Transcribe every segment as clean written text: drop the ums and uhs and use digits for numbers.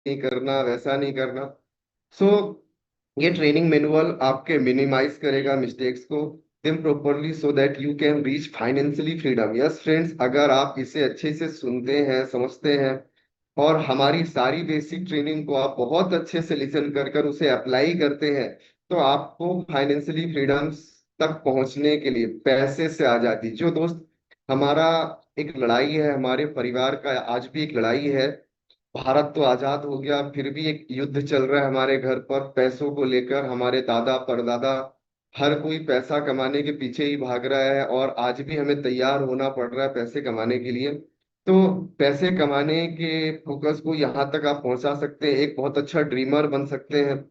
नहीं करना, वैसा नहीं करना। सो ये ट्रेनिंग मैनुअल आपके मिनिमाइज करेगा मिस्टेक्स को them properly so that you can reach financially freedom. Yes friends, अगर आप इसे अच्छे से सुनते हैं, समझते हैं और हमारी सारी बेसिक ट्रेनिंग को आप बहुत अच्छे से लिसन कर कर उसे अप्लाई करते हैं, तो आपको फाइनेंशियली फ्रीडम तक पहुंचने के लिए पैसे से आजादी। जो दोस्त, हमारा एक लड़ाई है, हमारे परिवार का आज भी एक लड़ाई है। भारत तो आजाद हो गया, फिर भी एक युद्ध चल रहा है हमारे घर पर पैसों को लेकर। हमारे दादा परदादा हर कोई पैसा कमाने के पीछे ही भाग रहा है, और आज भी हमें तैयार होना पड़ रहा है पैसे कमाने के लिए। तो पैसे कमाने के फोकस को यहाँ तक आप पहुंचा सकते हैं, एक बहुत अच्छा ड्रीमर बन सकते हैं।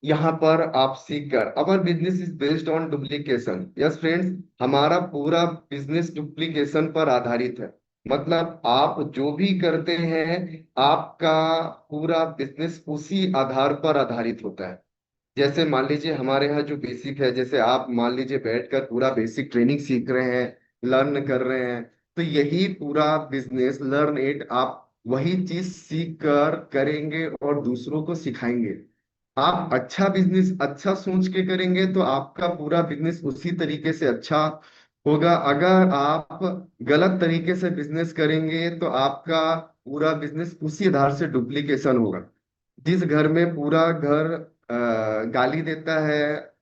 यहाँ पर आप सीख कर, our business is based on duplication. Yes friends, हमारा पूरा बिजनेस डुप्लीकेशन पर आधारित है। मतलब आप जो भी करते हैं, आपका पूरा बिजनेस उसी आधार पर आधारित होता है। जैसे मान लीजिए हमारे यहाँ जो बेसिक है, जैसे आप मान लीजिए बैठकर पूरा बेसिक ट्रेनिंग सीख रहे हैं, लर्न कर रहे हैं, तो यही पूरा बिजनेस लर्न इट आप वही चीज सीख कर करेंगे और दूसरों को सिखाएंगे। आप अच्छा बिजनेस अच्छा सोच के करेंगे तो आपका पूरा बिजनेस उसी तरीके से अच्छा होगा। अगर आप गलत तरीके से बिजनेस करेंगे तो आपका पूरा बिजनेस उसी आधार से डुप्लीकेशन होगा। जिस घर में पूरा घर गाली देता है,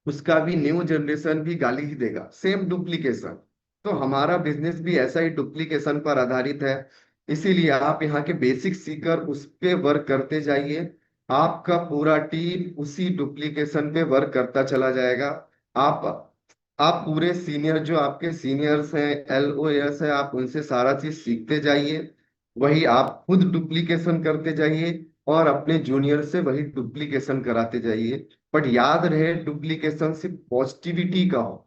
उसका भी न्यू जनरेशन भी गाली ही देगा, सेम डुप्लीकेशन। तो हमारा बिजनेस भी ऐसा ही डुप्लीकेशन पर आधारित है। इसीलिए आप यहाँ के बेसिक सीखकर उस पे वर्क करते जाइए। आपका पूरा टीम उसी डुप्लीकेशन पे वर्क करता चला जाएगा। आप आप पूरे सीनियर, जो आपके सीनियर्स हैं, LOS है, आप उनसे सारा चीज सीखते जाइए। वही आप खुद डुप्लीकेशन करते जाइए और अपने जूनियर से वही डुप्लीकेशन कराते जाइए। बट याद रहे, डुप्लीकेशन सिर्फ पॉजिटिविटी का हो।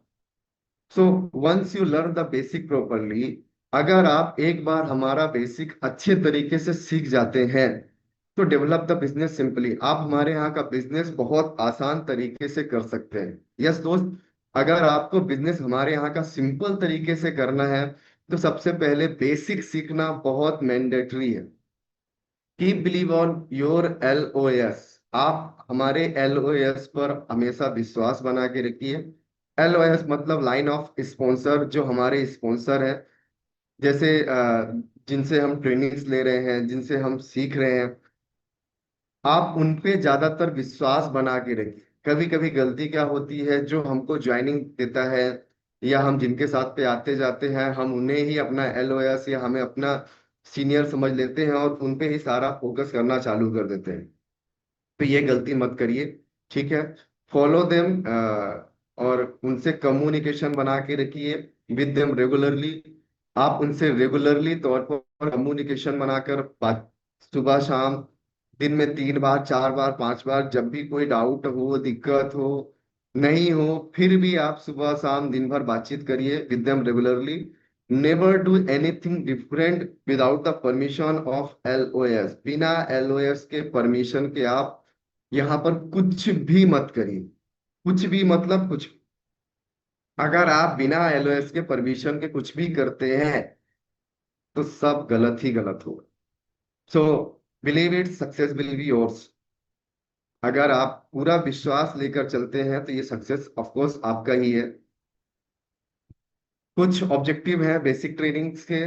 So once you learn the basic properly, अगर आप एक बार हमारा बेसिक अच्छे तरीके से सीख जाते हैं, तो डेवलप द बिजनेस सिंपली, आप हमारे यहाँ का बिजनेस बहुत आसान तरीके से कर सकते हैं। यस दोस्त, अगर आपको बिजनेस हमारे यहाँ का सिंपल तरीके से करना है, तो सबसे पहले बेसिक सीखना बहुत मैंडेटरी है। Keep believe on your LOS। आप हमारे LOS पर हमेशा विश्वास बना के रखिए। LOS मतलब लाइन ऑफ स्पॉन्सर, जो हमारे स्पॉन्सर है, जैसे जिनसे हम ट्रेनिंग्स ले रहे हैं, जिनसे हम सीख रहे हैं, आप उन पे ज्यादातर विश्वास बना के रखिए। कभी कभी गलती क्या होती है, जो हमको ज्वाइनिंग देता है या हम जिनके साथ पे आते जाते हैं, हम उन्हें ही अपना LOS या हमें अपना सीनियर समझ लेते हैं और उन पे ही सारा फोकस करना चालू कर देते हैं। तो ये गलती मत करिए, ठीक है। फॉलो देम, और उनसे कम्युनिकेशन बना के रखिए विद देम रेगुलरली। आप उनसे रेगुलरली तौर पर कम्युनिकेशन बनाकर बात, सुबह शाम, दिन में 3 बार 4 बार 5 बार, जब भी कोई डाउट हो, दिक्कत हो, नहीं हो, फिर भी आप सुबह शाम दिन भर बातचीत करिए with them regularly. Never do anything different without the permission of LOS। बिना LOS के परमिशन के आप यहाँ पर कुछ भी मत करिए। कुछ भी मतलब कुछ, अगर आप बिना LOS के परमिशन के कुछ भी करते हैं, तो सब गलत ही गलत होगा। So believe it, success will be yours. अगर आप पूरा विश्वास लेकर चलते हैं तो ये सक्सेस ऑफ कोर्स आपका ही है। कुछ ऑब्जेक्टिव है बेसिक ट्रेनिंग्स के।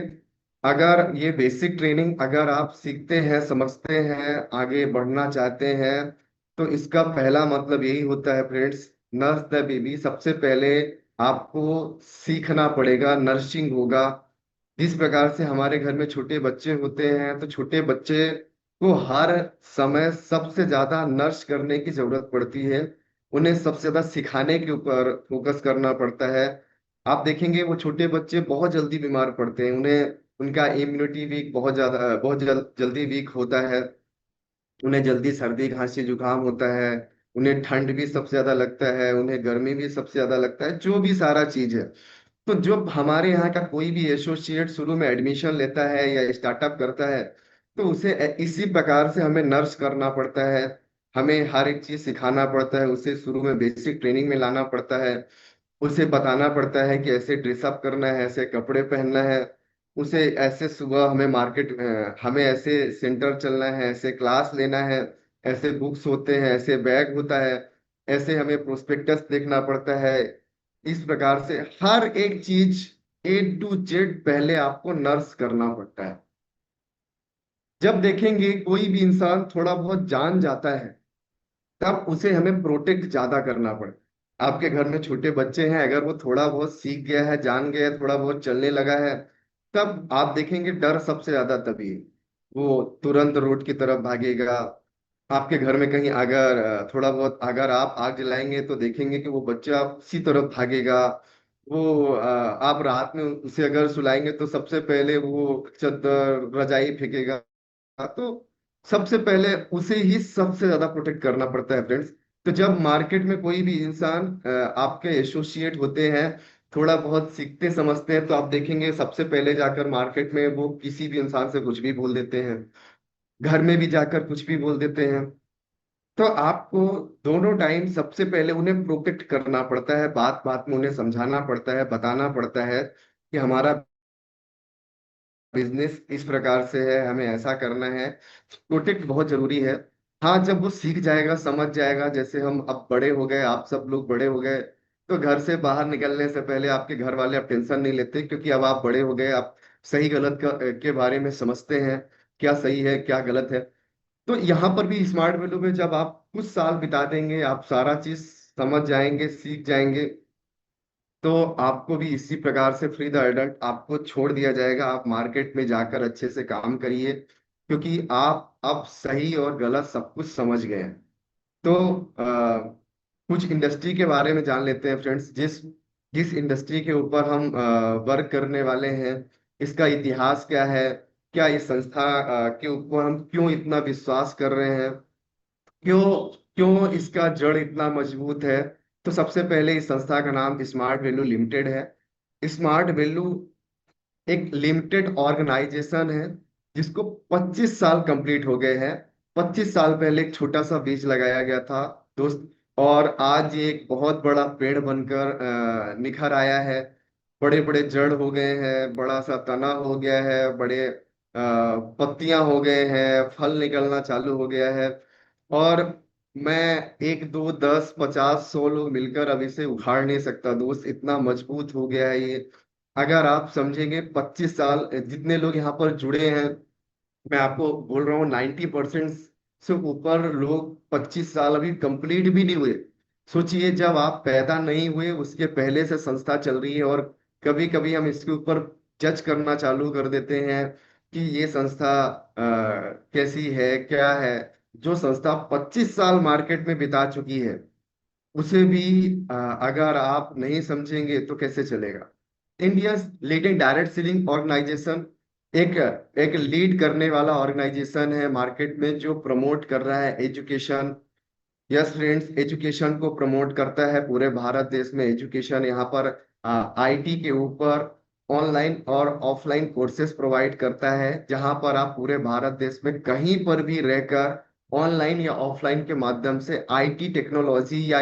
अगर ये बेसिक ट्रेनिंग अगर आप सीखते हैं, समझते हैं, आगे बढ़ना चाहते हैं, तो इसका पहला मतलब यही होता है फ्रेंड्स, नर्स द बेबी। सबसे पहले आपको सीखना पड़ेगा, नर्सिंग होगा। जिस प्रकार से हमारे घर में छोटे बच्चे होते हैं, तो छोटे बच्चे को हर समय सबसे ज्यादा नर्स करने की जरूरत पड़ती है। उन्हें सबसे ज्यादा सिखाने के ऊपर फोकस करना पड़ता है। आप देखेंगे वो छोटे बच्चे बहुत जल्दी बीमार पड़ते हैं, उन्हें उनका इम्यूनिटी वीक जल्दी वीक होता है। उन्हें जल्दी सर्दी खांसी जुकाम होता है। उन्हें ठंड भी सबसे ज्यादा लगता है, उन्हें गर्मी भी सबसे ज्यादा लगता है, जो भी सारा चीज है। तो जब हमारे यहाँ का कोई भी एसोसिएट शुरू में एडमिशन लेता है या स्टार्टअप करता है, तो उसे इसी प्रकार से हमें नर्स करना पड़ता है। हमें हर एक चीज सिखाना पड़ता है, उसे शुरू में बेसिक ट्रेनिंग में लाना पड़ता है। उसे बताना पड़ता है कि ऐसे ड्रेसअप करना है, ऐसे कपड़े पहनना है। उसे ऐसे सुबह हमें हमें ऐसे सेंटर चलना है, ऐसे क्लास लेना है, ऐसे बुक्स होते हैं, ऐसे बैग होता है, ऐसे हमें प्रोस्पेक्टस देखना पड़ता है। इस प्रकार से हर एक चीज A to Z पहले आपको नर्स करना पड़ता है। जब देखेंगे कोई भी इंसान थोड़ा बहुत जान जाता है, तब उसे हमें प्रोटेक्ट ज्यादा करना पड़े। आपके घर में छोटे बच्चे हैं, अगर वो थोड़ा बहुत सीख गया है, जान गया है, थोड़ा बहुत चलने लगा है, तब आप देखेंगे डर सबसे ज्यादा तभी है। वो तुरंत रोड की तरफ भागेगा। आपके घर में कहीं अगर थोड़ा बहुत अगर आप आग जलाएंगे तो देखेंगे कि वो बच्चा उसी तरफ भागेगा। वो आप रात में उसे अगर सुलाएंगे तो सबसे पहले वो चद्दर रजाई फेंकेगा। तो सबसे पहले उसे ही सबसे ज्यादा प्रोटेक्ट करना पड़ता है फ्रेंड्स। तो जब मार्केट में कोई भी इंसान आपके एसोसिएट होते हैं, थोड़ा बहुत सीखते समझते हैं, तो आप देखेंगे सबसे पहले जाकर मार्केट में वो किसी भी इंसान से कुछ भी बोल देते हैं, घर में भी जाकर कुछ भी बोल देते हैं। तो आपको दोनों टाइम सबसे पहले उन्हें प्रोटेक्ट करना पड़ता है, बात बात में उन्हें समझाना पड़ता है, बताना पड़ता है कि हमारा बिजनेस इस प्रकार से है, हमें ऐसा करना है। प्रोटेक्ट बहुत जरूरी है। हाँ, जब वो सीख जाएगा, समझ जाएगा, जैसे हम अब बड़े हो गए, आप सब लोग बड़े हो गए, तो घर से बाहर निकलने से पहले आपके घर वाले अब टेंशन नहीं लेते, क्योंकि अब आप बड़े हो गए, आप सही गलत के बारे में समझते हैं, क्या सही है क्या गलत है। तो यहाँ पर भी स्मार्ट वैल्यू में जब आप कुछ साल बिता देंगे, आप सारा चीज समझ जाएंगे, सीख जाएंगे, तो आपको भी इसी प्रकार से फ्री द एडल्ट आपको छोड़ दिया जाएगा। आप मार्केट में जाकर अच्छे से काम करिए, क्योंकि आप अब सही और गलत सब कुछ समझ गए हैं। तो कुछ इंडस्ट्री के बारे में जान लेते हैं फ्रेंड्स। जिस जिस इंडस्ट्री के ऊपर हम वर्क करने वाले हैं, इसका इतिहास क्या है, क्या इस संस्था के ऊपर हम क्यों इतना विश्वास कर रहे हैं, क्यों क्यों इसका जड़ इतना मजबूत है। तो सबसे पहले इस संस्था का नाम स्मार्ट वैल्यू लिमिटेड है। स्मार्ट वैल्यू एक लिमिटेड ऑर्गेनाइजेशन है जिसको 25 साल कंप्लीट हो गए हैं। 25 साल पहले एक छोटा सा बीज लगाया गया था दोस्त, और आज ये एक बहुत बड़ा पेड़ बनकर निखर आया है। बड़े बड़े जड़ हो गए हैं, बड़ा सा तना हो गया है, बड़े पत्तियां हो गए हैं, फल निकलना चालू हो गया है। और मैं एक दो 10 50 100 लोग मिलकर अब इसे उखाड़ नहीं सकता दोस्त, इतना मजबूत हो गया है ये। अगर आप समझेंगे 25 साल जितने लोग यहाँ पर जुड़े हैं, मैं आपको बोल रहा हूँ 90% से ऊपर लोग 25 साल अभी कंप्लीट भी नहीं हुए। सोचिए, जब आप पैदा नहीं हुए उसके पहले से संस्था चल रही है, और कभी कभी हम इसके ऊपर जज करना चालू कर देते हैं कि ये संस्था कैसी है क्या है। जो संस्था 25 साल मार्केट में बिता चुकी है, उसे भी अगर आप नहीं समझेंगे तो कैसे चलेगा। India leading direct selling organization, एक एक लीड करने वाला ऑर्गेनाइजेशन है मार्केट में, जो प्रमोट कर रहा है एजुकेशन। यस फ्रेंड्स, एजुकेशन को प्रमोट करता है पूरे भारत देश में। एजुकेशन यहाँ पर आईटी के ऊपर ऑनलाइन और ऑफलाइन कोर्सेज प्रोवाइड करता है, जहाँ पर आप पूरे भारत देश में कहीं पर भी रहकर ऑनलाइन या ऑफलाइन के माध्यम से आईटी टेक्नोलॉजी या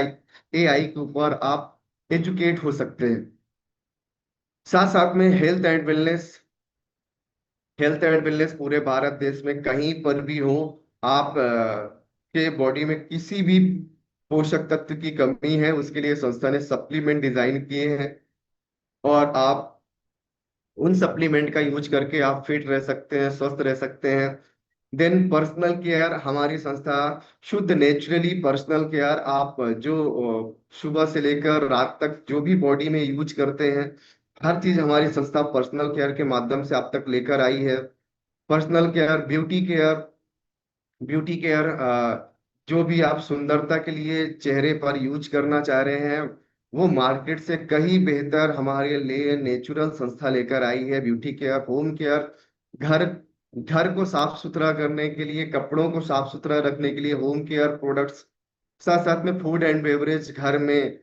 एआई के ऊपर आप एजुकेट हो सकते हैं। साथ साथ में हेल्थ एंड वेलनेस पूरे भारत देश में कहीं पर भी हो, आप के बॉडी में किसी भी पोषक तत्व की कमी है, उसके लिए संस्था ने सप्लीमेंट डिजाइन किए हैं, और आप उन सप्लीमेंट का यूज करके आप फिट रह सकते हैं, स्वस्थ रह सकते हैं। देन पर्सनल केयर, हमारी संस्था शुद्ध नेचुरली पर्सनल केयर, आप जो सुबह से लेकर रात तक जो भी बॉडी में यूज करते हैं, हर चीज हमारी संस्था पर्सनल केयर के माध्यम से आप तक लेकर आई है। पर्सनल केयर, ब्यूटी केयर, जो भी आप सुंदरता के लिए चेहरे पर यूज करना चाह रहे हैं, वो मार्केट से कहीं बेहतर हमारे लिए नेचुरल संस्था लेकर आई है। ब्यूटी केयर, होम केयर, घर घर को साफ सुथरा करने के लिए, कपड़ों को साफ सुथरा रखने के लिए होम केयर प्रोडक्ट्स। साथ साथ में फूड एंड बेवरेज, घर में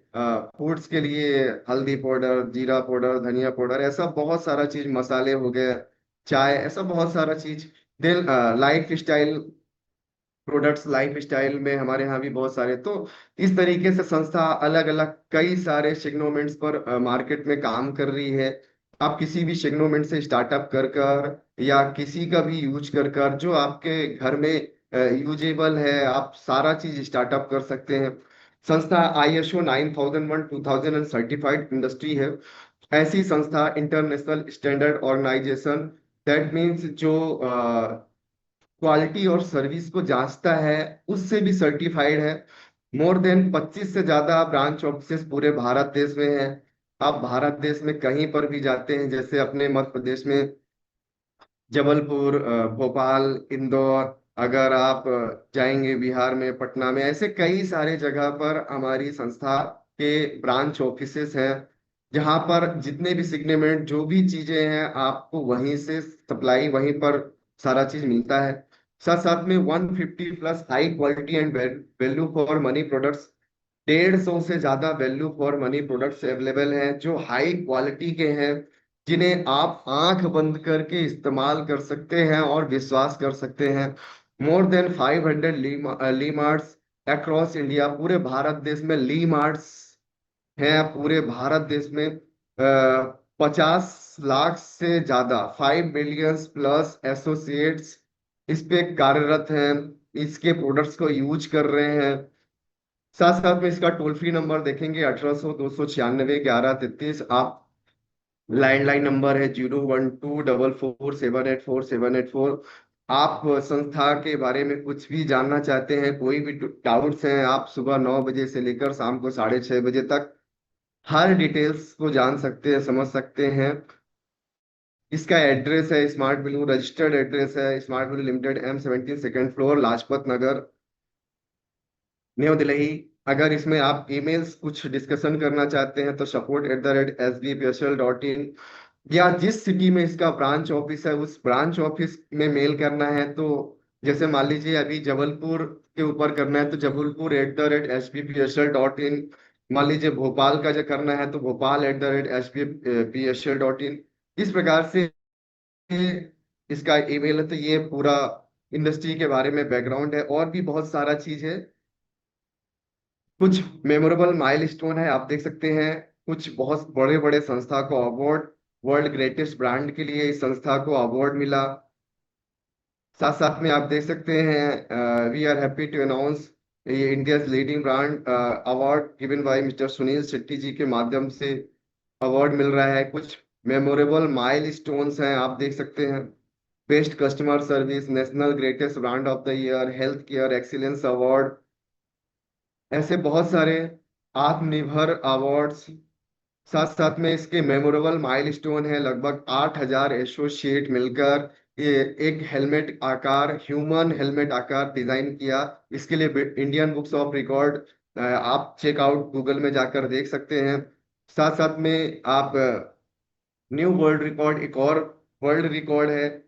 फूड्स के लिए हल्दी पाउडर, जीरा पाउडर, धनिया पाउडर, ऐसा बहुत सारा चीज, मसाले हो गए, चाय, ऐसा बहुत सारा चीज। Then life style products, life style में हमारे यहाँ भी बहुत सारे। तो इस तरीके से संस्था अलग अलग कई सारे सेगमेंट्स पर मार्केट में काम कर रही है। आप किसी भी सेगमेंट से स्टार्टअप कर कर या किसी का भी यूज कर कर जो आपके घर में यूजेबल है, आप सारा चीज स्टार्टअप कर सकते हैं। संस्था ISO 9001 2000 सर्टिफाइड इंडस्ट्री है। ऐसी संस्था international standard organization, that means जो क्वालिटी और सर्विस को जांचता है, उससे भी सर्टिफाइड है। मोर देन 25 से ज्यादा ब्रांच ऑफिसेस पूरे भारत देश में हैं। आप भारत देश में कहीं पर भी जाते हैं, जैसे अपने मध्य प्रदेश में जबलपुर, भोपाल, इंदौर, अगर आप जाएंगे बिहार में पटना में, ऐसे कई सारे जगह पर हमारी संस्था के ब्रांच ऑफिसेस हैं, जहां पर जितने भी सिग्नेमेंट जो भी चीजें हैं आपको वहीं से सप्लाई, वहीं पर सारा चीज मिलता है। साथ साथ में 150 plus high quality and value for money products, 150 से ज्यादा value for money products available हैं जो हाई क्वालिटी के हैं, जिन्हें आप आंख बंद करके इस्तेमाल कर सकते हैं और विश्वास कर सकते हैं। मोर देन 500 ली मार्ट्स अक्रॉस इंडिया, पूरे भारत देश में ली मार्ट्स हैं। पूरे भारत देश में 50 लाख से ज्यादा 5 मिलियंस प्लस एसोसिएट्स इस पे कार्यरत हैं, इसके प्रोडक्ट्स को यूज कर रहे हैं। साथ साथ में इसका टोल फ्री नंबर देखेंगे 1800 296 1133। आप लैंडलाइन नंबर है 012444784 784। आप संस्था के बारे में कुछ भी जानना चाहते हैं, कोई भी डाउट्स हैं, आप सुबह 9 बजे से लेकर शाम को 6:30 बजे तक हर डिटेल्स को जान सकते हैं, समझ सकते हैं। इसका एड्रेस है स्मार्ट ब्लू, रजिस्टर्ड एड्रेस है smart blue limited, M17 second floor, Lajpat Nagar, New Delhi. अगर इसमें आप ईमेल्स कुछ डिस्कशन करना चाहते हैं तो support@sbpsl.in, या जिस सिटी में इसका ब्रांच ऑफिस है उस ब्रांच ऑफिस में मेल करना है तो जैसे मान लीजिए अभी जबलपुर के ऊपर करना है तो jabulpur@sbpsl.in। मान लीजिए भोपाल का जो करना है तो भोपाल@sbpsl.in। इस प्रकार से इसका ईमेल है। तो ये पूरा इंडस्ट्री के बारे में बैकग्राउंड है, और भी बहुत सारा चीज है। कुछ मेमोरेबल माइलस्टोन है, आप देख सकते हैं। कुछ बहुत बड़े बड़े संस्था को अवार्ड, वर्ल्ड ग्रेटेस्ट ब्रांड के लिए इस संस्था को अवार्ड मिला। साथ साथ में आप देख सकते हैं we are happy to announce ये India's leading brand award given by mister Sunil Shetty ji के माध्यम से अवार्ड मिल रहा है। कुछ मेमोरेबल माइलस्टोन्स हैं, आप देख सकते हैं। Best customer service, national greatest brand of the year, health care excellence award, ऐसे बहुत सारे आत्मनिर्भर अवार्ड्स। साथ साथ में इसके मेमोरेबल माइलस्टोन है, लगभग 8,000 एसोसिएट मिलकर ये एक हेलमेट आकार, ह्यूमन हेलमेट आकार डिजाइन किया। इसके लिए इंडियन बुक्स ऑफ रिकॉर्ड आप चेकआउट गूगल में जाकर देख सकते हैं। साथ साथ में आप न्यू वर्ल्ड रिकॉर्ड, एक और वर्ल्ड रिकॉर्ड है,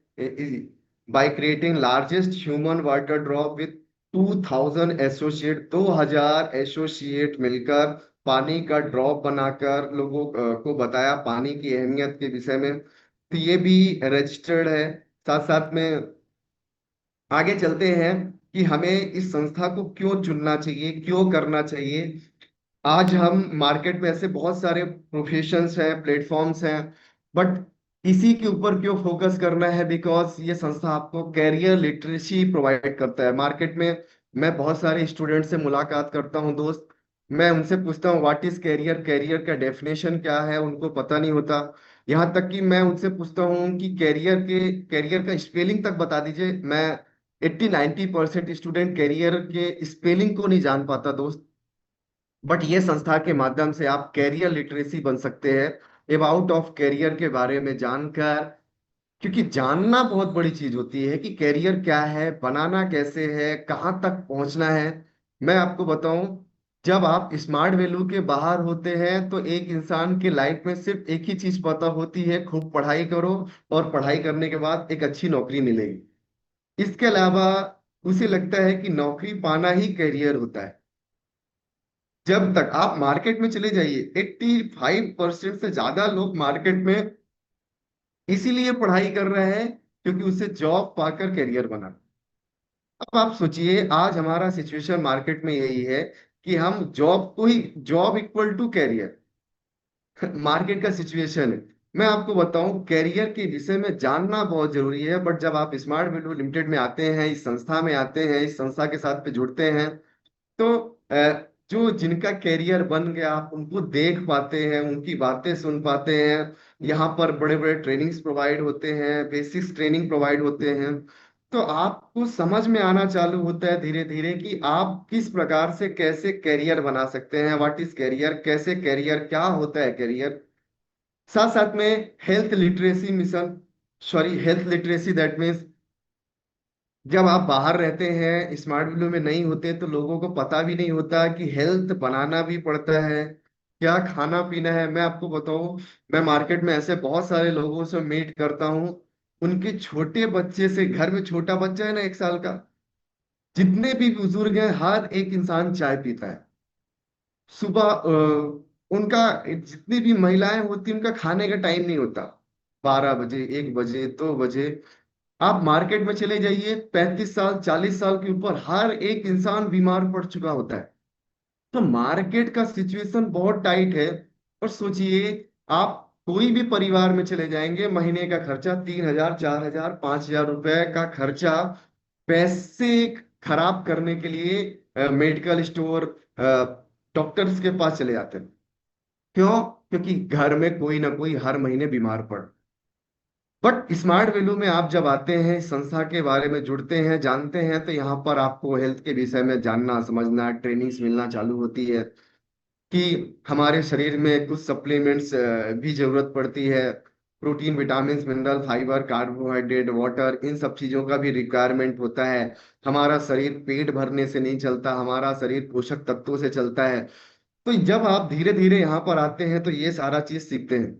by creating largest human water drop with 2000 associate, 2000 associate मिलकर पानी का ड्रॉप बनाकर लोगों को बताया पानी की अहमियत के विषय में। तो ये भी रजिस्टर्ड है। साथ साथ में आगे चलते हैं कि हमें इस संस्था को क्यों चुनना चाहिए, क्यों करना चाहिए। आज हम मार्केट में ऐसे बहुत सारे प्रोफेशंस हैं, प्लेटफॉर्म्स हैं, बट इसी के ऊपर क्यों फोकस करना है? बिकॉज ये संस्था आपको कैरियर लिटरेसी प्रोवाइड करता है। मार्केट में मैं बहुत सारे स्टूडेंट से मुलाकात करता हूँ दोस्त, मैं उनसे पूछता हूँ व्हाट इज कैरियर, कैरियर का डेफिनेशन क्या है, उनको पता नहीं होता। यहाँ तक कि मैं उनसे पूछता हूँ कि कैरियर का स्पेलिंग तक बता दीजिए। मैं 80-90% स्टूडेंट कैरियर के स्पेलिंग को नहीं जान पाता दोस्त। बट ये संस्था के माध्यम से आप कैरियर लिटरेसी बन सकते हैं, अबाउट ऑफ कैरियर के बारे में जानकर। क्योंकि जानना बहुत बड़ी चीज होती है कि कैरियर क्या है, बनाना कैसे है, कहाँ तक पहुंचना है। मैं आपको बताऊं, जब आप स्मार्ट वैल्यू के बाहर होते हैं तो एक इंसान के लाइफ में सिर्फ एक ही चीज पता होती है, खूब पढ़ाई करो और पढ़ाई करने के बाद एक अच्छी नौकरी मिलेगी। इसके अलावा उसे लगता है कि नौकरी पाना ही कैरियर होता है। जब तक आप मार्केट में चले जाइए, 85% से ज्यादा लोग मार्केट में इसीलिए पढ़ाई कर रहे हैं क्योंकि उसे जॉब पाकर करियर बना। अब आप सोचिए, आज हमारा सिचुएशन मार्केट में यही है कि हम जॉब को ही, job equal to career market का सिचुएशन है। मैं आपको बताऊं, कैरियर के विषय में जानना बहुत जरूरी है, बट जब आप स्मार्ट वैल्यू लिमिटेड में आते हैं, इस संस्था में आते हैं, इस संस्था के साथ पे जुड़ते हैं, तो जो जिनका कैरियर बन गया, आप उनको देख पाते हैं, उनकी बातें सुन पाते हैं। यहाँ पर बड़े बड़े ट्रेनिंग्स प्रोवाइड होते हैं, बेसिक्स ट्रेनिंग प्रोवाइड होते हैं। तो आपको समझ में आना चालू होता है धीरे धीरे कि आप किस प्रकार से कैसे कैरियर बना सकते हैं, व्हाट इज कैरियर, कैसे कैरियर, क्या होता है कैरियर। साथ साथ में health literacy mission, sorry health literacy, that means जब आप बाहर रहते हैं, स्मार्ट विलेज में नहीं होते, तो लोगों को पता भी नहीं होता कि हेल्थ बनाना भी पड़ता है, क्या खाना पीना है। मैं आपको बताऊं, मैं मार्केट में ऐसे बहुत सारे लोगों से मीट करता हूं, उनके छोटे बच्चे से, घर में छोटा बच्चा है ना 1 साल का, जितने भी बुजुर्ग हैं, हर एक इंसान चाय पीता है सुबह। उनका, जितनी भी महिलाएं होती, उनका खाने का टाइम नहीं होता, 12 बजे, 1 बजे, 2 बजे। आप मार्केट में चले जाइए, 35 साल, 40 साल के ऊपर हर एक इंसान बीमार पड़ चुका होता है। तो मार्केट का सिचुएशन बहुत टाइट है। और सोचिए, आप कोई भी परिवार में चले जाएंगे, महीने का खर्चा 3,000, 4,000, 5,000 रुपए का खर्चा पैसे खराब करने के लिए मेडिकल स्टोर, डॉक्टर्स के पास चले जाते हैं। क्यों? क्योंकि घर में कोई ना कोई हर महीने बीमार पड़। बट स्मार्ट वैल्यू में आप जब आते हैं, इस संस्था के बारे में जुड़ते हैं, जानते हैं, तो यहाँ पर आपको हेल्थ के विषय में जानना, समझना, ट्रेनिंग्स मिलना चालू होती है कि हमारे शरीर में कुछ सप्लीमेंट्स भी जरूरत पड़ती है। Protein, vitamin, mineral, fibre, carbohydrate, water, इन सब चीजों का भी रिक्वायरमेंट होता है। हमारा शरीर पेट भरने से नहीं चलता, हमारा शरीर पोषक तत्वों से चलता है। तो जब आप धीरे धीरे यहाँ पर आते हैं, तो ये सारा चीज सीखते हैं।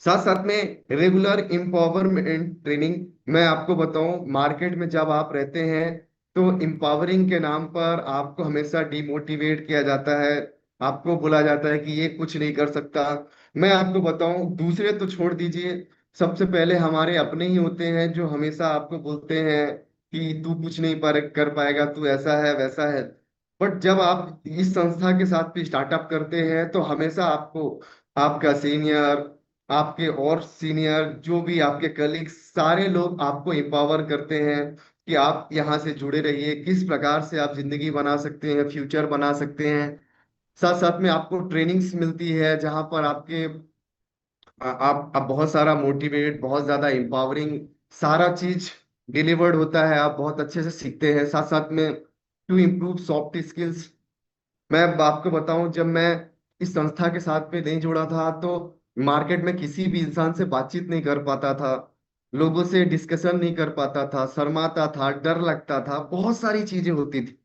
साथ साथ में रेगुलर एम्पावरमेंट ट्रेनिंग। मैं आपको बताऊं, मार्केट में जब आप रहते हैं, तो एम्पावरिंग के नाम पर आपको हमेशा डिमोटिवेट किया जाता है। आपको बोला जाता है कि ये कुछ नहीं कर सकता। मैं आपको बताऊं, दूसरे तो छोड़ दीजिए, सबसे पहले हमारे अपने ही होते हैं जो हमेशा आपको बोलते हैं कि तू कुछ नहीं कर पाएगा, तू ऐसा है, वैसा है। बट जब आप इस संस्था के साथ भी स्टार्टअप करते हैं, तो हमेशा आपको आपका सीनियर, आपके और सीनियर, जो भी आपके कलीग, सारे लोग आपको एम्पावर करते हैं कि आप यहाँ से जुड़े रहिए, किस प्रकार से आप जिंदगी बना सकते हैं, फ्यूचर बना सकते हैं। साथ साथ में आपको ट्रेनिंग्स मिलती है, जहाँ पर आपके आप बहुत सारा मोटिवेट, बहुत ज्यादा एम्पावरिंग सारा चीज डिलीवर्ड होता है, आप बहुत अच्छे से सीखते हैं। साथ साथ में टू इम्प्रूव सॉफ्ट स्किल्स। मैं अब आपको बताऊं, जब मैं इस संस्था के साथ में नहीं जुड़ा था, तो मार्केट में किसी भी इंसान से बातचीत नहीं कर पाता था, लोगों से डिस्कशन नहीं कर पाता था, शर्माता था, डर लगता था, बहुत सारी चीजें होती थी।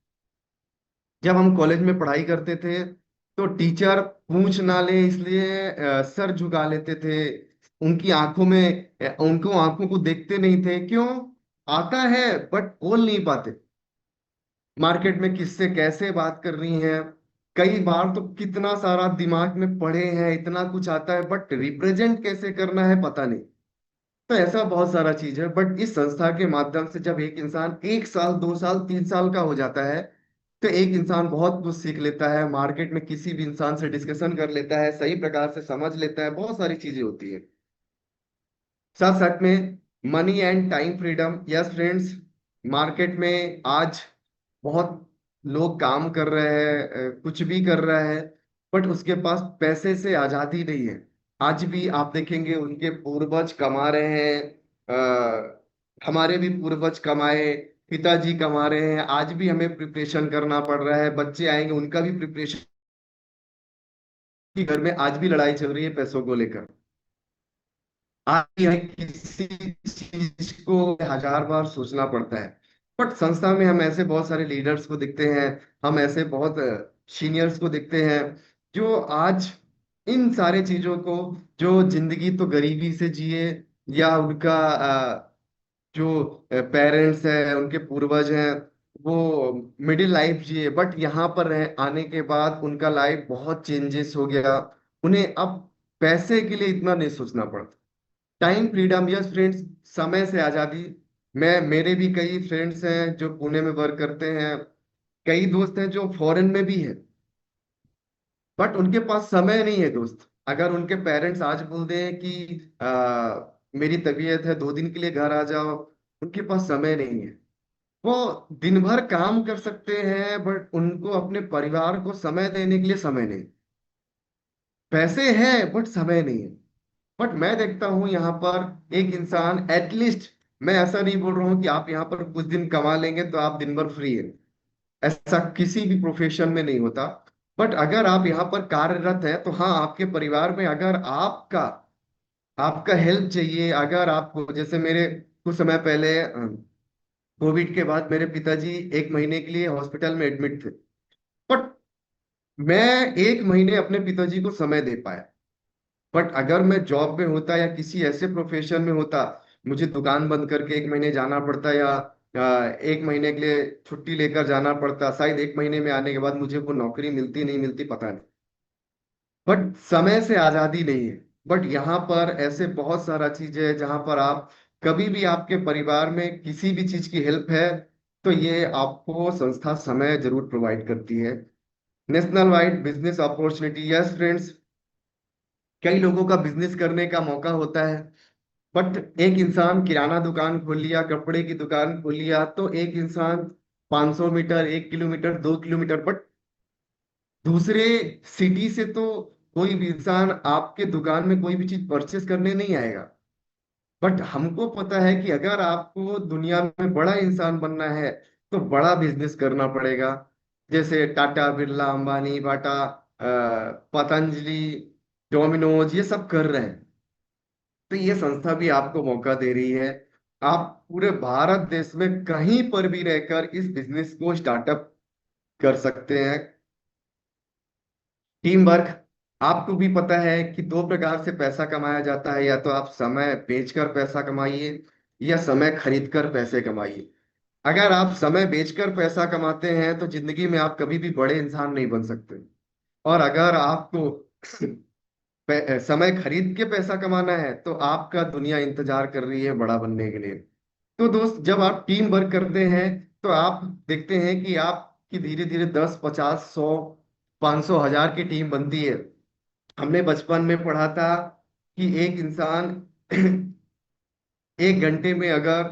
जब हम कॉलेज में पढ़ाई करते थे, तो टीचर पूछ ना ले इसलिए सर झुका लेते थे। उनकी आंखों में, उनको आंखों को देखते नहीं थे। क्यों? आता है बट बोल नहीं पाते, मार्केट में किससे कैसे बात करनी है। कई बार तो कितना सारा दिमाग में पढ़े हैं, इतना कुछ आता है, बट रिप्रेजेंट कैसे करना है पता नहीं। तो ऐसा बहुत सारा चीज है। बट इस संस्था के माध्यम से जब एक इंसान 1 साल, 2 साल, 3 साल का हो जाता है, तो एक इंसान बहुत कुछ सीख लेता है, मार्केट में किसी भी इंसान से डिस्कशन कर लेता है, सही प्रकार से समझ लेता है, बहुत सारी चीजें होती है। साथ साथ में money and time freedom. Yes friends, market में आज बहुत लोग काम कर रहे हैं, कुछ भी कर रहे हैं, बट उसके पास पैसे से आजादी नहीं है। आज भी आप देखेंगे, उनके पूर्वज कमा रहे हैं, हमारे भी पूर्वज कमाए, पिताजी कमा रहे हैं, आज भी हमें प्रिपरेशन करना पड़ रहा है, बच्चे आएंगे उनका भी प्रिपरेशन, की घर में आज भी लड़ाई चल रही है पैसों को लेकर। आज भी हमें किसी चीज को 1000 बार सोचना पड़ता है। बट संस्था में हम ऐसे बहुत सारे लीडर्स को दिखते हैं, हम ऐसे बहुत सीनियर्स को दिखते हैं, जो आज इन सारे चीजों को, जो जिंदगी तो गरीबी से जिए, या उनका जो पेरेंट्स हैं, उनके पूर्वज हैं, वो मिडिल लाइफ जिए, बट यहाँ पर आने के बाद उनका लाइफ बहुत चेंजेस हो गया। उन्हें अब पैसे के लिए इतना नहीं सोचना पड़ता। टाइम फ्रीडम, यस फ्रेंड्स, समय से आजादी। मैं, मेरे भी कई फ्रेंड्स हैं जो पुणे में वर्क करते हैं, कई दोस्त हैं जो फॉरेन में भी है, बट उनके पास समय नहीं है दोस्त। अगर उनके पेरेंट्स आज बोल दें कि मेरी तबीयत है 2 दिन के लिए घर आ जाओ, उनके पास समय नहीं है। वो दिन भर काम कर सकते हैं बट उनको अपने परिवार को समय देने के लिए समय नहीं। पैसे हैं बट समय नहीं है। बट मैं देखता हूं यहाँ पर एक इंसान एटलीस्ट, मैं ऐसा नहीं बोल रहा हूँ कि आप यहाँ पर कुछ दिन कमा लेंगे तो आप दिन भर फ्री है, ऐसा किसी भी प्रोफेशन में नहीं होता। बट अगर आप यहाँ पर कार्यरत है तो हाँ, आपके परिवार में अगर आपका आपका हेल्प चाहिए, अगर आपको, जैसे मेरे कुछ समय पहले कोविड के बाद मेरे पिताजी 1 महीने के लिए हॉस्पिटल में एडमिट थे। बट मैं 1 महीने अपने पिताजी को समय दे पाया। बट अगर मैं जॉब में होता या किसी ऐसे प्रोफेशन में होता, मुझे दुकान बंद करके 1 महीने जाना पड़ता, या 1 महीने के लिए छुट्टी लेकर जाना पड़ता, शायद 1 महीने में आने के बाद मुझे वो नौकरी मिलती नहीं मिलती पता नहीं। बट समय से आजादी नहीं है। बट यहाँ पर ऐसे बहुत सारा चीज है जहां पर आप कभी भी, आपके परिवार में किसी भी चीज की हेल्प है तो ये आपको संस्था समय जरूर प्रोवाइड करती है। National wide business opportunity, yes friends, कई लोगों का बिजनेस करने का मौका होता है। बट एक इंसान किराना दुकान खोल लिया, कपड़े की दुकान खोल लिया, तो एक इंसान 500 मीटर, 1 किलोमीटर, 2 किलोमीटर, बट दूसरे सिटी से तो कोई भी इंसान आपके दुकान में कोई भी चीज परचेस करने नहीं आएगा। बट हमको पता है कि अगर आपको दुनिया में बड़ा इंसान बनना है तो बड़ा बिजनेस करना पड़ेगा। जैसे टाटा, बिरला, अंबानी, बाटा, पतंजलि, डोमिनोज, ये सब कर रहे हैं। तो ये संस्था भी आपको मौका दे रही है। आप पूरे भारत देश में कहीं पर भी रहकर इस बिजनेस को स्टार्टअप कर सकते हैं। टीम वर्क, आपको भी पता है कि 2 प्रकार से पैसा कमाया जाता है, या तो आप समय बेचकर पैसा कमाइए या समय खरीदकर पैसे कमाइए। अगर आप समय बेचकर पैसा कमाते हैं तो जिंदगी में आप कभी भी बड़े इंसान नहीं बन सकते। और अगर आपको समय खरीद के पैसा कमाना है तो आपका दुनिया इंतजार कर रही है बड़ा बनने के लिए। तो दोस्त, जब आप टीम वर्क करते हैं तो आप देखते हैं कि आपकी धीरे धीरे 10, 50, 100, 500, 1000 की टीम बनती है। हमने बचपन में पढ़ा था कि एक इंसान 1 घंटे में अगर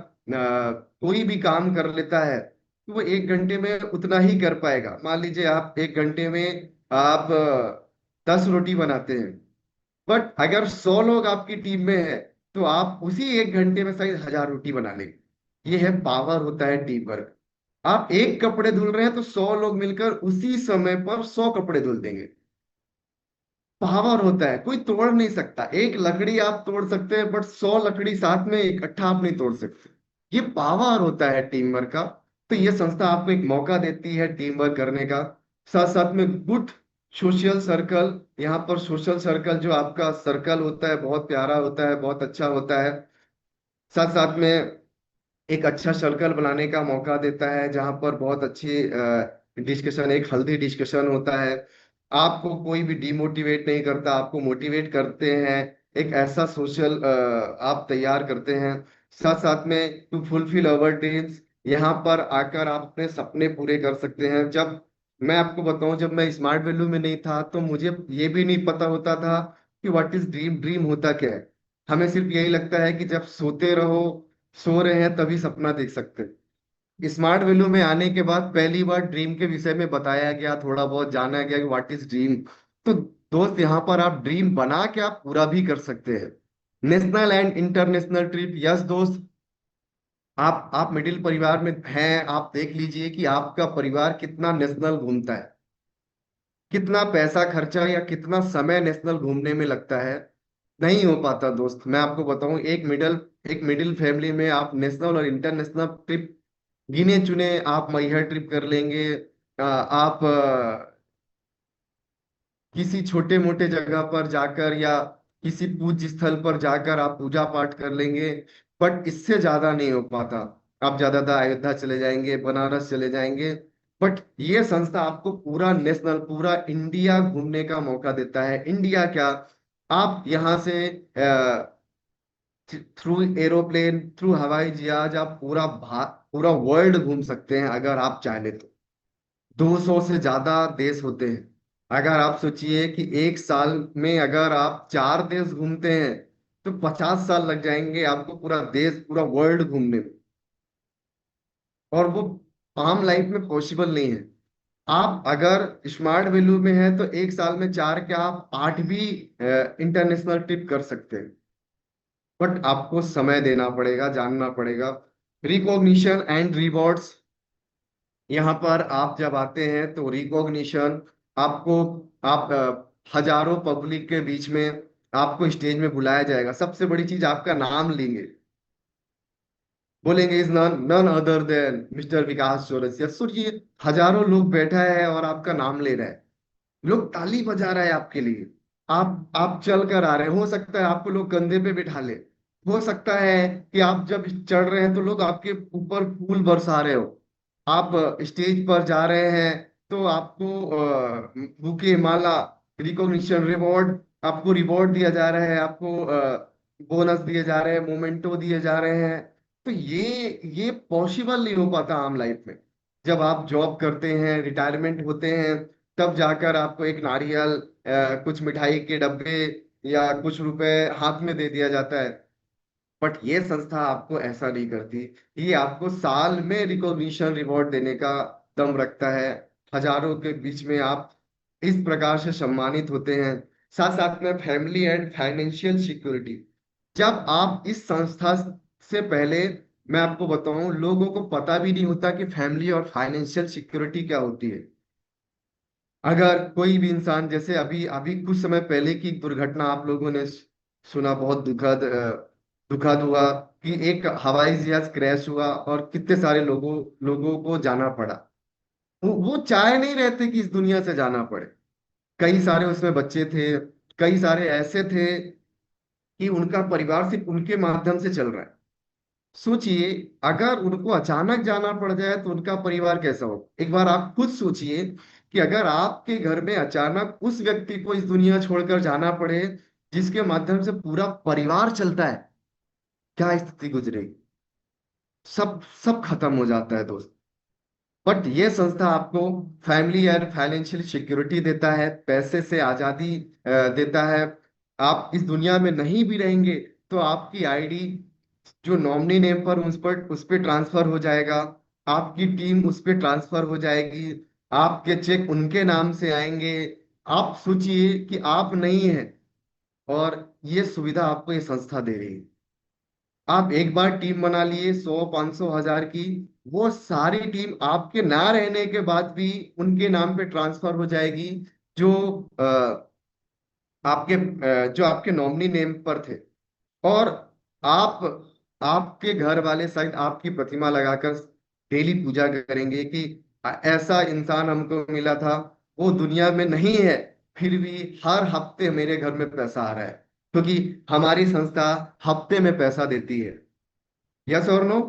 कोई भी काम कर लेता है तो वो 1 घंटे में उतना ही कर पाएगा। मान लीजिए आप 1 घंटे में आप 10 रोटी बनाते हैं, बट अगर 100 लोग आपकी टीम में है तो आप उसी 1 घंटे में शायद 1000 रोटी बना लेंगे। ये है पावर, होता है टीम वर्क। आप एक कपड़े धुल रहे हैं तो 100 लोग मिलकर उसी समय पर 100 कपड़े धुल देंगे। पावर होता है, कोई तोड़ नहीं सकता। एक लकड़ी आप तोड़ सकते हैं बट 100 लकड़ी साथ में इकट्ठा आप नहीं तोड़ सकते। ये पावर होता है टीम वर्क का। तो ये संस्था आपको एक मौका देती है टीम वर्क करने का। साथ साथ में गुड सोशल सर्कल, यहाँ पर सोशल सर्कल जो आपका सर्कल होता है बहुत प्यारा होता है, बहुत अच्छा होता है। साथ साथ में एक अच्छा सर्कल बनाने का मौका देता है जहां पर बहुत अच्छी डिस्कशन, एक हेल्दी डिस्कशन होता है। आपको कोई भी डिमोटिवेट नहीं करता, आपको मोटिवेट करते हैं। एक ऐसा सोशल आप तैयार करते हैं। साथ साथ में टू फुलफिल अवर ड्रीम्स, यहाँ पर आकर आप अपने सपने पूरे कर सकते हैं। जब मैं आपको बताऊं, जब मैं स्मार्ट वैल्यू में नहीं था तो मुझे ये भी नहीं पता होता था कि व्हाट इज ड्रीम, ड्रीम होता क्या है। हमें सिर्फ यही लगता है कि जब सोते रहो, सो रहे हैं तभी सपना देख सकते हैं। स्मार्ट वैल्यू में आने के बाद पहली बार ड्रीम के विषय में बताया गया, थोड़ा बहुत जाना गया कि व्हाट इज ड्रीम। तो दोस्त, यहाँ पर आप ड्रीम बना के आप पूरा भी कर सकते हैं। National and international trip, yes दोस्त, आप मिडिल परिवार में हैं, आप देख लीजिए कि आपका परिवार कितना नेशनल घूमता है, कितना पैसा खर्चा या कितना समय नेशनल घूमने में लगता है। नहीं हो पाता दोस्त। मैं आपको बताऊं, एक मिडिल फैमिली में आप नेशनल और इंटरनेशनल ट्रिप गिने चुने आप मैहर ट्रिप कर लेंगे। आप किसी छोटे मोटे जगह पर जाकर या किसी पूज्य स्थल पर जाकर आप पूजा पाठ कर लेंगे। बट इससे ज्यादा नहीं हो पाता। आप ज्यादातर अयोध्या चले जाएंगे, बनारस चले जाएंगे। बट ये संस्था आपको पूरा नेशनल, पूरा इंडिया घूमने का मौका देता है। इंडिया क्या, आप यहाँ से थ्रू एरोप्लेन, थ्रू हवाई जहाज आप पूरा वर्ल्ड घूम सकते हैं अगर आप चाहें तो। 200 से ज्यादा देश होते हैं। अगर आप सोचिए कि एक साल में अगर आप 4 देश घूमते हैं तो 50 साल लग जाएंगे आपको पूरा देश, पूरा वर्ल्ड घूमने में। और वो आम लाइफ में पॉसिबल नहीं है। आप अगर स्मार्ट वैल्यू में है तो एक साल में 4 क्या, आप 8 भी इंटरनेशनल ट्रिप कर सकते हैं। बट आपको समय देना पड़ेगा, जानना पड़ेगा। रिकॉग्निशन एंड रिवॉर्ड्स, यहाँ पर आप जब आते हैं तो रिकॉग्निशन आपको, आप हजारों पब्लिक के बीच में आपको स्टेज में बुलाया जाएगा, सबसे बड़ी चीज आपका नाम लेंगे, बोलेंगे is none none other than mister Vikas Chaurasia. सोचिए, हजारों लोग बैठा है और आपका नाम ले रहा है, लोग ताली बजा रहा है आपके लिए। आप चल कर आ रहे हैं, हो सकता है आपको लोग कंधे पे बिठा ले, हो सकता है कि आप जब चढ़ रहे हैं तो लोग आपके ऊपर फूल बरसा रहे हो। आप स्टेज पर जा रहे हैं तो आपको बुके, माला, रिकॉग्निशन, रिवॉर्ड, आपको रिवॉर्ड दिया जा रहा है, आपको बोनस दिए जा रहे हैं, मोमेंटो दिए जा रहे हैं। तो ये पॉसिबल नहीं हो पाता आम लाइफ में। जब आप जॉब करते हैं, रिटायरमेंट होते हैं, तब जाकर आपको एक नारियल, कुछ मिठाई के डब्बे या कुछ रुपए हाथ में दे दिया जाता है। बट ये संस्था आपको ऐसा नहीं करती। ये आपको साल में रिकॉग्निशन, रिवॉर्ड देने का दम रखता है। हजारों के बीच में आप इस प्रकार से सम्मानित होते हैं। साथ साथ में फैमिली एंड फाइनेंशियल सिक्योरिटी। जब आप इस संस्था से पहले, मैं आपको बताऊं, लोगों को पता भी नहीं होता कि फैमिली और फाइनेंशियल सिक्योरिटी क्या होती है। अगर कोई भी इंसान, जैसे अभी अभी कुछ समय पहले की दुर्घटना आप लोगों ने सुना, बहुत दुखद दुखद हुआ कि एक हवाई जहाज क्रैश हुआ और कितने सारे लोगों लोगों को जाना पड़ा। वो चाह नहीं रहते कि इस दुनिया से जाना पड़े। कई सारे उसमें बच्चे थे, कई सारे ऐसे थे कि उनका परिवार सिर्फ उनके माध्यम से चल रहा है। सोचिए, अगर उनको अचानक जाना पड़ जाए तो उनका परिवार कैसा हो। एक बार आप खुद सोचिए कि अगर आपके घर में अचानक उस व्यक्ति को इस दुनिया छोड़कर जाना पड़े जिसके माध्यम से पूरा परिवार चलता है, क्या स्थिति गुजरेगी। सब सब खत्म हो जाता है दोस्त। बट ये संस्था आपको फैमिली और फाइनेंशियल सिक्योरिटी देता है, पैसे से आजादी देता है। आप इस दुनिया में नहीं भी रहेंगे तो आपकी आईडी जो नॉमिनी नेम पर उस पर ट्रांसफर हो जाएगा, आपकी टीम उस पर ट्रांसफर हो जाएगी, आपके चेक उनके नाम से आएंगे। आप सोचिए कि आप नहीं हैं और ये सुविधा आपको ये संस्था दे रही है। आप एक बार टीम बना लिए 100, 500, 1000 की, वो सारी टीम आपके ना रहने के बाद भी उनके नाम पे ट्रांसफर हो जाएगी, जो जो आपके नॉमिनी नेम पर थे। और आप आपके घर वाले शायद आपकी प्रतिमा लगाकर डेली पूजा करेंगे कि ऐसा इंसान हमको मिला था, वो दुनिया में नहीं है, फिर भी हर हफ्ते मेरे घर में पैसा आ रहा है, क्योंकि हमारी संस्था हफ्ते में पैसा देती है। यस और नो।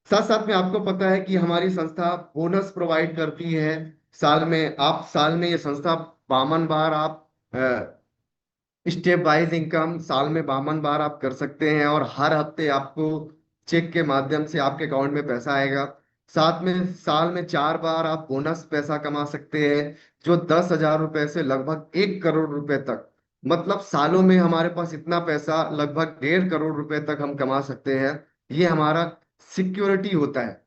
साथ साथ में आपको पता है कि हमारी संस्था बोनस प्रोवाइड करती है। साल में ये संस्था 52 बार आप स्टेप वाइज इनकम साल में 52 बार आप कर सकते हैं, और हर हफ्ते आपको चेक के माध्यम से आपके अकाउंट में पैसा आएगा। साथ में साल में 4 बार आप बोनस पैसा कमा सकते हैं, जो 10,000 रुपए से लगभग 1 करोड़ रुपए तक। मतलब सालों में हमारे पास इतना पैसा, लगभग 1.5 करोड़ रुपए तक हम कमा सकते हैं। ये हमारा सिक्योरिटी होता है।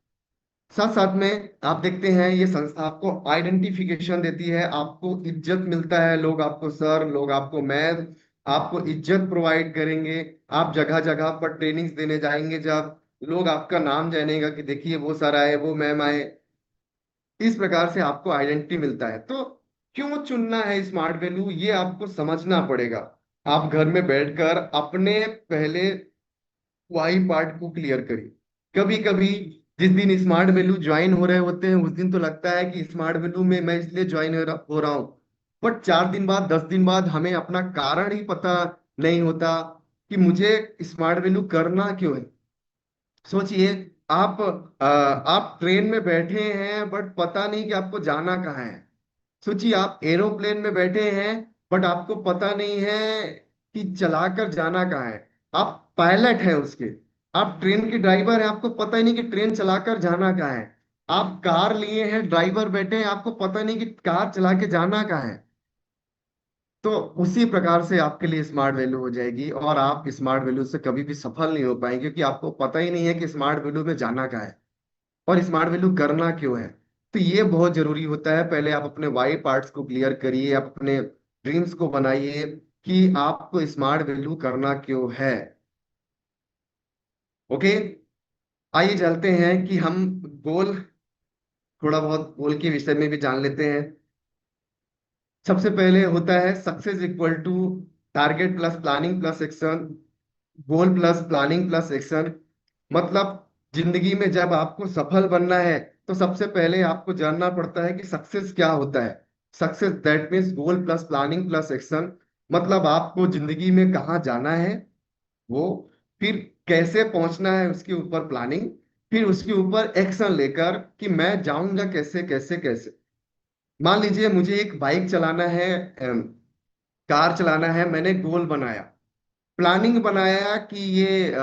साथ साथ में आप देखते हैं ये संस्था आपको आइडेंटिफिकेशन देती है, आपको इज्जत मिलता है, लोग आपको सर, लोग आपको मैम, आपको इज्जत प्रोवाइड करेंगे। आप जगह जगह पर ट्रेनिंग्स देने जाएंगे, जब लोग आपका नाम जानेगा कि देखिए वो सर आए, वो मैम आए। इस प्रकार से आपको आइडेंटिटी मिलता है। तो क्यों चुनना है स्मार्ट वैल्यू, ये आपको समझना पड़ेगा। आप घर में बैठकर अपने पहले वाई पार्ट को क्लियर करिए। कभी कभी जिस दिन स्मार्ट वैल्यू ज्वाइन हो रहे होते हैं उस दिन तो लगता है कि स्मार्ट वैल्यू में मैं इसलिए ज्वाइन हो रहा हूँ। बट 4 दिन बाद, 10 दिन बाद हमें अपना कारण ही पता नहीं होता कि मुझे स्मार्ट वैल्यू करना क्यों है। सोचिए, आप ट्रेन में बैठे हैं बट पता नहीं कि आपको जाना कहाँ है। सोचिए, आप एरोप्लेन में बैठे हैं बट आपको पता नहीं है कि चलाकर जाना कहाँ है। आप पायलट हैं उसके, आप ट्रेन के ड्राइवर हैं, आपको पता ही नहीं कि ट्रेन चलाकर जाना कहाँ है। आप कार लिए हैं, ड्राइवर बैठे हैं, आपको पता नहीं कि कार चला के जाना कहाँ है। तो उसी प्रकार से आपके लिए स्मार्ट वैल्यू हो जाएगी, और आप स्मार्ट वैल्यू से कभी भी सफल नहीं हो पाएंगे, क्योंकि आपको पता ही नहीं है कि स्मार्ट वैल्यू में जाना क्या है और स्मार्ट वैल्यू करना क्यों है। तो ये बहुत जरूरी होता है। पहले आप अपने वाई पार्ट्स को क्लियर करिए, आप अपने ड्रीम्स को बनाइए कि आपको स्मार्ट वैल्यू करना क्यों है। ओके, आइए चलते हैं कि हम गोल, थोड़ा बहुत गोल के विषय में भी जान लेते हैं। सबसे पहले होता है success equal to target plus planning plus action, goal plus planning plus action. मतलब जिंदगी में जब आपको सफल बनना है तो सबसे पहले आपको जानना पड़ता है कि सक्सेस क्या होता है। Success that means goal plus planning plus action. मतलब आपको जिंदगी में कहाँ जाना है वो, फिर कैसे पहुंचना है उसके ऊपर प्लानिंग, फिर उसके ऊपर एक्शन लेकर कि मैं जाऊंगा कैसे कैसे कैसे। मान लीजिए मुझे एक बाइक चलाना है, कार चलाना है, मैंने गोल बनाया, प्लानिंग बनाया कि ये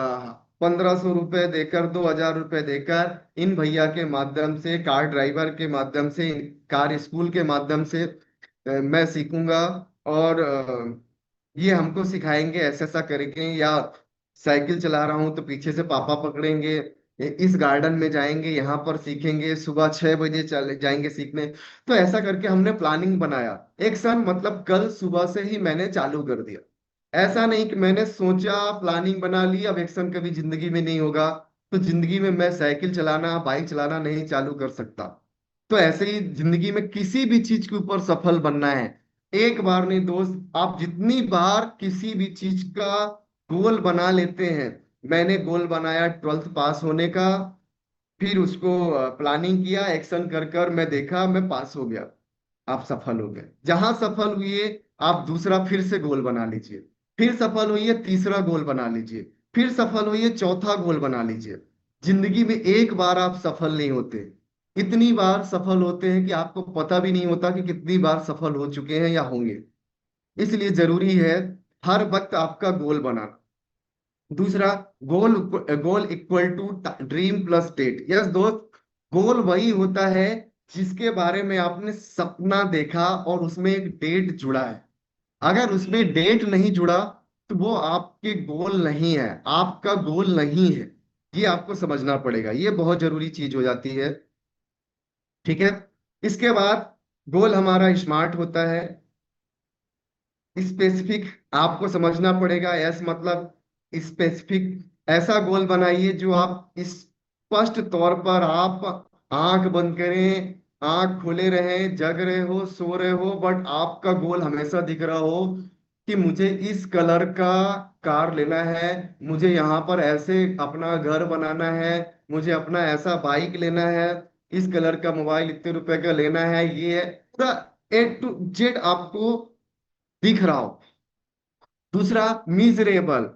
1500 रुपये देकर, 2000 रुपये देकर इन भैया के माध्यम से, कार ड्राइवर के माध्यम से, कार स्कूल के माध्यम से मैं सीखूंगा। और ये हमको सिखाएंगे, ऐसा ऐसा करेंगे। या साइकिल चला रहा हूँ तो पीछे से पापा पकड़ेंगे, इस गार्डन में जाएंगे, यहाँ पर सीखेंगे, सुबह 6 बजे चले जाएंगे सीखने। तो ऐसा करके हमने प्लानिंग बनाया। एक्शन मतलब कल सुबह से ही मैंने चालू कर दिया। ऐसा नहीं कि मैंने सोचा, प्लानिंग बना ली, अब एक्शन कभी जिंदगी में नहीं होगा, तो जिंदगी में मैं साइकिल चलाना, बाइक चलाना नहीं चालू कर सकता। तो ऐसे ही जिंदगी में किसी भी चीज के ऊपर सफल बनना है, एक बार नहीं दोस्त, आप जितनी बार किसी भी चीज का गोल बना लेते हैं। मैंने गोल बनाया 12th पास होने का, फिर उसको प्लानिंग किया, एक्शन कर कर मैं देखा मैं पास हो गया, आप सफल हो गए। जहां सफल हुए आप दूसरा फिर से गोल बना लीजिए, फिर सफल हुई है तीसरा गोल बना लीजिए, फिर सफल हुई है चौथा गोल बना लीजिए। जिंदगी में एक बार आप सफल नहीं होते, इतनी बार सफल होते हैं कि आपको पता भी नहीं होता कि कितनी बार सफल हो चुके हैं या होंगे। इसलिए जरूरी है हर वक्त आपका गोल बनाना। दूसरा, goal goal equal to dream plus date. Yes दोस्त, गोल वही होता है जिसके बारे में आपने सपना देखा और उसमें एक डेट जुड़ा है। अगर उसमें डेट नहीं जुड़ा तो वो आपके गोल नहीं है, आपका गोल नहीं है। ये आपको समझना पड़ेगा, ये बहुत जरूरी चीज हो जाती है। ठीक है, इसके बाद गोल हमारा स्मार्ट होता है, स्पेसिफिक। आपको समझना पड़ेगा, यस मतलब स्पेसिफिक। ऐसा गोल बनाइए जो आप स्पष्ट तौर पर आप आंख बंद करें, आंख खोले रहें, जग रहे हो, सो रहे हो, बट आपका गोल हमेशा दिख रहा हो कि मुझे इस कलर का कार लेना है, मुझे यहाँ पर ऐसे अपना घर बनाना है, मुझे अपना ऐसा बाइक लेना है, इस कलर का मोबाइल इतने रुपए का लेना है। ये है पूरा A to Z आपको दिख रहा हो। दूसरा, मिजरेबल।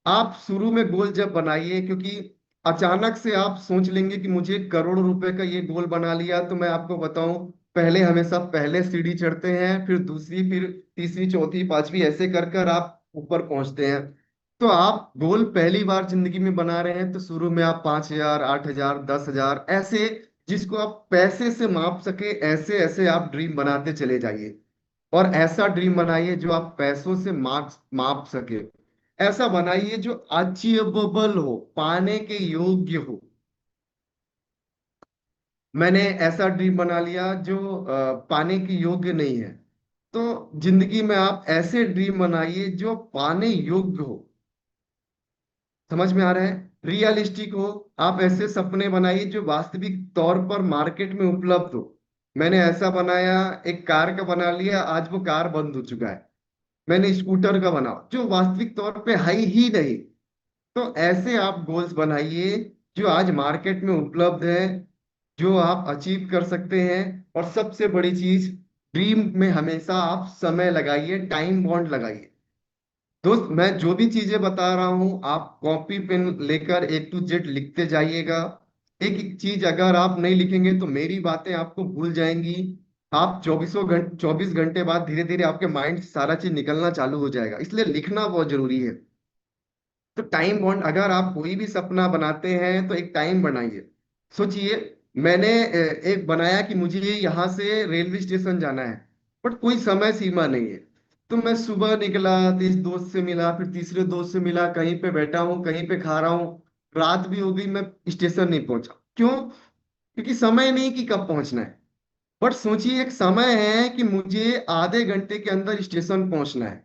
आप शुरू में गोल जब बनाइए, क्योंकि अचानक से आप सोच लेंगे कि मुझे करोड़ रुपए का ये गोल बना लिया, तो मैं आपको बताऊं, पहले हमेशा पहले सीढ़ी चढ़ते हैं, फिर दूसरी, फिर तीसरी, चौथी, पांचवी, ऐसे कर कर आप ऊपर पहुंचते हैं। तो आप गोल पहली बार जिंदगी में बना रहे हैं तो शुरू में आप 5,000, 8,000, 10,000 ऐसे, जिसको आप पैसे से माप सके, ऐसे ऐसे आप ड्रीम बनाते चले जाइए। और ऐसा ड्रीम बनाइए जो आप पैसों से मार्क्स माप सके। ऐसा बनाइए जो अचीवेबल हो, पाने के योग्य हो। मैंने ऐसा ड्रीम बना लिया जो पाने के योग्य नहीं है। तो जिंदगी में आप ऐसे ड्रीम बनाइए जो पाने योग्य हो। समझ में आ रहा है, रियलिस्टिक हो। आप ऐसे सपने बनाइए जो वास्तविक तौर पर मार्केट में उपलब्ध हो। मैंने ऐसा बनाया, एक कार का बना लिया, आज वो कार बंद हो चुका है। मैंने स्कूटर का बना जो वास्तविक तौर पे है ही नहीं। तो ऐसे आप गोल्स बनाइए जो आज मार्केट में उपलब्ध है, जो आप अचीव कर सकते हैं। और सबसे बड़ी चीज, ड्रीम में हमेशा आप समय लगाइए, टाइम बॉन्ड लगाइए। दोस्त, मैं जो भी चीजें बता रहा हूं आप कॉपी पेन लेकर A to Z लिखते जाइएगा। एक एक चीज अगर आप नहीं लिखेंगे तो मेरी बातें आपको भूल जाएंगी। आप 24 घंटे बाद धीरे धीरे आपके माइंड से सारा चीज निकलना चालू हो जाएगा, इसलिए लिखना बहुत जरूरी है। तो टाइम बॉन्ड, अगर आप कोई भी सपना बनाते हैं तो एक टाइम बनाइए। सोचिए, मैंने एक बनाया कि मुझे यहाँ से रेलवे स्टेशन जाना है, बट कोई समय सीमा नहीं है। तो मैं सुबह निकला, तो इस दोस्त से मिला, फिर तीसरे दोस्त से मिला, कहीं पे बैठा हूँ, कहीं पे खा रहा हूँ, रात भी हो गई, मैं स्टेशन नहीं पहुंचा। क्यों? क्योंकि समय नहीं कि कब पहुंचना है। बट सोचिए, एक समय है कि मुझे आधे घंटे के अंदर स्टेशन पहुंचना है।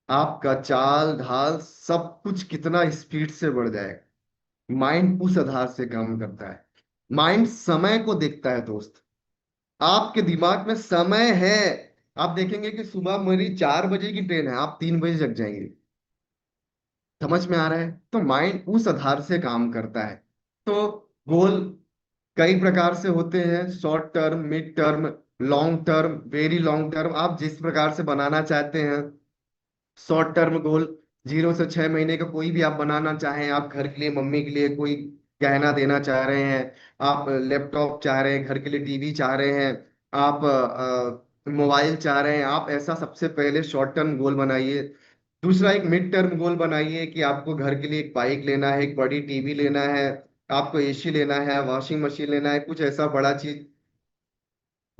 आपका चाल ढाल सब कुछ कितना स्पीड से बढ़ जाएगा। माइंड उस आधार से काम करता है। माइंड समय को देखता है दोस्त। आपके दिमाग में समय है। आप देखेंगे कि सुबह मेरी 4 बजे की ट्रेन है, आप 3 बजे जग जाएंगे। समझ में आ रहा है? तो माइंड उस आधार से काम करता है। तो गोल कई प्रकार से होते हैं, short term, mid term, long term, very long term, आप जिस प्रकार से बनाना चाहते हैं। शॉर्ट टर्म गोल 0 से 6 महीने का कोई भी आप बनाना चाहें, आप घर के लिए, मम्मी के लिए कोई गहना देना चाह रहे हैं, आप लैपटॉप चाह रहे हैं, घर के लिए टीवी चाह रहे हैं, आप मोबाइल चाह रहे हैं, आप ऐसा सबसे पहले शॉर्ट टर्म गोल बनाइए। दूसरा एक मिड टर्म गोल बनाइए कि आपको घर के लिए एक बाइक लेना है, एक बड़ी टीवी लेना है, आपको एसी लेना है, वॉशिंग मशीन लेना है, कुछ ऐसा बड़ा चीज।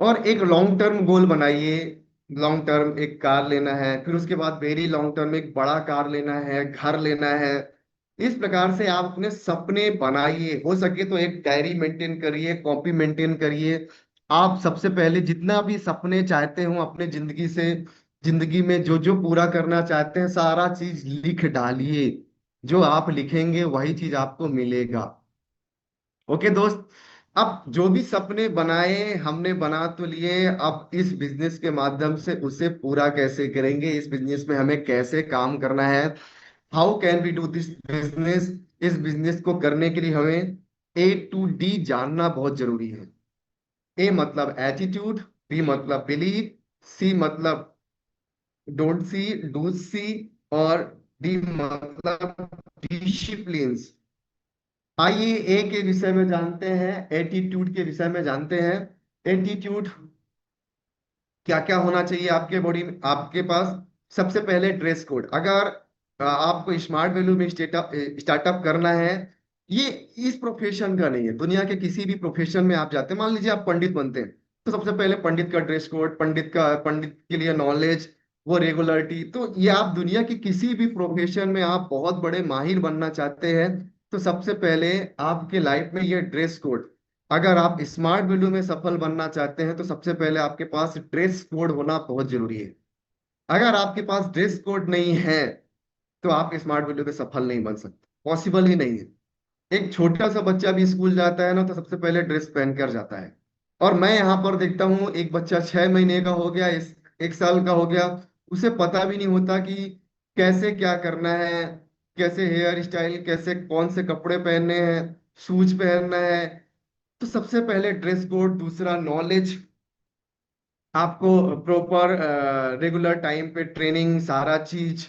और एक लॉन्ग टर्म गोल बनाइए। लॉन्ग टर्म एक कार लेना है, फिर उसके बाद वेरी लॉन्ग टर्म एक बड़ा कार लेना है, घर लेना है। इस प्रकार से आप अपने सपने बनाइए। हो सके तो एक डायरी मेंटेन करिए, कॉपी मेंटेन करिए। आप सबसे पहले जितना भी सपने चाहते हो अपने जिंदगी से, जिंदगी में जो जो पूरा करना चाहते हैं, सारा चीज लिख डालिए। जो आप लिखेंगे वही चीज आपको मिलेगा। ओके दोस्त। अब जो भी सपने बनाए हमने, बना तो लिए, अब इस बिजनेस के माध्यम से उसे पूरा कैसे करेंगे, इस बिजनेस में हमें कैसे काम करना है, how can we do this business. इस बिजनेस को करने के लिए हमें A to D जानना बहुत जरूरी है। ए मतलब एटीट्यूड, बी मतलब बिलीव, सी मतलब डोंट सी, डू सी, और डी मतलब डिसिप्लिन। आइए ए के विषय में जानते हैं, एटीट्यूड के विषय में जानते हैं। एटीट्यूड क्या क्या होना चाहिए आपके बॉडी में, आपके पास। सबसे पहले ड्रेस कोड। अगर आपको स्मार्ट वैल्यू में स्टार्टअप करना है, ये इस प्रोफेशन का नहीं है, दुनिया के किसी भी प्रोफेशन में आप जाते हैं, मान लीजिए आप पंडित बनते हैं, तो सबसे पहले पंडित का ड्रेस कोड, पंडित के लिए नॉलेज, वो रेगुलरिटी। तो ये आप दुनिया की किसी भी प्रोफेशन में आप बहुत बड़े माहिर बनना चाहते हैं, तो सबसे पहले आपके लाइफ में ये ड्रेस कोड। अगर आप स्मार्ट वैल्यू में सफल बनना चाहते हैं तो सबसे पहले आपके पास ड्रेस कोड होना बहुत जरूरी है। अगर आपके पास ड्रेस कोड नहीं है तो आप स्मार्ट वैल्यू में सफल नहीं बन सकते, पॉसिबल ही नहीं है। एक छोटा सा बच्चा भी स्कूल जाता है ना, तो सबसे पहले ड्रेस पहन कर जाता है। और मैं यहाँ पर देखता हूँ एक बच्चा 6 महीने का हो गया, इस 1 साल का हो गया, उसे पता भी नहीं होता कि कैसे क्या करना है, कैसे हेयर स्टाइल, कैसे कौन से कपड़े पहनने हैं, शूज पहनना है। तो सबसे पहले ड्रेस कोड, दूसरा नॉलेज, आपको प्रॉपर रेगुलर टाइम पे ट्रेनिंग, सारा चीज।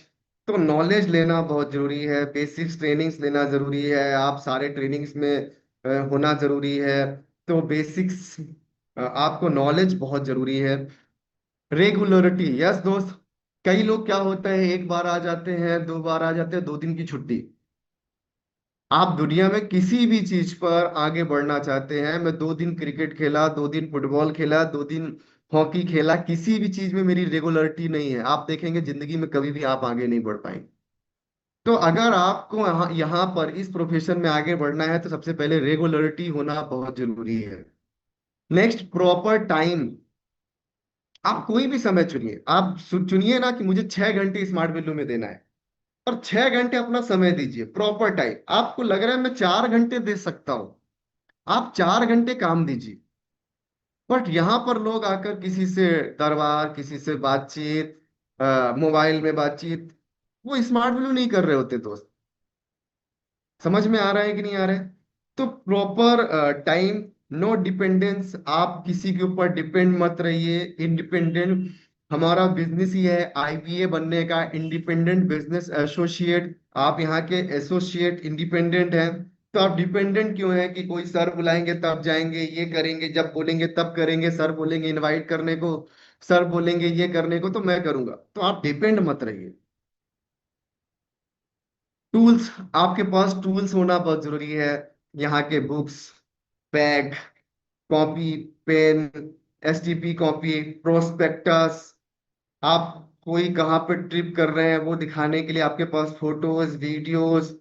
तो नॉलेज लेना बहुत जरूरी है, बेसिक्स ट्रेनिंग्स लेना जरूरी है, आप सारे ट्रेनिंग्स में होना जरूरी है। तो बेसिक्स, आपको नॉलेज बहुत जरूरी है। रेगुलरिटी, यस दोस्त। कई लोग क्या होता है, एक बार आ जाते हैं, 2 बार आ जाते हैं, 2 दिन की छुट्टी। आप दुनिया में किसी भी चीज पर आगे बढ़ना चाहते हैं, मैं 2 दिन क्रिकेट खेला, 2 दिन फुटबॉल खेला, 2 दिन हॉकी खेला, किसी भी चीज में मेरी रेगुलरिटी नहीं है, आप देखेंगे जिंदगी में कभी भी आप आगे नहीं बढ़ पाएंगे। तो अगर आपको यहाँ पर इस प्रोफेशन में आगे बढ़ना है तो सबसे पहले रेगुलरिटी होना बहुत जरूरी है। Next, proper time. आप कोई भी समय चुनिए, आप चुनिए ना कि मुझे 6 घंटे स्मार्ट वैल्यू में देना है, और 6 घंटे अपना समय दीजिए, प्रॉपर टाइम। आपको लग रहा है मैं 4 घंटे दे सकता हूँ, आप 4 घंटे काम दीजिए। बट यहाँ पर लोग आकर किसी से दरबार, किसी से बातचीत, मोबाइल में बातचीत, वो स्मार्ट वैल्यू नहीं कर रहे होते दोस्त। समझ में आ रहा है कि नहीं आ रहा है? तो प्रॉपर टाइम, नो डिपेंडेंस, आप किसी के ऊपर डिपेंड मत रहिए, इंडिपेंडेंट। हमारा बिजनेस ही है IBA बनने का, इंडिपेंडेंट बिजनेस एसोसिएट। आप यहाँ के एसोसिएट इंडिपेंडेंट हैं। तो आप डिपेंडेंट क्यों हैं कि कोई सर बुलाएंगे तब जाएंगे, ये करेंगे, जब बोलेंगे तब करेंगे, सर बोलेंगे इनवाइट करने को, सर बोलेंगे ये करने को तो मैं करूंगा, तो आप डिपेंड मत रहिए। टूल्स, आपके पास टूल्स होना बहुत जरूरी है। यहाँ के books, bag, copy, pen, STP copy, prospectus. आप कोई कहाँ पे ट्रिप कर रहे हैं वो दिखाने के लिए आपके पास फोटोज वीडियोस।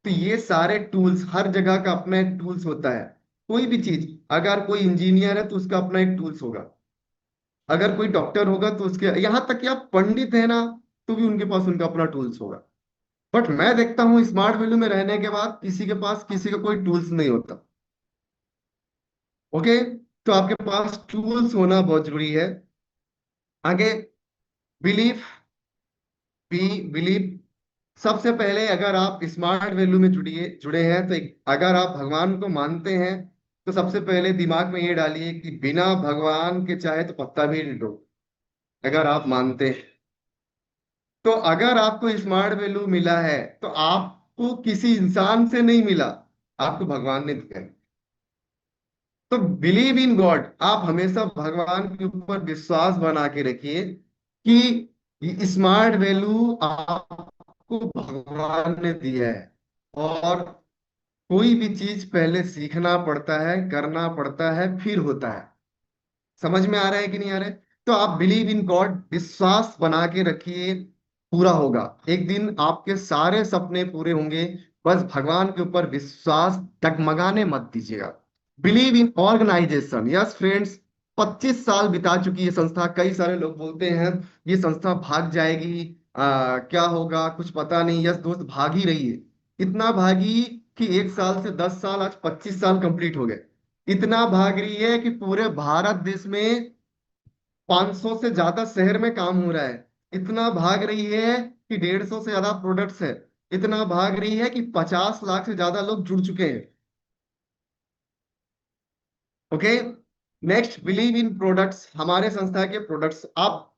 तो ये सारे टूल्स, हर जगह का अपना एक टूल्स होता है। कोई भी चीज, अगर कोई इंजीनियर है तो उसका अपना एक टूल्स होगा, अगर कोई डॉक्टर होगा तो उसके, यहाँ तक कि आप पंडित है ना, तो भी उनके पास उनका अपना टूल्स होगा। बट मैं देखता हूँ स्मार्ट वैल्यू में रहने के बाद किसी के पास किसी का कोई टूल्स नहीं होता। ओके, तो आपके पास टूल्स होना बहुत जरूरी है। आगे, बिलीफ, बिलीफ। सबसे पहले अगर आप स्मार्ट वैल्यू में जुड़िए जुड़े हैं तो अगर आप भगवान को मानते हैं तो सबसे पहले दिमाग में ये डालिए कि बिना भगवान के चाहे तो पत्ता भी नहीं डो। अगर आप मानते हैं तो अगर आपको स्मार्ट वैल्यू मिला है तो आपको किसी इंसान से नहीं मिला, आपको भगवान ने दिया है। तो बिलीव इन गॉड, आप हमेशा भगवान के ऊपर विश्वास बना के रखिए कि स्मार्ट वैल्यू आपको भगवान ने दिया है। और कोई भी चीज पहले सीखना पड़ता है, करना पड़ता है, फिर होता है। समझ में आ रहा है कि नहीं आ रहा है? तो आप बिलीव इन गॉड, विश्वास बना के रखिए, पूरा होगा। एक दिन आपके सारे सपने पूरे होंगे। बस भगवान के ऊपर विश्वास डगमगाने मत दीजिएगा। Believe in organization, yes friends. 25 साल बिता चुकी है संस्था। कई सारे लोग बोलते हैं ये संस्था भाग जाएगी, क्या होगा कुछ पता नहीं। यस दोस्त, भाग ही रही है। इतना भागी कि 1 साल से 10 साल, आज 25 साल कंप्लीट हो गए। इतना भाग रही है कि पूरे भारत देश में 500 से ज्यादा शहर में काम हो रहा है। इतना भाग रही है कि 150 से ज्यादा प्रोडक्ट्स है। इतना भाग रही है कि 50 लाख से ज्यादा लोग जुड़ चुके हैं। Okay, next, believe in products. हमारे संस्था के प्रोडक्ट्स, आप,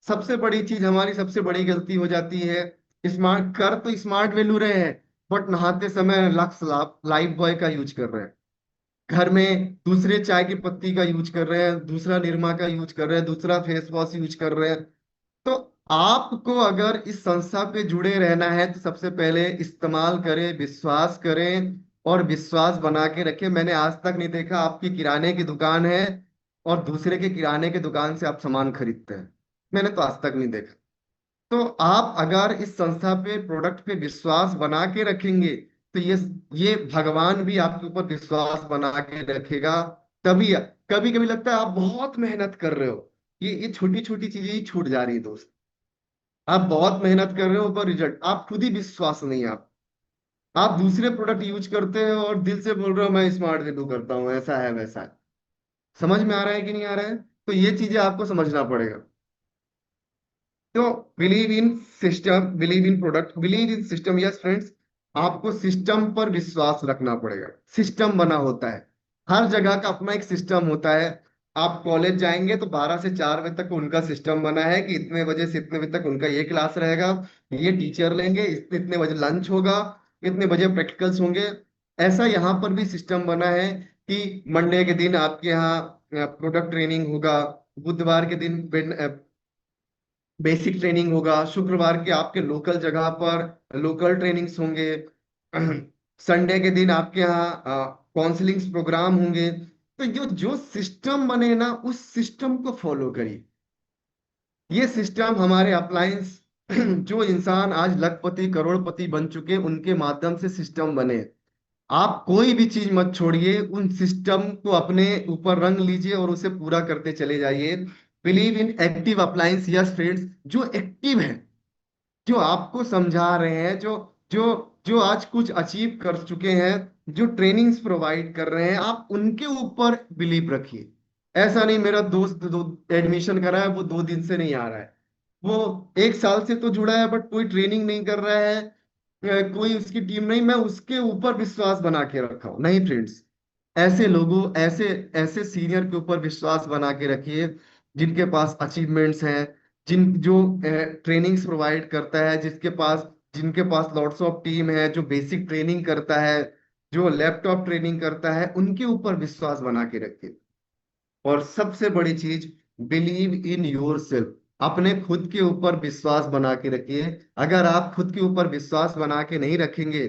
सबसे बड़ी चीज, हमारी सबसे बड़ी गलती हो जाती है, स्मार्ट कर तो स्मार्ट वैल्यू रहे हैं बट नहाते समय लक्स लाइफ बॉय का यूज कर रहे हैं। घर में दूसरे चाय की पत्ती का यूज कर रहे हैं, दूसरा निरमा का यूज कर रहे हैं, दूसरा फेस वॉश यूज कर रहे हैं। तो आपको अगर इस संस्था पे जुड़े रहना है तो सबसे पहले इस्तेमाल करें, विश्वास करें और विश्वास बना के रखें। मैंने आज तक नहीं देखा आपकी किराने की दुकान है और दूसरे के किराने की दुकान से आप सामान खरीदते हैं। मैंने तो आज तक नहीं देखा। तो आप अगर इस संस्था पे, प्रोडक्ट पे विश्वास बना के रखेंगे तो ये भगवान भी आपके ऊपर विश्वास बना के रखेगा। तभी, कभी कभी लगता है आप बहुत मेहनत कर रहे हो, ये छोटी छोटी चीजें ही छूट जा रही है दोस्त। आप बहुत मेहनत कर रहे हो पर रिजल्ट, आप खुद ही विश्वास नहीं है। आप दूसरे प्रोडक्ट यूज करते हो और दिल से बोल रहे हो मैं स्मार्ट वैल्यू करता हूँ, ऐसा है वैसा है। समझ में आ रहा है कि नहीं आ रहा है? तो ये चीजें आपको समझना पड़ेगा। तो believe in system, believe in product, believe in system. Yes friends, आपको सिस्टम पर विश्वास रखना पड़ेगा। सिस्टम बना होता है, हर जगह का अपना एक सिस्टम होता है। आप कॉलेज जाएंगे तो 12 से 4 बजे तक उनका सिस्टम बना है कि इतने बजे से इतने बजे तक उनका ये क्लास रहेगा, ये टीचर लेंगे, इतने बजे लंच होगा, इतने बजे प्रैक्टिकल्स होंगे। ऐसा यहाँ पर भी सिस्टम बना है कि मंडे के दिन आपके यहाँ प्रोडक्ट ट्रेनिंग होगा, बुधवार के दिन बेसिक ट्रेनिंग होगा, शुक्रवार के आपके लोकल जगह पर लोकल ट्रेनिंग्स होंगे, संडे के दिन आपके यहाँ काउंसलिंग प्रोग्राम होंगे। तो जो जो सिस्टम बने ना, उस सिस्टम को फॉलो करिए। ये सिस्टम हमारे अप्लायंस जो इंसान आज लखपति करोड़पति बन चुके, उनके माध्यम से सिस्टम बने। आप कोई भी चीज मत छोड़िए, उन सिस्टम को अपने ऊपर रंग लीजिए और उसे पूरा करते चले जाइए। Believe in active appliance. Yes friends, जो एक्टिव है, जो आपको समझा रहे हैं, जो जो जो आज कुछ अचीव कर चुके हैं, जो ट्रेनिंग्स प्रोवाइड कर रहे हैं, आप उनके ऊपर बिलीव रखिए। ऐसा नहीं मेरा दोस्त दो एडमिशन करा है, वो 2 दिन से नहीं आ रहा है, वो 1 साल से तो जुड़ा है बट कोई ट्रेनिंग नहीं कर रहा है, कोई उसकी टीम नहीं, मैं उसके ऊपर विश्वास बना के रखा हूं। नहीं फ्रेंड्स, ऐसे लोगों, ऐसे ऐसे सीनियर के ऊपर विश्वास बना के रखिए जिनके पास अचीवमेंट्स हैं, जिन जो ट्रेनिंग्स प्रोवाइड करता है, जिनके पास लॉट्स ऑफ टीम है, जो बेसिक ट्रेनिंग करता है, जो लैपटॉप ट्रेनिंग करता है, उनके ऊपर विश्वास बना के रखिए। और सबसे बड़ी चीज, बिलीव इन योर सेल्फ। अपने खुद के ऊपर विश्वास बना के रखिए। अगर आप खुद के ऊपर विश्वास बना के नहीं रखेंगे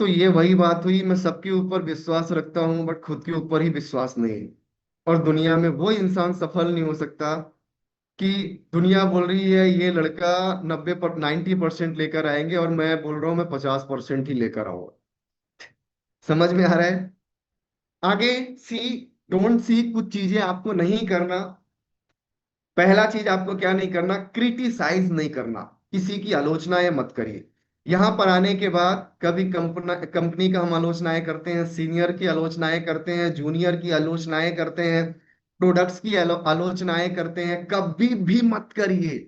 तो ये वही बात हुई, मैं सबके ऊपर विश्वास रखता हूँ बट खुद के ऊपर ही विश्वास नहीं। और दुनिया में वो इंसान सफल नहीं हो सकता कि दुनिया बोल रही है ये लड़का 90% लेकर आएंगे, और मैं बोल रहा हूँ मैं 50% ही लेकर आऊंगा। समझ में आ रहा है? आगे सी, डोंट सी, कुछ चीजें आपको नहीं करना। पहला चीज आपको क्या नहीं करना, क्रिटिसाइज नहीं करना, किसी की आलोचनाएं मत करिए। यहां पर आने के बाद कभी कंपनी का हम आलोचनाएं करते हैं, सीनियर की आलोचनाएं करते हैं, जूनियर की आलोचनाएं करते हैं, प्रोडक्ट्स की आलोचनाएं करते हैं, कभी भी मत करिए।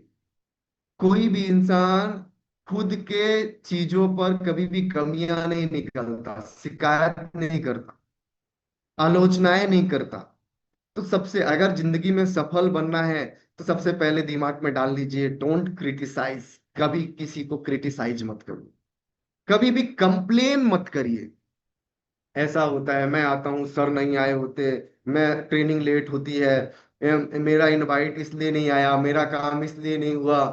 कोई भी इंसान खुद के चीजों पर कभी भी कमियां नहीं निकलता, शिकायत नहीं करता, आलोचनाएं नहीं करता। तो सबसे, अगर जिंदगी में सफल बनना है तो सबसे पहले दिमाग में डाल लीजिए, डोंट क्रिटिसाइज। कभी किसी को क्रिटिसाइज मत करो, कभी भी कंप्लेन मत करिए। ऐसा होता है, मैं आता हूँ सर नहीं आए होते, मैं ट्रेनिंग लेट होती है, मेरा इनवाइट इसलिए नहीं आया, मेरा काम इसलिए नहीं हुआ।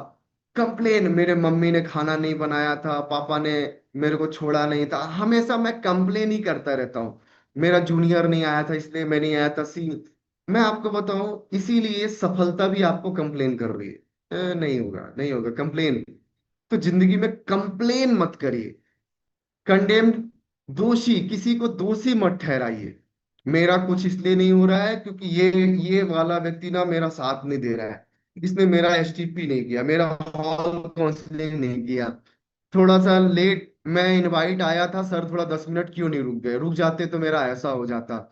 कंप्लेन, मेरे मम्मी ने खाना नहीं बनाया था, पापा ने मेरे को छोड़ा नहीं था, हमेशा मैं कंप्लेन ही करता रहता हूँ। मेरा जूनियर नहीं आया था इसलिए मैं नहीं आया था, सी। मैं आपको बताऊं, इसीलिए सफलता भी आपको कंप्लेन कर रही है। नहीं होगा, नहीं होगा कंप्लेन। तो जिंदगी में कंप्लेन मत करिए। कंडेम्ड, दोषी, किसी को दोषी मत ठहराइए। मेरा कुछ इसलिए नहीं हो रहा है क्योंकि ये वाला व्यक्ति ना मेरा साथ नहीं दे रहा है, इसने मेरा एसटीपी नहीं किया, मेरा हॉल काउंसलिंग नहीं किया, थोड़ा सा लेट मैं इनवाइट आया था सर, थोड़ा 10 मिनट क्यों नहीं रुक गए, रुक जाते तो मेरा ऐसा हो जाता।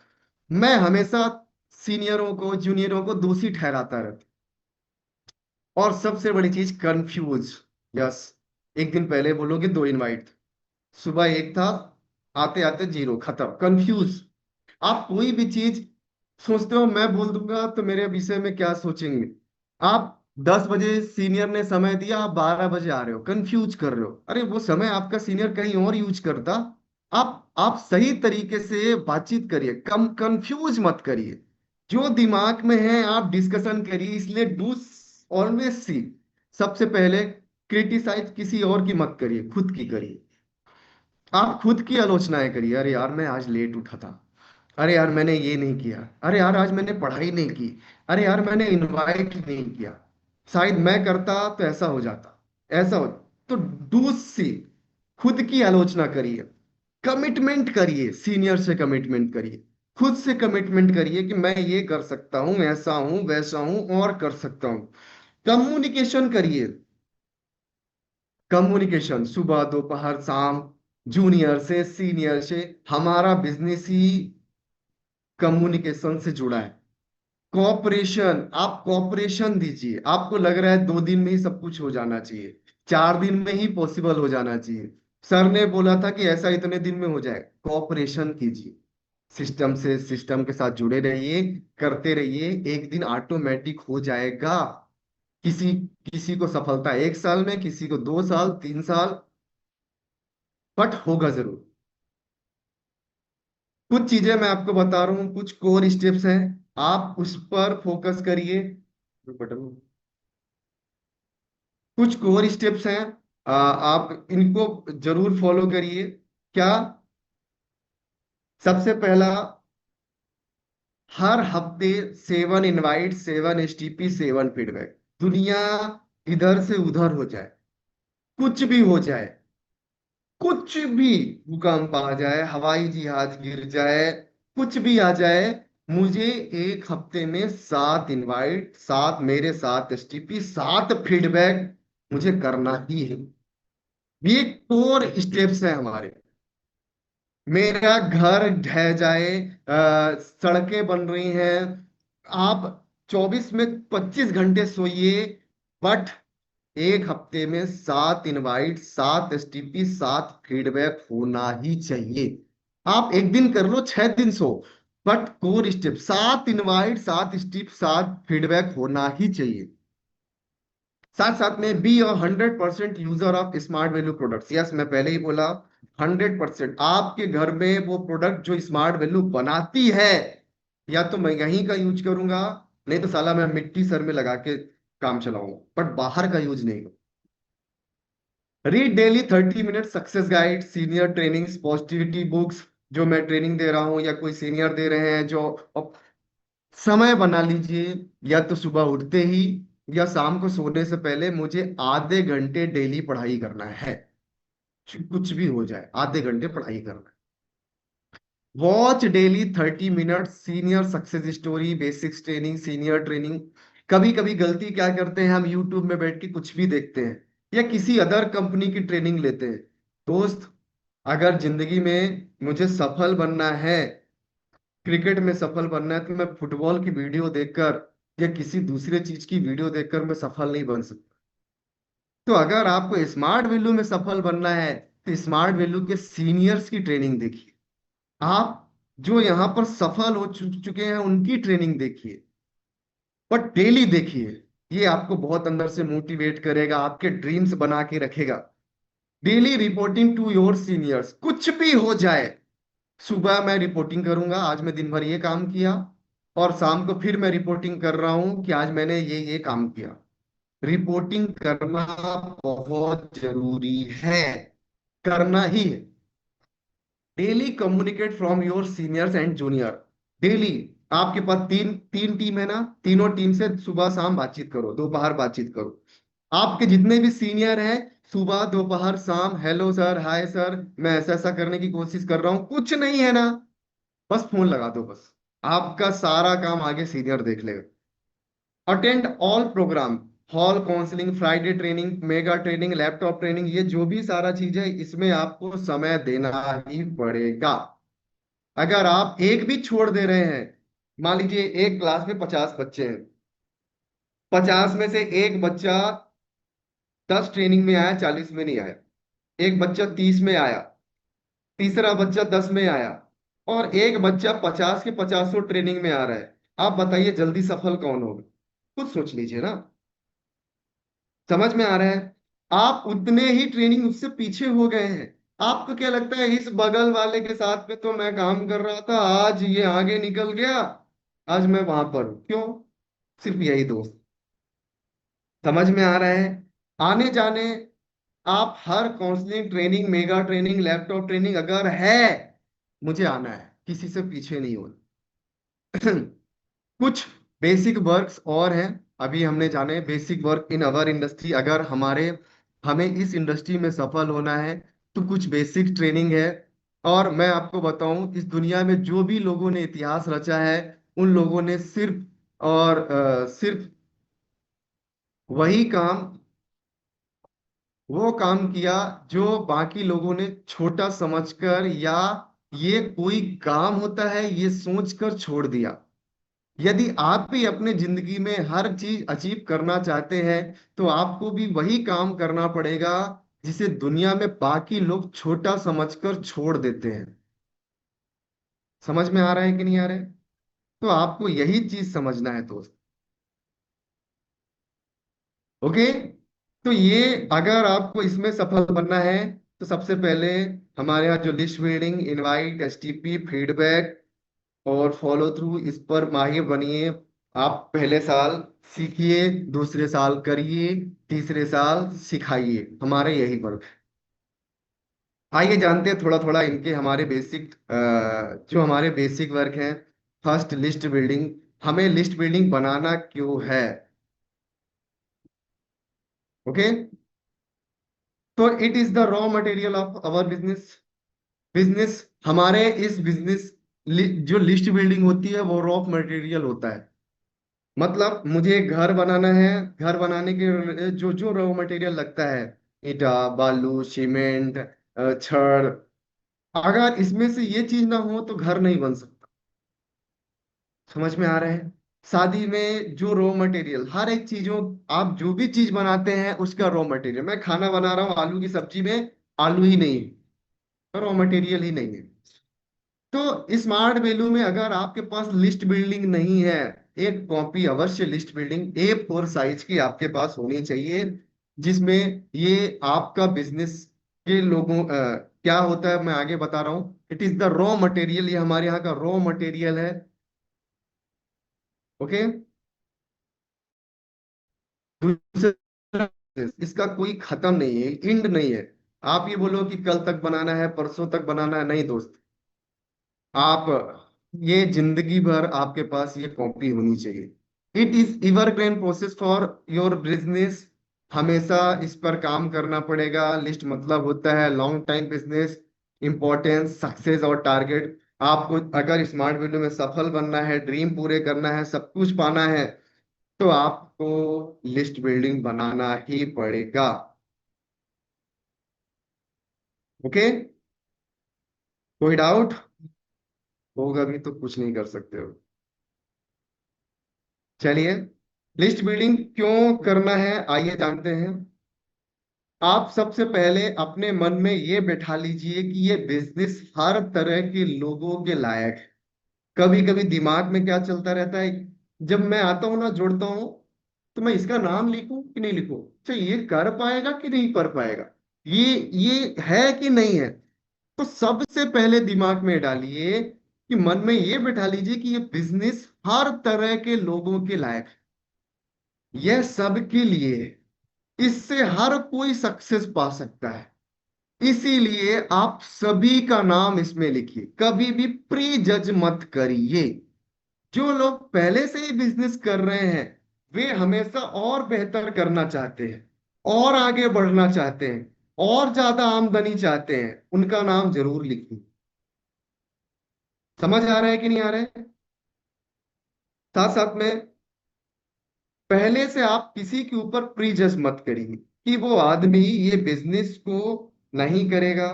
मैं हमेशा सीनियरों को जूनियरों को दोषी ठहराता रहता। और सबसे बड़ी चीज, कंफ्यूज। यस, एक दिन पहले बोलोगे दो इनवाइट, सुबह एक था, आते आते जीरो, खत्म, कंफ्यूज। आप कोई भी चीज सोचते हो मैं बोल दूंगा तो मेरे विषय में क्या सोचेंगे। आप 10 बजे सीनियर ने समय दिया, आप 12 बजे आ रहे हो, कंफ्यूज कर रहे हो। अरे वो समय आपका सीनियर कहीं और यूज करता। आप सही तरीके से बातचीत करिए, कम कंफ्यूज मत करिए। जो दिमाग में है आप डिस्कशन करिए। इसलिए डू ऑलवेज सी, सबसे पहले क्रिटिसाइज किसी और की मत करिए, खुद की करिए। आप खुद की आलोचनाएं करिए, अरे यार मैं आज लेट उठा था, अरे यार मैंने ये नहीं किया, अरे यार आज मैंने पढ़ाई नहीं की, अरे यार मैंने इनवाइट नहीं किया, शायद मैं करता तो ऐसा हो जाता, ऐसा हो। तो डू सी, खुद की आलोचना करिए। कमिटमेंट करिए, सीनियर से कमिटमेंट करिए, खुद से कमिटमेंट करिए कि मैं ये कर सकता हूं, ऐसा हूं वैसा हूं और कर सकता हूं। कम्युनिकेशन करिए। कम्युनिकेशन सुबह दोपहर शाम, जूनियर से सीनियर से, हमारा बिजनेस ही कम्युनिकेशन से जुड़ा है। कॉपरेशन, आप कॉपरेशन दीजिए। आपको लग रहा है 2 दिन में ही सब कुछ हो जाना चाहिए, 4 दिन में ही पॉसिबल हो जाना चाहिए, सर ने बोला था कि ऐसा इतने दिन में हो जाए, कॉपरेशन कीजिए। सिस्टम से, सिस्टम के साथ जुड़े रहिए, करते रहिए, एक दिन ऑटोमेटिक हो जाएगा। किसी किसी को सफलता 1 साल में, किसी को 2 साल 3 साल, बट होगा जरूर। कुछ चीजें मैं आपको बता रहा हूँ, कुछ कोर स्टेप्स हैं, आप उस पर फोकस करिए। बटन, कुछ कोर स्टेप्स हैं, आप इनको जरूर फॉलो करिए। क्या? सबसे पहला, हर हफ्ते 7 इनवाइट, 7 एसटीपी, 7 फीडबैक। दुनिया इधर से उधर हो जाए, कुछ भी हो जाए, कुछ भी, भूकंप आ जाए, हवाई जहाज गिर जाए, कुछ भी आ जाए, मुझे 1 हफ्ते में 7 इनवाइट, 7 मेरे 7 एसटीपी, 7 फीडबैक मुझे करना ही है। ये कोर स्टेप्स है हमारे। मेरा घर ढह जाए, सड़कें बन रही हैं, आप 24 में 25 घंटे सोइए, बट 1 हफ्ते में 7 इनवाइट, 7 एसटीपी, 7 फीडबैक होना ही चाहिए। आप एक दिन कर लो, 6 दिन so, but core step 7 invite, 7 step, 7 feedback होना ही चाहिए। साथ साथ में बी और 100% user of smart value products. Yes, मैं पहले ही बोला, 100% आपके घर में वो प्रोडक्ट जो स्मार्ट वैल्यू बनाती है, या तो मैं यहीं का यूज करूंगा, नहीं तो साला मैं मिट्टी सर में लगा के काम चलाऊंगा, बट बाहर का यूज नहीं। Read daily 30 minute success guide, senior trainings, positivity books, जो मैं ट्रेनिंग दे रहा हूँ या कोई सीनियर दे रहे हैं जो। समय बना लीजिए, या तो सुबह उठते ही या शाम को सोने से पहले मुझे आधे घंटे डेली पढ़ाई करना है। कुछ भी हो जाए, आधे घंटे पढ़ाई करना है। Watch daily 30 minute senior success story, basics training, senior training. कभी कभी गलती क्या करते हैं, हम यूट्यूब में बैठ के कुछ भी देखते हैं या किसी अदर कंपनी की ट्रेनिंग लेते हैं। दोस्त, अगर जिंदगी में मुझे सफल बनना है, क्रिकेट में सफल बनना है, तो मैं फुटबॉल की वीडियो देखकर या किसी दूसरे चीज की वीडियो देखकर मैं सफल नहीं बन सकता। तो अगर आपको स्मार्ट वैल्यू में सफल बनना है, तो स्मार्ट वैल्यू के सीनियर्स की ट्रेनिंग देखिए। आप जो यहाँ पर सफल हो चुके हैं उनकी ट्रेनिंग देखिए, पर डेली देखिए। ये आपको बहुत अंदर से मोटिवेट करेगा, आपके ड्रीम्स बना के रखेगा। Daily reporting to your seniors, कुछ भी हो जाए। सुबह मैं रिपोर्टिंग करूंगा, आज मैं दिन भर ये काम किया, और शाम को फिर मैं रिपोर्टिंग कर रहा हूं कि आज मैंने ये काम किया। रिपोर्टिंग करना बहुत जरूरी है, करना ही है। Daily communicate from your seniors and junior. Daily आपके पास तीन तीन टीम है ना, तीनों टीम से सुबह शाम बातचीत करो, दोपहर बातचीत करो। आपके जितने भी सीनियर हैं, सुबह दोपहर शाम, हेलो सर, हाय सर, मैं ऐसा ऐसा करने की कोशिश कर रहा हूँ, कुछ नहीं है ना, बस फोन लगा दो बस। आपका सारा काम आगे सीनियर देख लेगा। Attend all programme, hall counselling, Friday training, mega training, laptop training, ये जो भी सारा चीज है इसमें आपको समय देना ही पड़ेगा। अगर आप एक भी छोड़ दे रहे हैं, मान लीजिए एक क्लास में 50 बच्चे हैं, 50 में से एक बच्चा 10 ट्रेनिंग में आया, 40 में नहीं आया, एक बच्चा 30 में आया, तीसरा बच्चा 10 में आया, और एक बच्चा 50 के 50 ट्रेनिंग में आ रहा है, आप बताइए जल्दी सफल कौन होगा? खुद सोच लीजिए ना। समझ में आ रहा है? आप उतने ही ट्रेनिंग उससे पीछे हो गए हैं। आपको क्या लगता है, इस बगल वाले के साथ में तो मैं काम कर रहा था, आज ये आगे निकल गया, आज मैं वहां पर हूं, क्यों? सिर्फ यही दोस्त। समझ में आ रहा है? आने जाने, आप हर counselling training, mega training, laptop training अगर है, मुझे आना है, किसी से पीछे नहीं होना। कुछ बेसिक वर्क्स और हैं, अभी हमने जाने basic work in our industry. अगर हमें इस इंडस्ट्री में सफल होना है, तो कुछ बेसिक ट्रेनिंग है। और मैं आपको बताऊं, इस दुनिया में जो भी लोगों ने इतिहास रचा है, उन लोगों ने सिर्फ वही काम वो काम किया जो बाकी लोगों ने छोटा समझकर, या ये कोई काम होता है ये सोचकर छोड़ दिया। यदि आप भी अपने जिंदगी में हर चीज अचीव करना चाहते हैं, तो आपको भी वही काम करना पड़ेगा जिसे दुनिया में बाकी लोग छोटा समझकर छोड़ देते हैं। समझ में आ रहा है कि नहीं आ रहा है? तो आपको यही चीज समझना है दोस्त। ओके। तो ये, अगर आपको इसमें सफल बनना है, तो सबसे पहले हमारे यहाँ जो list building, invite, STP, feedback और फॉलो थ्रू, इस पर माहिर बनिए। आप पहले साल सीखिए, दूसरे साल करिए, तीसरे साल सिखाइए, हमारे यही वर्क है। आइए जानते हैं थोड़ा थोड़ा इनके, हमारे बेसिक, जो हमारे बेसिक वर्क हैं। First, list building. हमें लिस्ट बिल्डिंग बनाना क्यों है? ओके। तो it is the raw material of our business. Business, हमारे इस बिजनेस, जो लिस्ट बिल्डिंग होती है वो रॉ मटेरियल होता है। मतलब मुझे घर बनाना है, घर बनाने के जो जो रॉ मटेरियल लगता है, ईटा, बालू, सीमेंट, छड़, अगर इसमें से ये चीज ना हो तो घर नहीं बन सकता। समझ में आ रहा है? शादी में जो रॉ मटेरियल, हर एक चीजों, आप जो भी चीज बनाते हैं उसका रॉ मटेरियल, मैं खाना बना रहा हूँ आलू की सब्जी में, आलू ही नहीं, रॉ मटेरियल ही नहीं है। तो स्मार्ट वैल्यू में अगर आपके पास लिस्ट बिल्डिंग नहीं है, एक कॉपी अवश्य लिस्ट बिल्डिंग A4 साइज की आपके पास होनी चाहिए, जिसमें ये आपका बिजनेस के लोगों, क्या होता है मैं आगे बता रहा हूँ। It is the raw material, ये हमारे यहाँ का रॉ मटेरियल है। ओके। दूसरा, इसका कोई खत्म नहीं है, एंड नहीं है। आप ये बोलो कि कल तक बनाना है, परसों तक बनाना है, नहीं दोस्त। आप, ये जिंदगी भर आपके पास ये कॉपी होनी चाहिए। It is evergreen process for your business. हमेशा इस पर काम करना पड़ेगा। लिस्ट मतलब होता है long time business, importance, success और टारगेट। आपको अगर स्मार्ट वैल्यू में सफल बनना है, ड्रीम पूरे करना है, सब कुछ पाना है, तो आपको लिस्ट बिल्डिंग बनाना ही पड़ेगा। ओके, कोई डाउट होगा भी तो कुछ नहीं कर सकते हो। चलिए, लिस्ट बिल्डिंग क्यों करना है आइए जानते हैं। आप सबसे पहले अपने मन में ये बैठा लीजिए कि ये बिजनेस हर तरह के लोगों के लायक है। कभी कभी दिमाग में क्या चलता रहता है, जब मैं आता हूँ ना, जुड़ता हूँ, तो मैं इसका नाम लिखूं कि नहीं लिखूं, अच्छा ये कर पाएगा कि नहीं कर पाएगा, ये है कि नहीं है। तो सबसे पहले दिमाग में डालिए कि मन में ये बैठा लीजिए कि ये बिजनेस हर तरह के लोगों के लायक है, यह सबके लिए है, इससे हर कोई सक्सेस पा सकता है। इसीलिए आप सभी का नाम इसमें लिखिए, कभी भी प्री जज मत करिए। जो लोग पहले से ही बिजनेस कर रहे हैं, वे हमेशा और बेहतर करना चाहते हैं, और आगे बढ़ना चाहते हैं, और ज्यादा आमदनी चाहते हैं, उनका नाम जरूर लिखिए। समझ आ रहा है कि नहीं आ रहा है? साथ साथ में पहले से आप किसी के ऊपर प्री जज मत करिए कि वो आदमी ये बिजनेस को नहीं करेगा।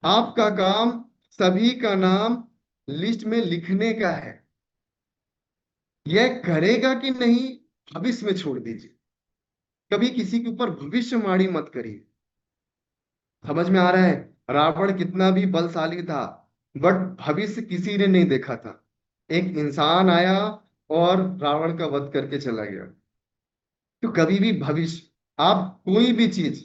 आपका काम सभी का नाम लिस्ट में लिखने का है, यह करेगा कि नहीं भविष्य में छोड़ दीजिए। कभी किसी के ऊपर भविष्यवाणी मत करिए। समझ में आ रहा है? रावण कितना भी बलशाली था, बट भविष्य किसी ने नहीं देखा था। एक इंसान आया और रावण का वध करके चला गया। तो कभी भी भविष्य, आप कोई भी चीज,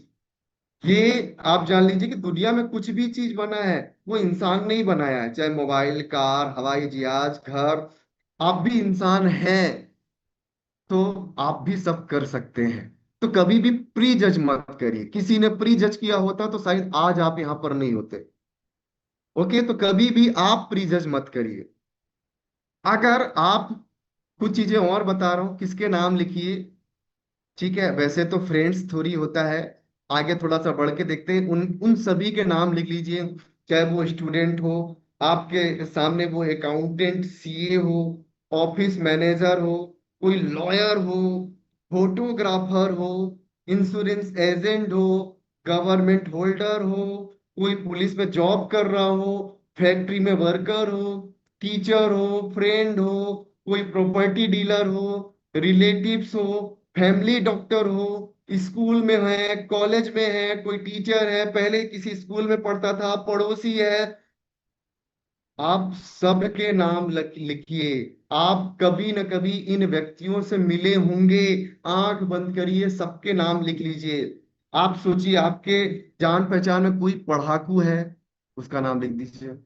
ये आप जान लीजिए कि दुनिया में कुछ भी चीज बना है, वो इंसान ने ही बनाया है। चाहे मोबाइल, कार, हवाई जहाज, घर, आप भी इंसान हैं, तो आप भी सब कर सकते हैं। तो कभी भी प्री जज मत करिए। किसी ने प्री जज किया होता तो शायद आज आप यहां पर नहीं होते। ओके, तो कभी भी आप प्री जज मत करिए। अगर आप, कुछ चीजें और बता रहा हूं, किसके नाम लिखिए। ठीक है, वैसे तो फ्रेंड्स थोड़ी होता है, आगे थोड़ा सा बढ़ के देखते हैं। उन उन सभी के नाम लिख लीजिए। चाहे वो स्टूडेंट हो, आपके सामने वो अकाउंटेंट, सीए हो, ऑफिस मैनेजर हो, कोई लॉयर हो, फोटोग्राफर हो, इंश्योरेंस एजेंट हो, गवर्नमेंट होल्डर हो, कोई पुलिस में जॉब कर रहा हो, फैक्ट्री में वर्कर हो, टीचर हो, फ्रेंड हो, कोई प्रॉपर्टी डीलर हो, रिलेटिव्स हो, फैमिली डॉक्टर हो, स्कूल में है, कॉलेज में है, कोई टीचर है, पहले किसी स्कूल में पढ़ता था, पड़ोसी है, आप सबके नाम लिखिए। आप कभी न कभी इन व्यक्तियों से मिले होंगे, आंख बंद करिए, सबके नाम लिख लीजिए। आप सोचिए, आपके जान पहचान में कोई पढ़ाकू है, उसका नाम लिख दीजिए।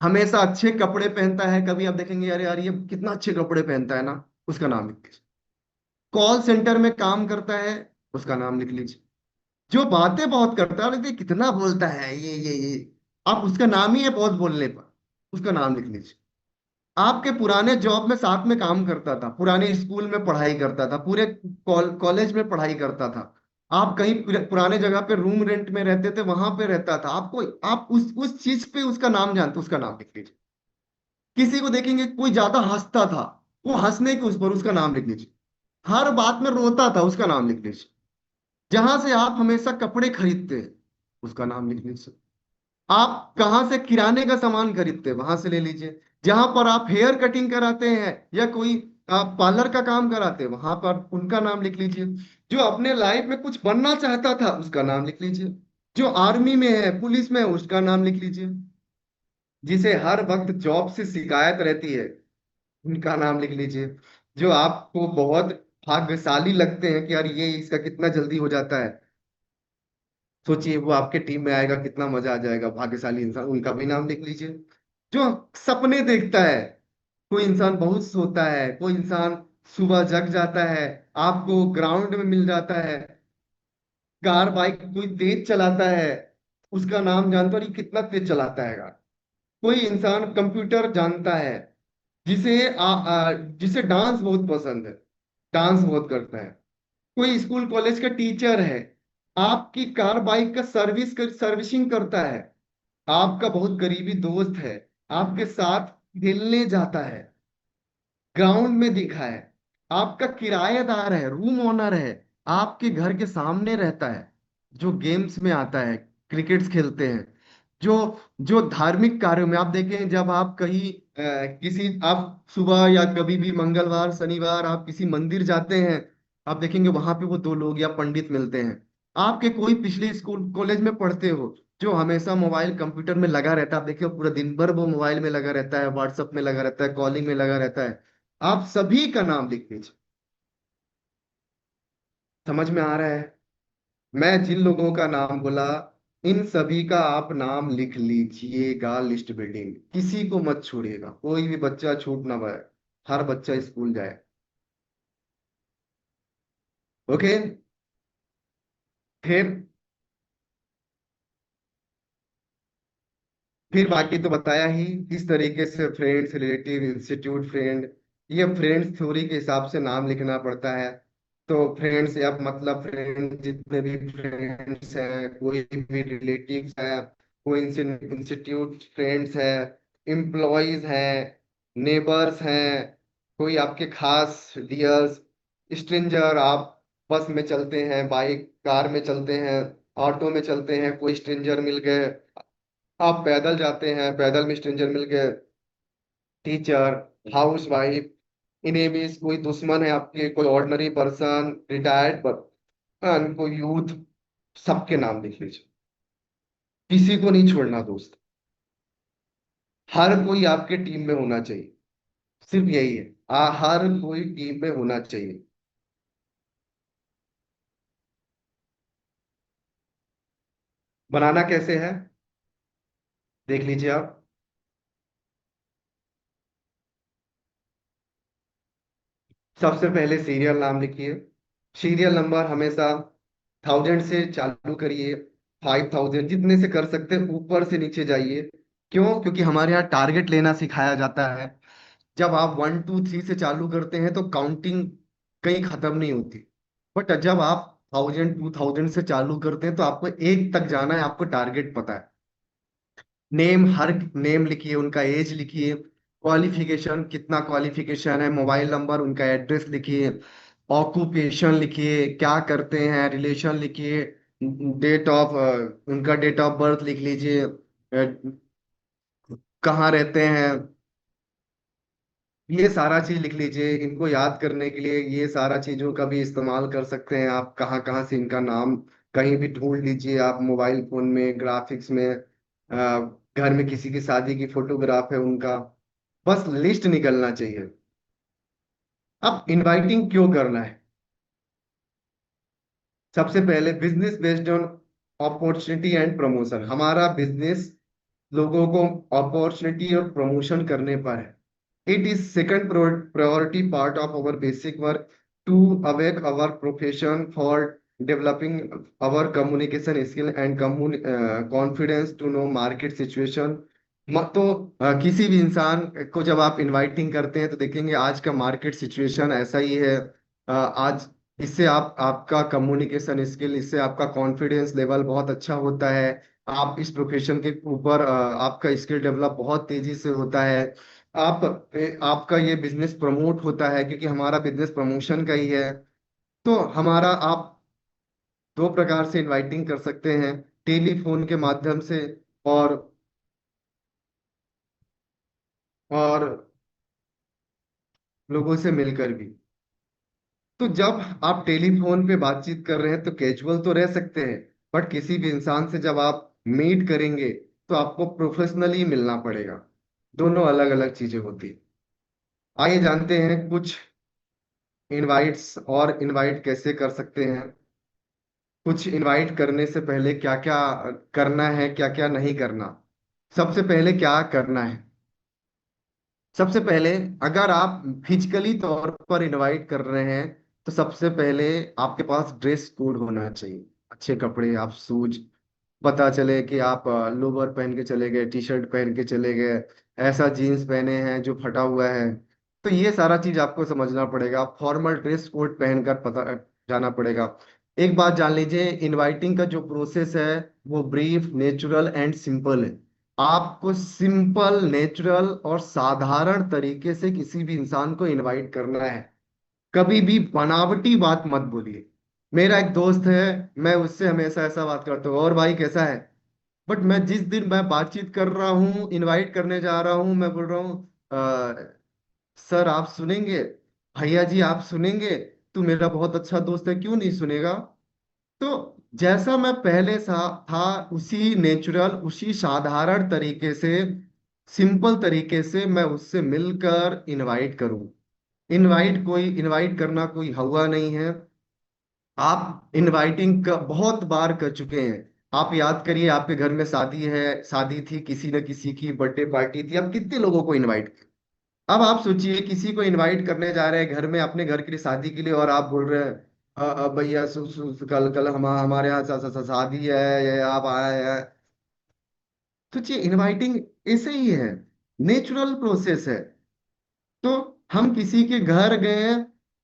हमेशा अच्छे कपड़े पहनता है, कभी आप देखेंगे अरे यार ये कितना अच्छे कपड़े पहनता है ना, उसका नाम लिख दीजिए। कॉल सेंटर में काम करता है, उसका नाम लिख लीजिए। जो बातें बहुत करता है और ये कितना बोलता है, ये आप उसका नाम ही है बहुत बोलने पर, उसका नाम लिख लीजिए। आपके पुराने जॉब में साथ में काम करता था, पुराने स्कूल में पढ़ाई करता था, पूरे कॉलेज में पढ़ाई करता था, आप कहीं पुराने जगह पे रूम रेंट में रहते थे, वहां पे रहता था, आपको आप उस चीज पे उसका नाम जानते, उसका नाम लिख लीजिए। किसी को देखेंगे कोई ज्यादा हंसता था, वो हंसने के उस पर उसका नाम लिख लीजिए। हर बात में रोता था, उसका नाम लिख लीजिए। जहां से आप हमेशा कपड़े खरीदते हैं, उसका नाम लिख लीजिए। आप कहाँ से किराने का सामान खरीदते हैं, वहां से ले लीजिए। जहां पर आप हेयर कटिंग कराते हैं या कोई आप पार्लर का काम कराते हैं, वहां पर उनका नाम लिख लीजिए। जो अपने लाइफ में कुछ बनना चाहता था, उसका नाम लिख लीजिए। जो आर्मी में है, पुलिस में है, उसका नाम लिख लीजिए। जिसे हर वक्त जॉब से शिकायत रहती है, उनका नाम लिख लीजिए। जो आपको बहुत भाग्यशाली लगते हैं कि यार ये इसका कितना जल्दी हो जाता है, सोचिए वो आपके टीम में आएगा, कितना मजा आ जाएगा, भाग्यशाली इंसान, उनका भी नाम लिख लीजिए। जो सपने देखता है, कोई इंसान बहुत सोता है, कोई इंसान सुबह जग जाता है, आपको ग्राउंड में मिल जाता है, कार बाइक कोई तेज चलाता है, उसका नाम जानता है, ये कितना तेज चलाता है कार। कोई इंसान कंप्यूटर जानता है, जिसे डांस बहुत पसंद है, डांस बहुत करता है। कोई स्कूल कॉलेज का टीचर है, आपकी कार बाइक का सर्विसिंग करता है। आपका बहुत करीबी दोस्त है, आपके साथ खेलने जाता है, ग्राउंड में दिखा है। आपका किराएदार है, रूम ओनर है, आपके घर के सामने रहता है, जो गेम्स में आता है, क्रिकेट्स खेलते हैं, जो जो धार्मिक कार्यों में आप देखें, जब आप कहीं किसी आप सुबह या कभी भी मंगलवार शनिवार आप किसी मंदिर जाते हैं, आप देखेंगे वहां पे वो दो लोग या पंडित मिलते हैं। आपके कोई पिछले स्कूल कॉलेज में पढ़ते हो, जो हमेशा मोबाइल कंप्यूटर में लगा रहता है, आप देखिए पूरा दिन भर वो मोबाइल में लगा रहता है, व्हाट्सएप में लगा रहता है, कॉलिंग में लगा रहता है। आप सभी का नाम लिख लीजिए। समझ में आ रहा है? मैं जिन लोगों का नाम बोला, इन सभी का आप नाम लिख लीजिएगा लिस्ट बिल्डिंग। किसी को मत छोड़िएगा, कोई भी बच्चा छूट ना पाए। हर बच्चा स्कूल जाए। ओके। फिर फिर बाकी तो बताया ही, किस तरीके से फ्रेंड्स, रिलेटिव, इंस्टीट्यूट फ्रेंड, ये फ्रेंड्स थ्योरी के हिसाब से नाम लिखना पड़ता है। तो फ्रेंड्स या मतलब फ्रेंड्स, जितने भी फ्रेंड्स हैं, कोई भी रिलेटिव्स है, कोई इंस्टीट्यूट फ्रेंड्स है, एम्प्लॉयज हैं, नेबर्स हैं, कोई आपके खास डियर्स, स्ट्रेंजर, आप बस में चलते हैं, बाइक कार में चलते हैं, ऑटो में चलते हैं, कोई स्ट्रेंजर मिल गए, आप पैदल जाते हैं, पैदल में स्ट्रेंजर मिल गए, टीचर, हाउस वाइफ, इन्हें भी कोई दुश्मन है आपके, कोई ऑर्डिनरी पर्सन, रिटायर्ड पर्सन, कोई यूथ, सबके नाम लिख लीजिए। किसी को नहीं छोड़ना दोस्त। हर कोई आपके टीम में होना चाहिए। सिर्फ यही है, हर कोई टीम में होना चाहिए। बनाना कैसे है, देख लीजिए आप। सबसे पहले सीरियल नाम लिखिए। सीरियल नंबर हमेशा 1000 से चालू करिए, 5000 जितने से कर सकते हैं ऊपर से नीचे जाइए। क्यों? क्योंकि हमारे यहाँ टारगेट लेना सिखाया जाता है। जब आप 1 2 3 से चालू करते हैं तो काउंटिंग कहीं खत्म नहीं होती। बट जब आप 1000 2000 से चालू करते हैं तो आपको एक तक जाना है, आपको टारगेट पता है। नेम, हर नेम लिखिए, उनका एज लिखिए, क्वालिफिकेशन कितना क्वालिफिकेशन है, मोबाइल नंबर, उनका एड्रेस लिखिए, ऑक्यूपेशन लिखिए, क्या करते हैं, रिलेशन लिखिए, डेट ऑफ उनका डेट ऑफ बर्थ लिख लीजिए, कहाँ रहते हैं, ये सारा चीज लिख लीजिए। इनको याद करने के लिए ये सारा चीजों का भी इस्तेमाल कर सकते हैं आप। कहाँ कहाँ से इनका नाम कहीं भी ढूंढ लीजिए आप, मोबाइल फोन में, ग्राफिक्स में, घर में किसी की शादी की फोटोग्राफ है उनका, बस लिस्ट निकलना चाहिए। अब इनवाइटिंग क्यों करना है? सबसे पहले business based on opportunity and promotion. हमारा बिजनेस लोगों को अपॉर्चुनिटी और प्रमोशन करने पर है। It is second priority part of our basic work to awake our profession for developing our communication skill and confidence to know market situation. तो किसी भी इंसान को जब आप इनवाइटिंग करते हैं तो देखेंगे आज का मार्केट सिचुएशन ऐसा ही है। आज इससे आप आपका कम्युनिकेशन स्किल, इससे आपका कॉन्फिडेंस लेवल बहुत अच्छा होता है। आप इस प्रोफेशन के ऊपर आपका स्किल डेवलप बहुत तेजी से होता है। आप आपका ये बिजनेस प्रमोट होता है, क्योंकि हमारा बिजनेस प्रमोशन का ही है। तो हमारा आप दो प्रकार से इनवाइटिंग कर सकते हैं, टेलीफोन के माध्यम से और और लोगों से मिलकर भी। तो जब आप टेलीफोन पे बातचीत कर रहे हैं तो कैजुअल तो रह सकते हैं, बट किसी भी इंसान से जब आप मीट करेंगे तो आपको प्रोफेशनली मिलना पड़ेगा। दोनों अलग अलग चीजें होती हैं। आइए जानते हैं कुछ इनवाइट्स, और इनवाइट कैसे कर सकते हैं। कुछ इनवाइट करने से पहले क्या क्या करना है, क्या क्या नहीं करना। सबसे पहले क्या करना है? सबसे पहले, अगर आप फिजिकली तौर पर इनवाइट कर रहे हैं तो सबसे पहले आपके पास ड्रेस कोड होना चाहिए। अच्छे कपड़े, आप शूज, पता चले कि आप लोअर पहन के चले गए, टी शर्ट पहन के चले गए, ऐसा जीन्स पहने हैं जो फटा हुआ है। तो ये सारा चीज आपको समझना पड़ेगा, फॉर्मल ड्रेस कोड पहनकर पता जाना पड़ेगा। एक बात जान लीजिए, इनवाइटिंग का जो प्रोसेस है वो ब्रीफ, नेचुरल एंड सिंपल है। आपको सिंपल, नेचुरल और साधारण तरीके से किसी भी इंसान को इनवाइट करना है। कभी भी बनावटी बात मत बोलिए। मेरा एक दोस्त है, मैं उससे हमेशा ऐसा बात करता हूँ, और भाई कैसा है। बट मैं जिस दिन मैं बातचीत कर रहा हूँ, इनवाइट करने जा रहा हूँ, मैं बोल रहा हूँ सर आप सुनेंगे, भैया जी आप सुनेंगे, तू मेरा बहुत अच्छा दोस्त है क्यों नहीं सुनेगा। तो जैसा मैं पहले सा था, उसी नेचुरल, उसी साधारण तरीके से, सिंपल तरीके से मैं उससे मिलकर इनवाइट करूं। इनवाइट करना कोई हवा नहीं है। आप इनवाइटिंग का बहुत बार कर चुके हैं। आप याद करिए, आपके घर में शादी है, शादी थी, किसी न किसी की बर्थडे पार्टी थी, आप कितने लोगों को इनवाइट। अब आप सोचिए, किसी को इनवाइट करने जा रहे हैं घर में, अपने घर के लिए, शादी के लिए, और आप बोल रहे हैं भैया कल कल हमारे यहाँ शादी है, ये आप आए हैं। सोचिए, इनवाइटिंग ऐसे ही है, नेचुरल प्रोसेस है। तो हम किसी के घर गए,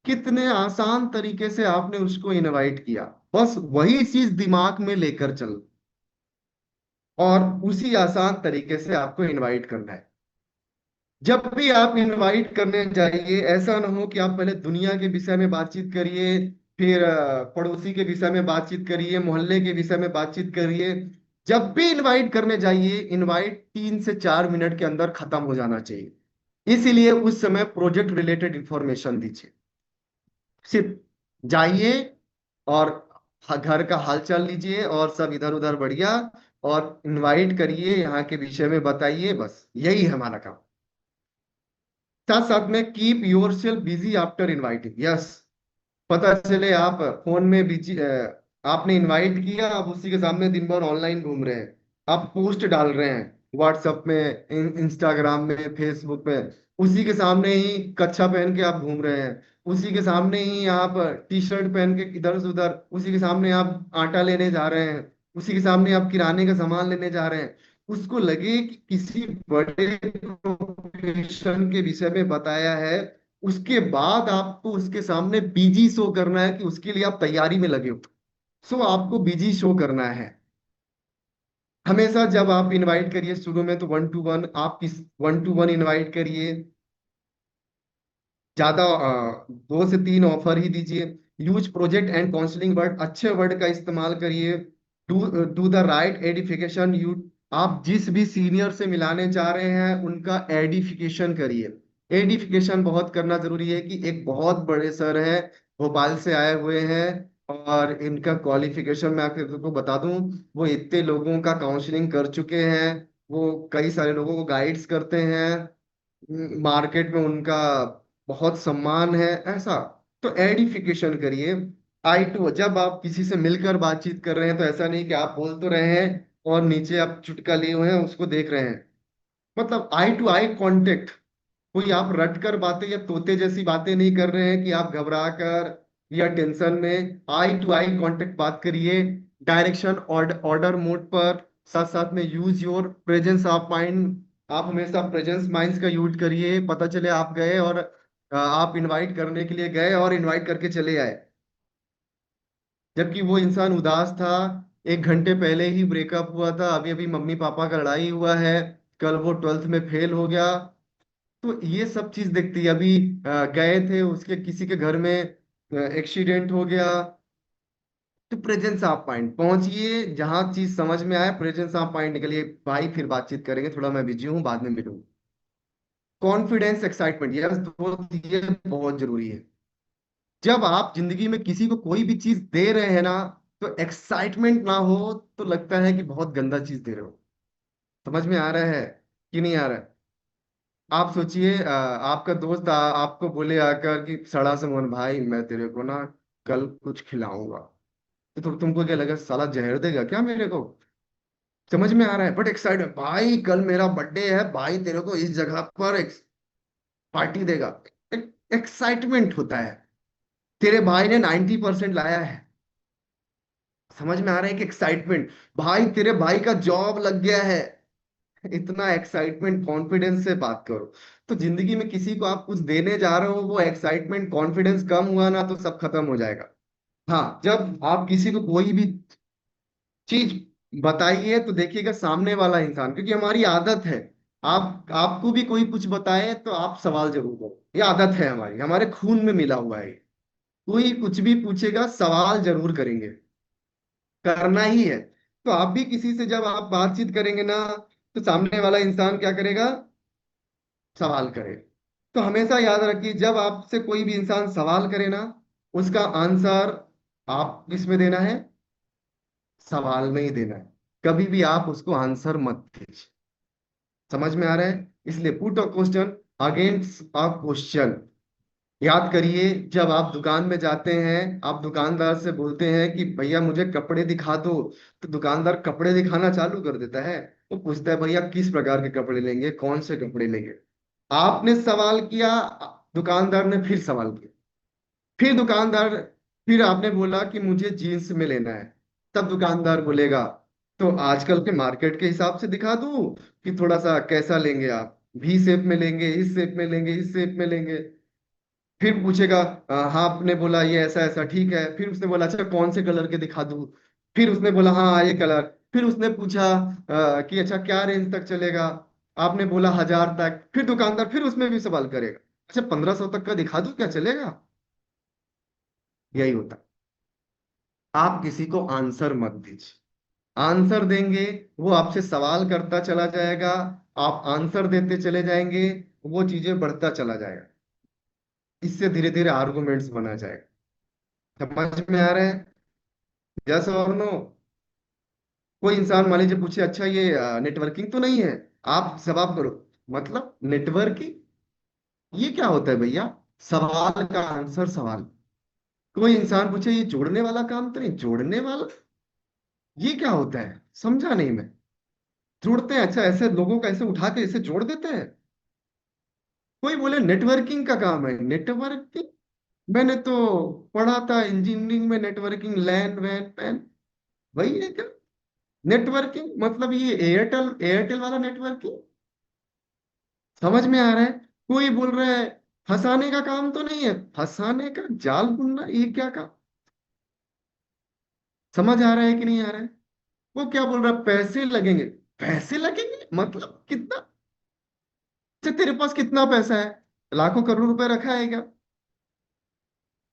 कितने आसान तरीके से आपने उसको इनवाइट किया, बस वही चीज दिमाग में लेकर चल, और उसी आसान तरीके से आपको इनवाइट करना है। जब भी आप इनवाइट करने जाइए, ऐसा ना हो कि आप पहले दुनिया के विषय में बातचीत करिए, फिर पड़ोसी के विषय में बातचीत करिए, मोहल्ले के विषय में बातचीत करिए। जब भी इनवाइट करने जाइए, इनवाइट 3 से 4 मिनट के अंदर खत्म हो जाना चाहिए। इसीलिए उस समय प्रोजेक्ट रिलेटेड इंफॉर्मेशन दीजिए। सिर्फ जाइए और घर का हालचाल लीजिए, और सब इधर उधर बढ़िया, और इनवाइट करिए, यहाँ के विषय में बताइए, बस यही है हमारा काम। साथ साथ में keep your self busy after inviting. Yes, पता चले आप फोन में बिजी, आपने इनवाइट किया, आप उसी के सामने दिन भर ऑनलाइन घूम रहे हैं, आप पोस्ट डाल रहे हैं व्हाट्सएप में, इंस्टाग्राम में, फेसबुक में, उसी के सामने ही कच्छा पहन के आप घूम रहे हैं, उसी के सामने ही आप टी शर्ट पहन के इधर से उधर, उसी के सामने आप आटा लेने जा रहे हैं, उसी के सामने आप किराने का सामान लेने जा रहे हैं। उसको लगे कि किसी बड़े प्रोफेशन के विषय में बताया है, उसके बाद आपको उसके सामने बिजी शो करना है कि उसके लिए आप तैयारी में लगे हो। सो आपको बिजी शो करना है। हमेशा जब आप इनवाइट करिए शुरू में, तो 1 to 1, आप किस 1 to 1 इनवाइट करिए। ज्यादा 2 से 3 ऑफर ही दीजिए। Use project and counselling word, अच्छे वर्ड का इस्तेमाल करिए। Do do the right edification. You आप जिस भी सीनियर से मिलाने जा रहे हैं, उनका एडिफिकेशन करिए। एडिफिकेशन बहुत करना जरूरी है कि एक बहुत बड़े सर हैं, भोपाल से आए हुए हैं, और इनका क्वालिफिकेशन मैं आपको बता दूं, वो इतने लोगों का काउंसलिंग कर चुके हैं, वो कई सारे लोगों को गाइड्स करते हैं, मार्केट में उनका बहुत सम्मान है, ऐसा। तो एडिफिकेशन करिए। I2, जब आप किसी से मिलकर बातचीत कर रहे हैं, तो ऐसा नहीं कि आप बोल तो रहे हैं और नीचे आप चुटका लिए हुए हैं उसको देख रहे हैं। मतलब I to I कांटेक्ट। कोई आप रट कर बातें या तोते जैसी बातें नहीं कर रहे हैं कि आप घबरा कर या टेंशन में। I to I कांटेक्ट बात करिए। डायरेक्शन ऑर्डर मोड पर। साथ साथ में use your presence of mind. आप हमेशा प्रेजेंस माइंड का यूज करिए। पता चले आप गए और आप इनवाइट करने के लिए गए और इनवाइट करके चले आए, जबकि वो इंसान उदास था, 1 घंटे पहले ही ब्रेकअप हुआ था, अभी अभी मम्मी पापा का लड़ाई हुआ है, कल वो 12th में फेल हो गया। तो ये सब चीज देखती है। अभी गए थे उसके किसी के घर में, एक्सीडेंट हो गया। तो प्रेजेंस ऑफ माइंड पहुंचिए, जहां चीज समझ में आए प्रेजेंस ऑफ माइंड निकलिए। भाई फिर बातचीत करेंगे, थोड़ा मैं बिजी हूँ, बाद में मिलूंगा। कॉन्फिडेंस, एक्साइटमेंट, यस दोस्त, ये बहुत जरूरी है। जब आप जिंदगी में किसी को कोई भी चीज दे रहे हैं ना, तो एक्साइटमेंट ना हो, तो लगता है कि बहुत गंदा चीज दे रहे हो। समझ में आ रहा है कि नहीं आ रहा है। आप सोचिए, आपका दोस्त आपको बोले आकर कि सड़ा से, मोहन भाई मैं तेरे को ना कल कुछ खिलाऊंगा, तो तुमको क्या लगा, साला जहर देगा क्या मेरे को। समझ में आ रहा है। बट एक्साइटेड, भाई कल मेरा बर्थडे है, भाई तेरे को इस जगह पर पार्टी देगा। एक्साइटमेंट होता है। तेरे भाई ने 90% लाया है। समझ में आ रहा है कि एक्साइटमेंट। भाई तेरे भाई का जॉब लग गया है, इतना एक्साइटमेंट कॉन्फिडेंस से बात करो। तो जिंदगी में किसी को आप कुछ देने जा रहे हो, वो एक्साइटमेंट कॉन्फिडेंस कम हुआ ना तो सब खत्म हो जाएगा। हाँ, जब आप किसी को कोई भी चीज बताइए तो देखिएगा सामने वाला इंसान, क्योंकि हमारी आदत है, आप आपको भी कोई कुछ बताए तो आप सवाल जरूर करो। ये आदत है हमारी, हमारे खून में मिला हुआ है। कोई कुछ भी पूछेगा सवाल जरूर करेंगे, करना ही है। तो आप भी किसी से जब आप बातचीत करेंगे ना, तो सामने वाला इंसान क्या करेगा? सवाल करे। तो हमेशा याद रखिए, जब आपसे कोई भी इंसान सवाल करे ना, उसका आंसर आप किसमें देना है? सवाल में ही देना है। कभी भी आप उसको आंसर मत दीजिए। समझ में आ रहा है? इसलिए put a question against a question. याद करिए, जब आप दुकान में जाते हैं, आप दुकानदार से बोलते हैं कि भैया मुझे कपड़े दिखा दो, तो दुकानदार कपड़े दिखाना चालू कर देता है। वो पूछता है भैया किस प्रकार के कपड़े लेंगे, कौन से कपड़े लेंगे। आपने सवाल किया, दुकानदार ने फिर सवाल किया, फिर दुकानदार, फिर आपने बोला कि मुझे जीन्स में लेना है। तब दुकानदार बोलेगा तो आजकल के मार्केट के हिसाब से दिखा दूं कि थोड़ा सा कैसा लेंगे आप, वी शेप में लेंगे, इस शेप में लेंगे, इस शेप में लेंगे। फिर पूछेगा हाँ आपने बोला ये ऐसा ऐसा ठीक है, फिर उसने बोला अच्छा कौन से कलर के दिखा दूं। फिर उसने बोला हाँ ये कलर। फिर उसने पूछा कि अच्छा क्या रेंज तक चलेगा। आपने बोला 1000 तक। फिर दुकानदार फिर उसमें भी सवाल करेगा, अच्छा 1500 तक का दिखा दूं क्या चलेगा। यही होता। आप किसी को आंसर मत दीजिए। आंसर देंगे, वो आपसे सवाल करता चला जाएगा, आप आंसर देते चले जाएंगे, वो चीजें बढ़ता चला जाएगा। इससे धीरे धीरे आर्गुमेंट्स बना जाएगा। समझ में आ रहा है? यस और नो? कोई इंसान मान लीजिए पूछे अच्छा ये नेटवर्किंग तो नहीं है, आप जवाब करो मतलब नेटवर्किंग, ये क्या होता है भैया? सवाल का आंसर सवाल। कोई इंसान पूछे ये जोड़ने वाला काम तो नहीं, जोड़ने वाला ये क्या होता है, समझा नहीं मैं। जोड़ते हैं, अच्छा ऐसे लोगों का ऐसे उठा के ऐसे जोड़ देते हैं। कोई बोले नेटवर्किंग का काम है, नेटवर्किंग मैंने तो पढ़ा था इंजीनियरिंग में, नेटवर्किंग लैन वैन पैन, वही है क्या? नेटवर्किंग मतलब ये एयरटेल एयरटेल वाला नेटवर्किंग? समझ में आ रहा है? कोई बोल रहा है फंसाने का काम तो नहीं है, फंसाने का जाल बुनना, ये क्या काम? समझ आ रहा है कि नहीं आ रहा है? वो क्या बोल रहा है, पैसे लगेंगे। पैसे लगेंगे मतलब कितना? अच्छा तेरे पास कितना पैसा है? लाखों करोड़ रुपए रखा है क्या?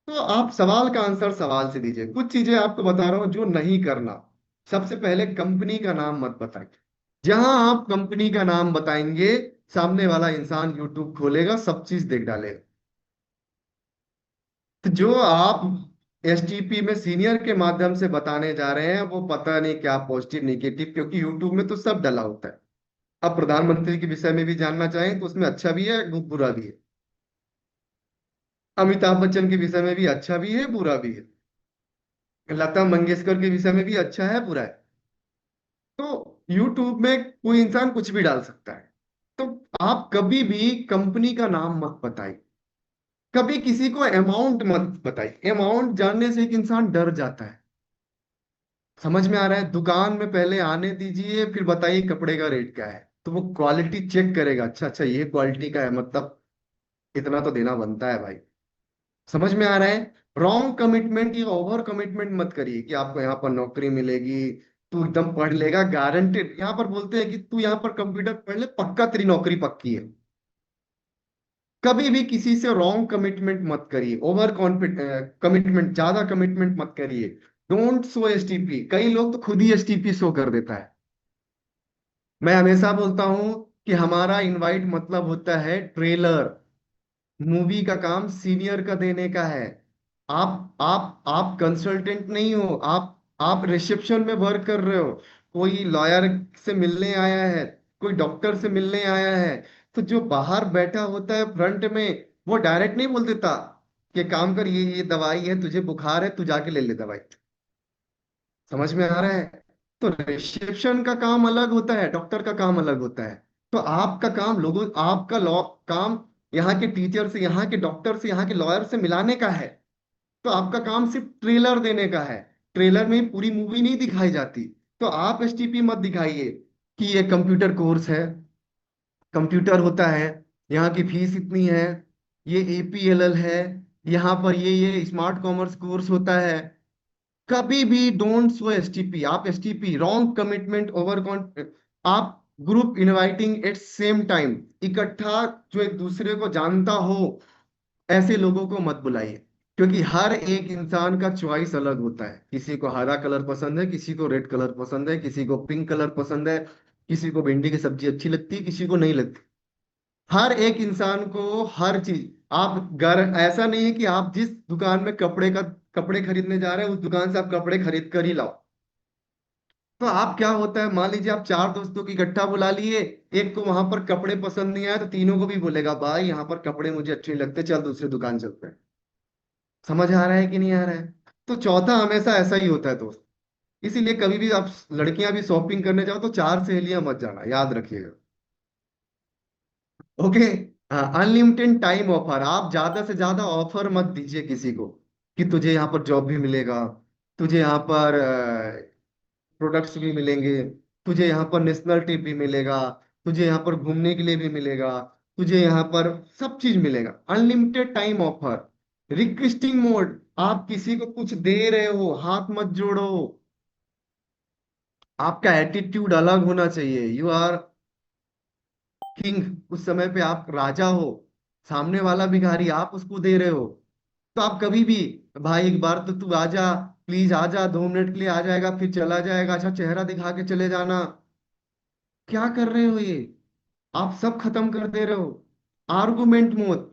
तो आप सवाल का आंसर सवाल से दीजिए। कुछ चीजें आपको बता रहा हूं जो नहीं करना। सबसे पहले कंपनी का नाम मत बताएं। जहां आप कंपनी का नाम बताएंगे, सामने वाला इंसान यूट्यूब खोलेगा, सब चीज देख डालेगा। तो जो आप एसटीपी में सीनियर के माध्यम से बताने जा रहे हैं, वो पता नहीं क्या पॉजिटिव निगेटिव, क्योंकि यूट्यूब में तो सब डला होता है। अब प्रधानमंत्री के विषय में भी जानना चाहें तो उसमें अच्छा भी है बुरा भी है। अमिताभ बच्चन के विषय में भी अच्छा भी है बुरा भी है। लता मंगेशकर के विषय में भी अच्छा है बुरा है। तो यूट्यूब में कोई इंसान कुछ भी डाल सकता है। तो आप कभी भी कंपनी का नाम मत बताइए। कभी किसी को अमाउंट मत बताइए। अमाउंट जानने से एक इंसान डर जाता है। समझ में आ रहा है? दुकान में पहले आने दीजिए, फिर बताइए कपड़े का रेट क्या है, तो वो क्वालिटी चेक करेगा, अच्छा अच्छा ये क्वालिटी का है मतलब इतना तो देना बनता है भाई। समझ में आ रहा है? रॉन्ग कमिटमेंट या ओवर कमिटमेंट मत करिए कि आपको यहाँ पर नौकरी मिलेगी, तू एकदम पढ़ लेगा गारंटेड। यहाँ पर बोलते हैं कि तू यहाँ पर कंप्यूटर पढ़ ले पक्का तेरी नौकरी पक्की है। कभी भी किसी से रॉन्ग कमिटमेंट मत करिए, ओवर कॉन्फिडेंट कमिटमेंट, ज्यादा कमिटमेंट मत करिए। Don't show STP. कई लोग तो खुद ही एसटीपी शो कर देता है। मैं हमेशा बोलता हूं कि हमारा इनवाइट मतलब होता है ट्रेलर। मूवी का काम सीनियर का देने का है। आप कंसल्टेंट नहीं हो, आप रिसेप्शन में वर्क कर रहे हो। कोई लॉयर से मिलने आया है, कोई डॉक्टर से मिलने आया है, तो जो बाहर बैठा होता है फ्रंट में, वो डायरेक्ट नहीं बोल देता कि काम कर, ये दवाई है, तुझे बुखार है, तू जाके ले ले दवाई। समझ में आ रहा है? तो रिसेप्शन का काम अलग होता है, डॉक्टर का काम अलग होता है। तो आपका काम लोगों, आपका लॉ काम यहाँ के टीचर से, यहाँ के डॉक्टर से, यहाँ के लॉयर से मिलाने का है। तो आपका काम सिर्फ ट्रेलर देने का है। ट्रेलर में पूरी मूवी नहीं दिखाई जाती। तो आप एसटीपी मत दिखाइए कि ये कंप्यूटर कोर्स है, कंप्यूटर होता है, यहाँ की फीस इतनी है, ये APLL है, यहाँ पर ये स्मार्ट कॉमर्स कोर्स होता है। कभी भी डोंट सो STP। आप STP रॉन्ग कमिटमेंट ओवर आप group inviting at same time, इकट्ठा जो एक दूसरे को जानता हो ऐसे लोगों को मत बुलाइए, क्योंकि हर एक इंसान का चॉइस अलग होता है। किसी को हरा कलर पसंद है, किसी को रेड कलर पसंद है, किसी को पिंक कलर पसंद है, किसी को भिंडी की सब्जी अच्छी लगती है, किसी को नहीं लगती। हर एक इंसान को हर चीज, आप घर ऐसा नहीं है कि आप जिस दुकान में कपड़े खरीदने जा रहे हैं उस दुकान से आप कपड़े खरीद कर ही लाओ। तो आप क्या होता है, मान लीजिए आप चार दोस्तों की इकट्ठा बुला लिए, एक को वहां पर कपड़े पसंद नहीं आए तो तीनों को भी बोलेगा भाई यहाँ पर कपड़े मुझे अच्छे नहीं लगते, चल दूसरी दुकान चलते हैं। समझ आ रहा है कि नहीं आ रहा है? तो चौथा हमेशा ऐसा ही होता है दोस्त। इसीलिए कभी भी आप लड़कियां भी शॉपिंग करने जाओ तो चार सहेलियां मत जाना, याद रखिएगा। ओके। अनलिमिटेड टाइम ऑफर, आप ज्यादा से ज्यादा ऑफर मत दीजिए किसी को कि तुझे यहाँ पर जॉब भी मिलेगा, तुझे यहाँ पर प्रोडक्ट्स भी मिलेंगे, तुझे यहाँ पर नेशनल ट्रिप भी मिलेगा, तुझे यहाँ पर घूमने के लिए भी मिलेगा, तुझे यहाँ पर सब चीज मिलेगा। Unlimited time offer, requesting mode, आप किसी को कुछ दे रहे हो हाथ मत जोड़ो। आपका एटीट्यूड अलग होना चाहिए। यू आर किंग, उस समय पे आप राजा हो, सामने वाला भिखारी, आप उसको दे रहे हो। तो आप कभी भी, भाई एक बार तो तू आजा, प्लीज आजा, 2 मिनट के लिए आ जाएगा फिर चला जाएगा, अच्छा चेहरा दिखा के चले जाना, क्या कर रहे हो ये? आप सब खत्म कर दे रहे हो। आर्गुमेंट मत,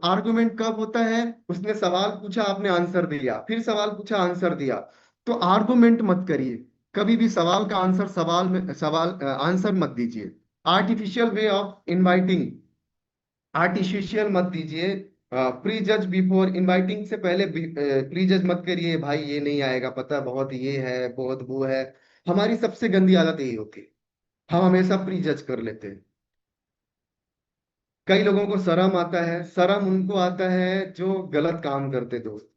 आर्गुमेंट कब होता है? उसने सवाल पूछा, आपने आंसर दिया, फिर सवाल पूछा, आंसर दिया। तो आर्गुमेंट मत करिए, कभी भी सवाल का आंसर सवाल में, सवाल आंसर मत दीजिए। Artificial way of inviting, artificial मत दीजिए। प्री जज बिफोर इनवाइटिंग से पहले प्री जज मत करिए, भाई ये नहीं आएगा, पता है, बहुत ये है, बहुत वो है। हमारी सबसे गंदी आदत यही होती है, हम हमेशा प्री जज कर लेते हैं। कई लोगों को शर्म आता है, शर्म उनको आता है जो गलत काम करते दोस्त।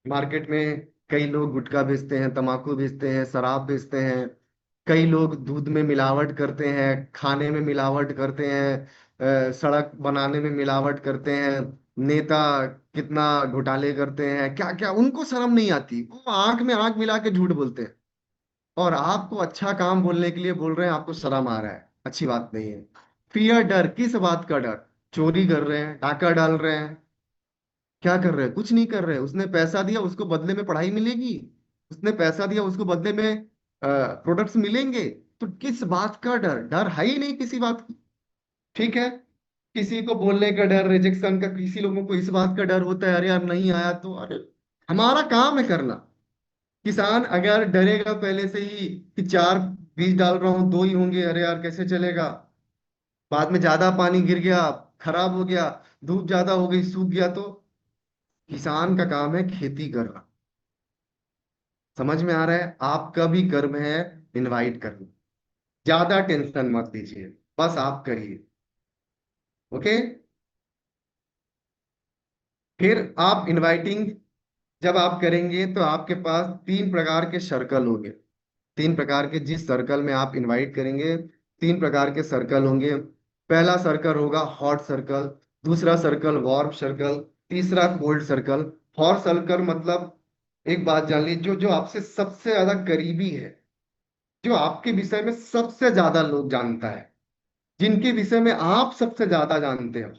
मार्केट में कई लोग गुटखा बेचते हैं, तम्बाकू बेचते हैं, शराब बेचते हैं, कई लोग दूध में मिलावट करते हैं, खाने में मिलावट करते हैं, सड़क बनाने में मिलावट करते हैं, नेता कितना घोटाले करते हैं, क्या क्या उनको शर्म नहीं आती, वो आंख में आंख मिला के झूठ बोलते हैं। और आपको अच्छा काम बोलने के लिए बोल रहे हैं, आपको शर्म आ रहा है, अच्छी बात नहीं है। फियर, डर, किस बात का डर? चोरी कर रहे हैं, डाका डाल रहे हैं, क्या कर रहे हैं? कुछ नहीं कर रहे हैं। उसने पैसा दिया, उसको बदले में पढ़ाई मिलेगी, उसने पैसा दिया, उसको बदले में प्रोडक्ट्स मिलेंगे। तो किस बात का डर? डर है ही नहीं किसी बात की। ठीक है, किसी को बोलने का डर, रिजेक्शन का, किसी लोगों को इस बात का डर होता है, अरे यार नहीं आया तो, अरे हमारा काम है करना। किसान अगर डरेगा पहले से ही कि चार बीज डाल रहा हूं, दो ही होंगे, अरे यार कैसे चलेगा, बाद में ज्यादा पानी गिर गया, खराब हो गया, धूप ज्यादा हो गई, सूख गया, तो किसान का काम है खेती करना। समझ में आ रहा है? आपका भी कर्म है इनवाइट करना। ज्यादा टेंशन मत लीजिए, बस आप करिए। ओके। फिर आप इनवाइटिंग जब आप करेंगे तो आपके पास 3 प्रकार के सर्कल होंगे। 3 प्रकार के, जिस सर्कल में आप इनवाइट करेंगे 3 प्रकार के सर्कल होंगे। पहला सर्कल होगा हॉट सर्कल, दूसरा सर्कल वार्म सर्कल, तीसरा कोल्ड सर्कल। हॉट सर्कल मतलब, एक बात जान लीजिए, जो जो आपसे सबसे ज्यादा करीबी है, जो आपके विषय में सबसे ज्यादा लोग जानता है, जिनके विषय में आप सबसे ज्यादा जानते हो।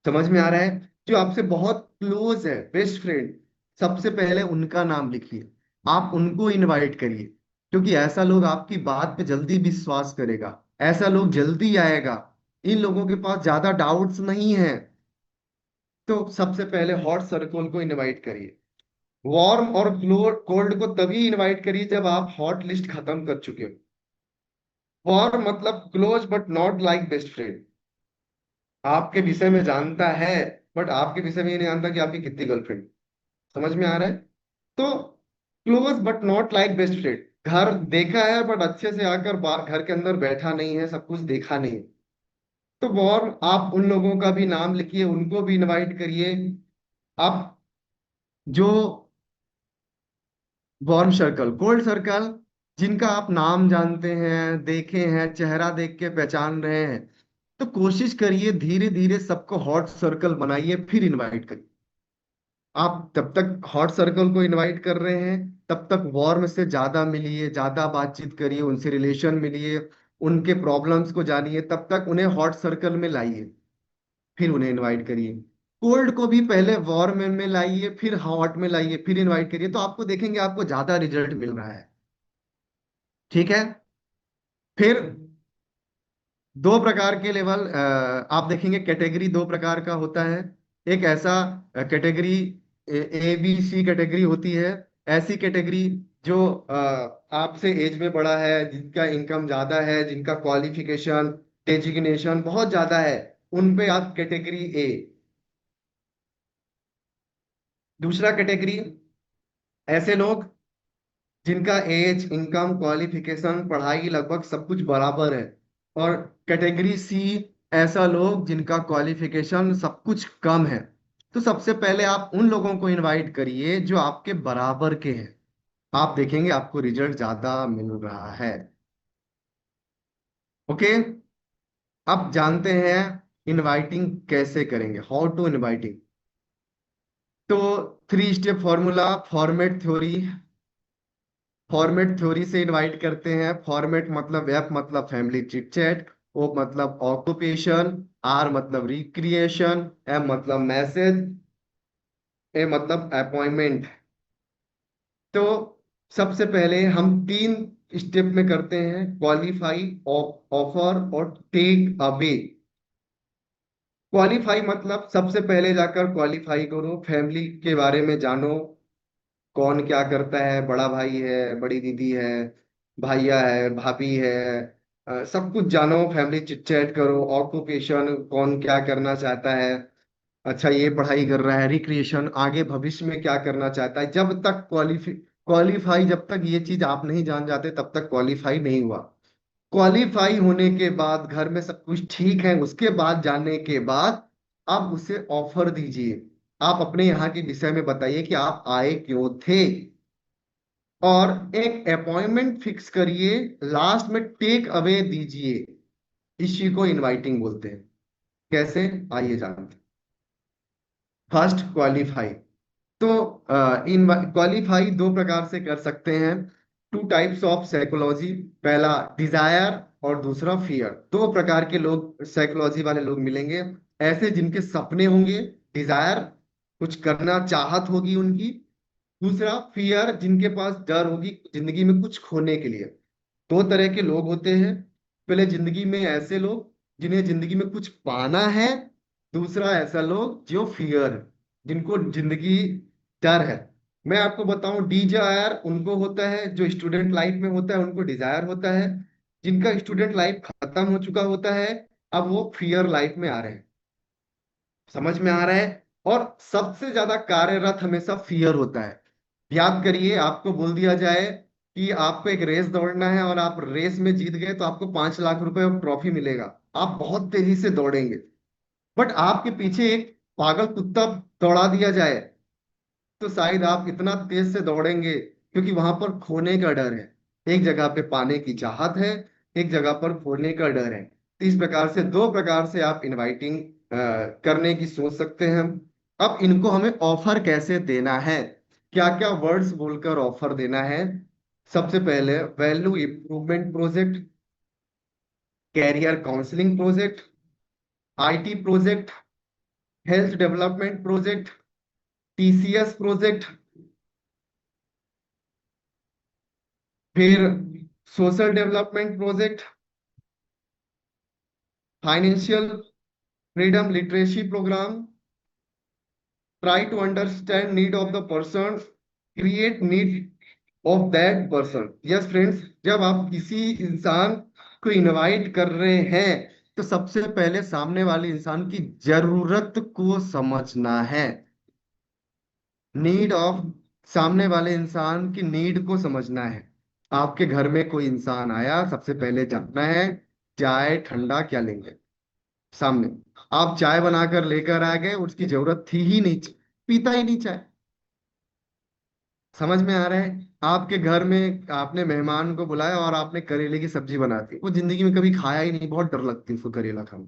समझ में आ रहा है? जो आपसे बहुत क्लोज है, बेस्ट फ्रेंड, सबसे पहले उनका नाम लिखिए, आप उनको इनवाइट करिए, क्योंकि ऐसा लोग आपकी बात पे जल्दी विश्वास करेगा, ऐसा लोग जल्दी आएगा, इन लोगों के पास ज्यादा डाउट्स नहीं है। तो सबसे पहले हॉट सर्कल को इनवाइट करिए। वार्म और कोल्ड को तभी इनवाइट करिए जब आप हॉट लिस्ट खत्म कर चुके हो। वार्म मतलब close but not like best friend, आपके विषय में जानता है बट आपके विषय में ये नहीं जानता कि आपकी कितनी गर्लफ्रेंड। समझ में आ रहा है? तो close but not like best friend, घर देखा है बट अच्छे से आकर घर के अंदर बैठा नहीं है, सब कुछ देखा नहीं है। तो वार्म, आप उन लोगों का भी नाम लिखिए, उनको भी इनवाइट करिए। आप जो वार्म सर्कल, कोल्ड सर्कल, जिनका आप नाम जानते हैं, देखे हैं, चेहरा देख के पहचान रहे हैं। तो कोशिश करिए, धीरे धीरे सबको हॉट सर्कल बनाइए, फिर इनवाइट करिए। आप तब तक हॉट सर्कल को इनवाइट कर रहे हैं, तब तक वार्म से ज्यादा मिलिए, ज्यादा बातचीत करिए, उनसे रिलेशन मिलिए, उनके प्रॉब्लम्स को जानिए, तब तक उन्हें हॉट सर्कल में लाइए, फिर उन्हें इनवाइट करिए। कोल्ड को भी पहले वार्म में लाइए, फिर हॉट में लाइए, फिर इनवाइट करिए, तो आपको देखेंगे आपको ज्यादा रिजल्ट मिल रहा है। ठीक है। फिर दो प्रकार के लेवल आप देखेंगे, कैटेगरी दो प्रकार का होता है। एक ऐसा कैटेगरी, ABC कैटेगरी होती है। ऐसी कैटेगरी जो आपसे एज में बड़ा है, जिनका इनकम ज्यादा है, जिनका क्वालिफिकेशन डेजिग्नेशन बहुत ज्यादा है, उन पे आप कैटेगरी A। दूसरा कैटेगरी, ऐसे लोग जिनका एज, इनकम, क्वालिफिकेशन, पढ़ाई लगभग सब कुछ बराबर है। और कैटेगरी C, ऐसा लोग जिनका क्वालिफिकेशन सब कुछ कम है। तो सबसे पहले आप उन लोगों को इनवाइट करिए जो आपके बराबर के हैं। आप देखेंगे आपको रिजल्ट ज्यादा मिल रहा है। ओके। अब जानते हैं इनवाइटिंग कैसे करेंगे, हाउ टू इनवाइटिंग। तो 3 step formula, format theory. Format theory से इनवाइट करते हैं। फॉर्मेट मतलब F मतलब फैमिली चिट चैट, O मतलब ऑक्यूपेशन, R मतलब रिक्रिएशन, M मतलब मैसेज, A मतलब अपॉइंटमेंट। तो सबसे पहले हम 3 स्टेप में करते हैं, क्वालिफाई, ऑफर और टेक अवे। क्वालिफाई मतलब सबसे पहले जाकर क्वालिफाई करो, फैमिली के बारे में जानो, कौन क्या करता है, बड़ा भाई है, बड़ी दीदी है, भैया है, भाभी है, सब कुछ जानो, फैमिली चिट चैट करो। ऑक्यूपेशन, कौन क्या करना चाहता है, अच्छा ये पढ़ाई कर रहा है। रिक्रिएशन, आगे भविष्य में क्या करना चाहता है। जब तक क्वालिफाई, जब तक ये चीज आप नहीं जान जाते तब तक क्वालिफाई नहीं हुआ। क्वालिफाई होने के बाद, घर में सब कुछ ठीक है, उसके बाद जानने के बाद आप उसे ऑफर दीजिए। आप अपने यहाँ के विषय में बताइए कि आप आए क्यों थे, और एक अपॉइंटमेंट फिक्स करिए। लास्ट में टेक अवे दीजिए। इसी को इनवाइटिंग बोलते हैं। कैसे, आइए जानते हैं। First, qualify. तो इन क्वालिफाई दो प्रकार से कर सकते हैं। 2 टाइप्स ऑफ साइकोलॉजी। पहला डिजायर और दूसरा फियर। दो प्रकार के लोग, साइकोलॉजी वाले लोग मिलेंगे। ऐसे जिनके सपने होंगे, डिजायर, कुछ करना चाहत होगी उनकी। दूसरा फियर, जिनके पास डर होगी जिंदगी में कुछ खोने के लिए। दो तरह के लोग होते हैं। पहले जिंदगी में ऐसे लोग जिन्हें जिंदगी में कुछ पाना है। दूसरा ऐसा लोग जो फियर, जिनको जिंदगी डर है। मैं आपको बताऊं, डिजायर उनको होता है जो स्टूडेंट लाइफ में होता है, उनको डिजायर होता है। जिनका स्टूडेंट लाइफ खत्म हो चुका होता है, अब वो फियर लाइफ में आ रहे हैं। समझ में आ रहा है। और सबसे ज्यादा कार्यरत हमेशा फियर होता है। याद करिए, आपको बोल दिया जाए कि आपको एक रेस दौड़ना है और आप रेस में जीत गए तो आपको 5 लाख रुपए ट्रॉफी मिलेगा। आप बहुत तेजी से दौड़ेंगे। बट आपके पीछे एक पागल कुत्ता दौड़ा दिया जाए, तो शायद आप इतना तेज से दौड़ेंगे, क्योंकि वहां पर खोने का डर है। एक जगह पे पाने की चाहत है, एक जगह पर खोने का डर है। तो इस प्रकार से, दो प्रकार से आप इनवाइटिंग करने की सोच सकते हैं। अब इनको हमें ऑफर कैसे देना है, क्या क्या वर्ड्स बोलकर ऑफर देना है। सबसे पहले, value improvement project, career counselling project, IT project, health development project, TCS project, फिर social development project, financial freedom literacy programme, try to understand need of the person, create need of that person. Yes friends, जब आप किसी इंसान को invite कर रहे हैं, तो सबसे पहले सामने वाले इंसान की जरूरत को समझना है। नीड ऑफ, सामने वाले इंसान की नीड को समझना है। आपके घर में कोई इंसान आया, सबसे पहले जानना है चाय ठंडा क्या लेंगे। सामने आप चाय बनाकर लेकर आ गए, उसकी जरूरत थी ही नहीं, पीता ही नहीं चाय। समझ में आ रहा है? आपके घर में आपने मेहमान को बुलाया और आपने करेले की सब्जी बना दी, वो जिंदगी में कभी खाया ही नहीं, बहुत डर लगती है उसको करेला खाना।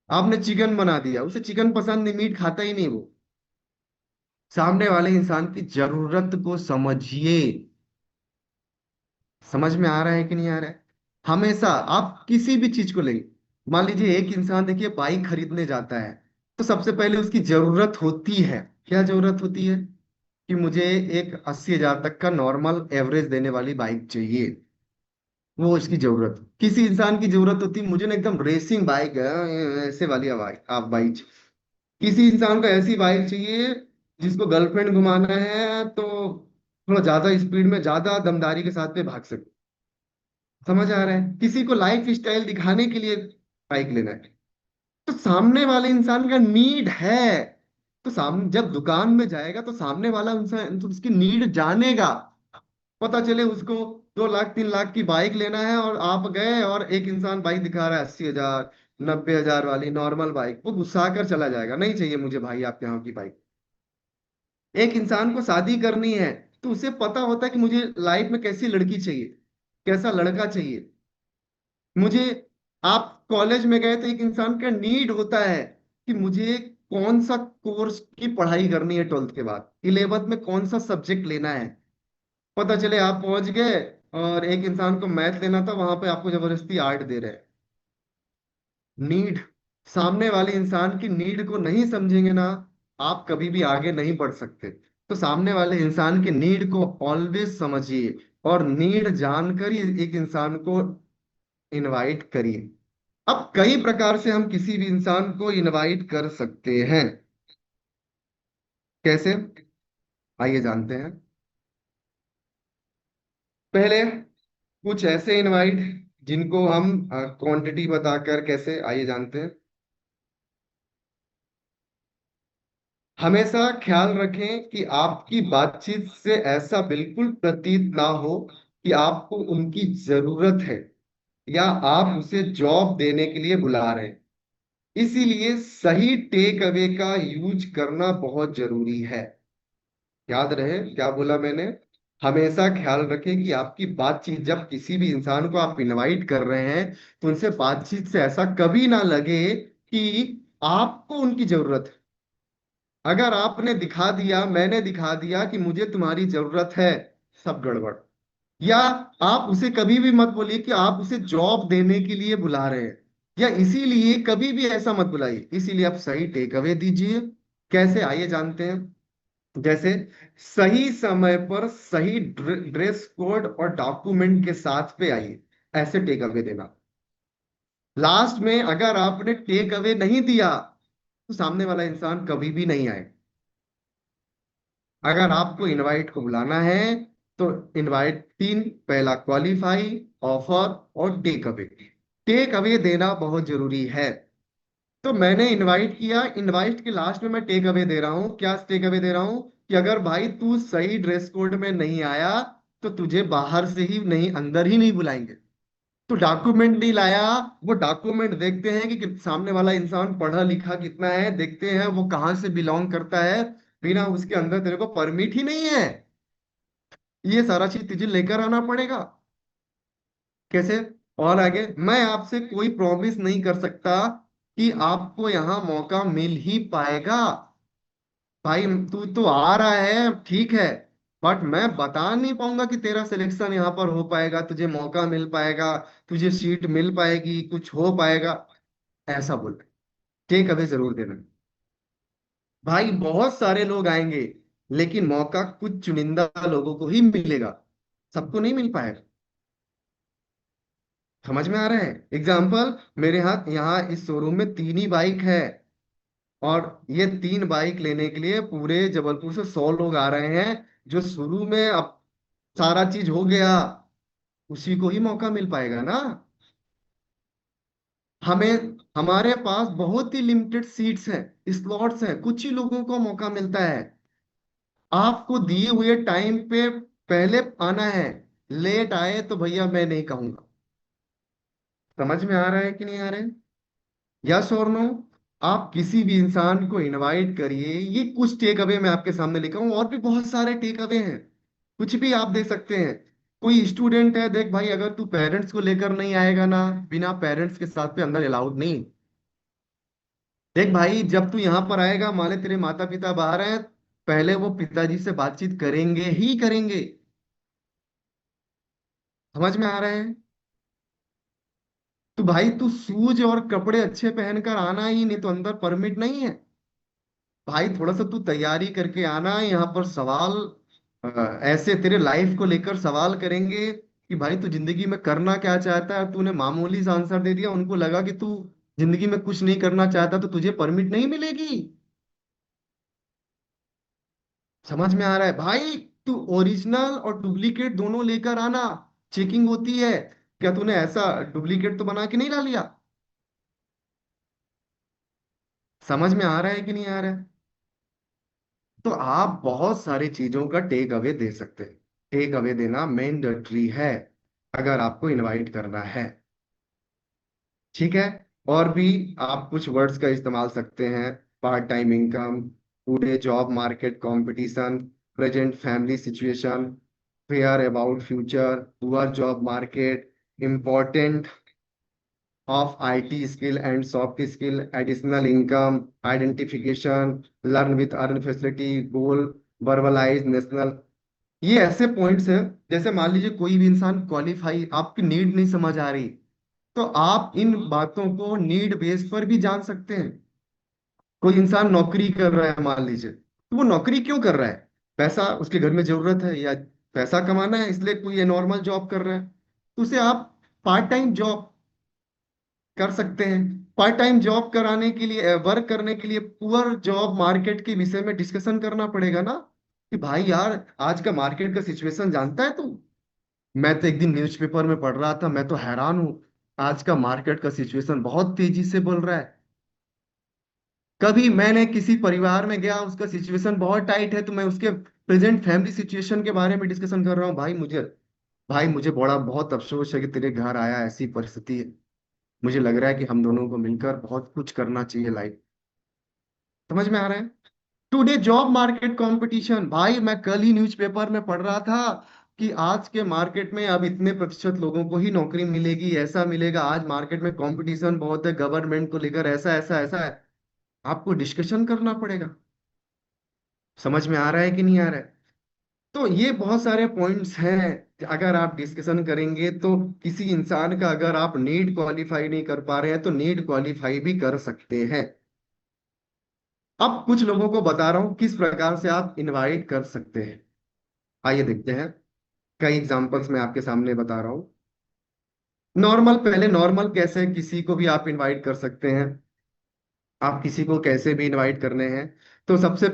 आपने चिकन बना दिया, उसे चिकन पसंद नहीं, मीट खाता ही नहीं वो। सामने वाले इंसान की जरूरत को समझिए। समझ में आ रहा है कि नहीं आ रहा है? हमेशा आप किसी भी चीज को लेंगे, मान लीजिए एक इंसान देखिए बाइक खरीदने जाता है, तो सबसे पहले उसकी जरूरत होती है, क्या जरूरत होती है? कि मुझे एक 80,000 तक का नॉर्मल एवरेज देने वाली बाइक चाहिए। वो उसकी जरूरत। किसी इंसान की जरूरत होती है, मुझे ना एकदम रेसिंग बाइक है, ऐसे वाली बाइक, आप बाइक। किसी इंसान को ऐसी बाइक चाहिए जिसको गर्लफ्रेंड घुमाना है, तो थोड़ा ज्यादा स्पीड में ज्यादा दमदारी के साथ में भाग सके। समझ आ रहा है? किसी को लाइफ स्टाइल दिखाने के लिए बाइक लेना है। तो सामने वाले इंसान का नीड है, तो सामने जब दुकान में जाएगा तो सामने वाला इंसान तो उसकी नीड जानेगा। पता चले उसको 2 लाख 3 लाख की बाइक लेना है, और आप गए और एक इंसान बाइक दिखा रहा है 80,000 90,000 वाली नॉर्मल बाइक, वो गुस्सा कर चला जाएगा, नहीं चाहिए मुझे भाई आपके यहाँ की बाइक। एक इंसान को शादी करनी है, तो उसे पता होता है कि मुझे लाइफ में कैसी लड़की चाहिए, कैसा लड़का चाहिए मुझे। आप कॉलेज में गए तो एक इंसान का नीड होता है कि मुझे कौन सा कोर्स की पढ़ाई करनी है, 12th के बाद 11th में कौन सा सब्जेक्ट लेना है। पता चले आप पहुंच गए और एक इंसान को मैथ लेना था, वहां पे आपको जबरदस्ती आर्ट दे रहे हैं। नीड। सामने वाले इंसान की नीड को नहीं समझेंगे ना, आप कभी भी आगे नहीं बढ़ सकते। तो सामने वाले इंसान की नीड को ऑलवेज समझिए, और नीड जानकर ही एक इंसान को इनवाइट करिए। अब कई प्रकार से हम किसी भी इंसान को इनवाइट कर सकते हैं। कैसे? आइए जानते हैं। पहले कुछ ऐसे इनवाइट जिनको हम क्वांटिटी बताकर, कैसे, आइए जानते हैं। हमेशा ख्याल रखें कि आपकी बातचीत से ऐसा बिल्कुल प्रतीत ना हो कि आपको उनकी जरूरत है, या आप उसे जॉब देने के लिए बुला रहे हैं। इसीलिए सही टेक अवे का यूज करना बहुत जरूरी है। याद रहे क्या बोला मैंने? हमेशा ख्याल रखें कि आपकी बातचीत, जब किसी भी इंसान को आप इनवाइट कर रहे हैं, तो उनसे बातचीत से ऐसा कभी ना लगे कि आपको उनकी जरूरत है। अगर आपने दिखा दिया, मैंने दिखा दिया कि मुझे तुम्हारी जरूरत है, सब गड़बड़। या आप उसे कभी भी मत बोलिए कि आप उसे जॉब देने के लिए बुला रहे हैं, या इसीलिए कभी भी ऐसा मत बुलाइए। इसीलिए आप सही टेक अवे दीजिए। कैसे, आइए जानते हैं। जैसे सही समय पर सही ड्रेस कोड और डॉक्यूमेंट के साथ पे आइए, ऐसे टेक अवे देना। लास्ट में अगर आपने टेक अवे नहीं दिया, तो सामने वाला इंसान कभी भी नहीं आए। अगर आपको इनवाइट को बुलाना है, तो इनवाइट तीन, पहला क्वालिफाई, ऑफर और टेक अवे। टेक अवे देना बहुत जरूरी है। तो मैंने इनवाइट किया, इनवाइट के लास्ट में मैं टेक अवे दे रहा हूँ। क्या टेक अवे दे रहा हूँ? कि अगर भाई तू सही ड्रेस कोड में नहीं आया, तो तुझे बाहर से ही नहीं, अंदर ही नहीं बुलाएंगे। तो डॉक्यूमेंट नहीं लाया, वो डॉक्यूमेंट देखते हैं कि सामने वाला इंसान पढ़ा लिखा कितना है, देखते हैं वो कहाँ से बिलोंग करता है। बिना उसके अंदर तेरे को परमिट ही नहीं है। ये सारा चीज तुझे लेकर आना पड़ेगा। कैसे? और आगे, मैं आपसे कोई प्रॉमिस नहीं कर सकता कि आपको यहाँ मौका मिल ही पाएगा। भाई तू तो आ रहा है, ठीक है, बट मैं बता नहीं पाऊंगा कि तेरा सिलेक्शन यहाँ पर हो पाएगा, तुझे मौका मिल पाएगा, तुझे सीट मिल पाएगी, कुछ हो पाएगा। ऐसा बोल रहे। टेक अवे जरूर देना। भाई बहुत सारे लोग आएंगे, लेकिन मौका कुछ चुनिंदा लोगों को ही मिलेगा, सबको नहीं मिल पाएगा। समझ में आ रहा है? एग्जाम्पल, मेरे हाथ यहाँ इस शोरूम में 3 ही बाइक है, और ये 3 बाइक लेने के लिए पूरे जबलपुर से 100 लोग आ रहे हैं। जो शुरू में अब सारा चीज हो गया, उसी को ही मौका मिल पाएगा ना। हमें, हमारे पास बहुत ही लिमिटेड सीट्स हैं, स्लॉट्स हैं, कुछ ही लोगों को मौका मिलता है। आपको दिए हुए टाइम पे पहले आना है। लेट आए तो भैया मैं नहीं कहूंगा। समझ में आ रहा है कि नहीं आ रहा है? यस और नो? आप किसी भी इंसान को इनवाइट करिए। ये कुछ टेक अवे मैं आपके सामने लिखा हूं, और भी बहुत सारे टेक अवे हैं। कुछ भी आप दे सकते हैं। कोई स्टूडेंट है, देख भाई, अगर तू पेरेंट्स को लेकर नहीं आएगा ना, बिना पेरेंट्स के साथ पे अंदर अलाउड नहीं। देख भाई, जब तू यहाँ पर आएगा, मान ले तेरे माता पिता बाहर हैं, पहले वो पिताजी से बातचीत करेंगे ही करेंगे। समझ में आ रहा है? तो भाई तू शूज और कपड़े अच्छे पहनकर आना ही, नहीं तो अंदर परमिट नहीं है। भाई थोड़ा सा तू तैयारी करके आना, यहाँ पर सवाल ऐसे तेरे लाइफ को लेकर सवाल करेंगे कि भाई तू जिंदगी में करना क्या चाहता है, तूने मामूली सा आंसर दे दिया, उनको लगा कि तू जिंदगी में कुछ नहीं करना चाहता, तो तुझे परमिट नहीं मिलेगी। समझ में आ रहा है भाई? तू ओरिजिनल और डुप्लीकेट दोनों लेकर आना, चेकिंग होती है। क्या तूने ऐसा डुप्लीकेट तो बना के नहीं ला लिया? समझ में आ रहा है कि नहीं आ रहा है? तो आप बहुत सारी चीजों का टेक अवे दे सकते हैं। टेक अवे देना मैंडेटरी है अगर आपको इनवाइट करना है। ठीक है। और भी आप कुछ वर्ड्स का इस्तेमाल सकते हैं। Part time income, today job market competition, present family situation, fair about future, poor job market, important of IT skill and soft skill, additional income, identification, learn with earn facility, goal, verbalize, national। ये ऐसे points हैं, जैसे मान लीजिए कोई भी इंसान qualify, आपकी नीड नहीं समझ आ रही, तो आप इन बातों को नीड बेस पर भी जान सकते हैं। कोई इंसान नौकरी कर रहा है मान लीजिए, तो वो नौकरी क्यों कर रहा है? पैसा, उसके घर में जरूरत है, या पैसा कमाना है, इसलिए कोई नॉर्मल जॉब कर रहा है, तो उसे आप पार्ट टाइम जॉब कर सकते हैं। पार्ट टाइम जॉब कराने के लिए, वर्क करने के लिए पुअर जॉब मार्केट के विषय में डिस्कशन करना पड़ेगा ना, कि भाई यार आज का मार्केट का सिचुएशन जानता है तू? मैं तो एक दिन न्यूज़पेपर में पढ़ रहा था, मैं तो हैरान हूँ। आज का मार्केट का सिचुएशन बहुत तेजी से बोल रहा है। कभी मैंने किसी परिवार में गया, उसका सिचुएशन बहुत टाइट है, तो मैं उसके प्रेजेंट फैमिली सिचुएशन के बारे में डिस्कशन कर रहा हूँ। भाई मुझे बड़ा बहुत अफसोस है कि तेरे घर आया, ऐसी परिस्थिति है। मुझे लग रहा है कि हम दोनों को मिलकर बहुत कुछ करना चाहिए लाइफ। समझ में आ रहा है? टुडे जॉब मार्केट कंपटीशन, भाई मैं कल ही न्यूज़पेपर में पढ़ रहा था कि आज के मार्केट में अब इतने प्रतिशत लोगों को ही नौकरी मिलेगी, ऐसा मिलेगा, आज मार्केट में कंपटीशन बहुत है, गवर्नमेंट को लेकर ऐसा ऐसा ऐसा है। आपको डिस्कशन करना पड़ेगा। समझ में आ रहा है कि नहीं आ रहा है? तो ये बहुत सारे पॉइंट्स हैं, अगर आप डिस्कशन करेंगे तो किसी इंसान का, अगर आप नीड क्वालिफाई नहीं कर पा रहे हैं तो नीड क्वालिफाई भी कर सकते हैं। अब कुछ लोगों को बता रहा हूं किस प्रकार से आप इनवाइट कर सकते हैं। आइए देखते हैं। कई एग्जांपल्स मैं आपके सामने बता रहा हूं। नॉर्मल, पहले नॉर्मल कैसे किसी को भी आप इनवाइट कर सकते हैं। आप किसी को कैसे भी इनवाइट करने हैं, तो सबसे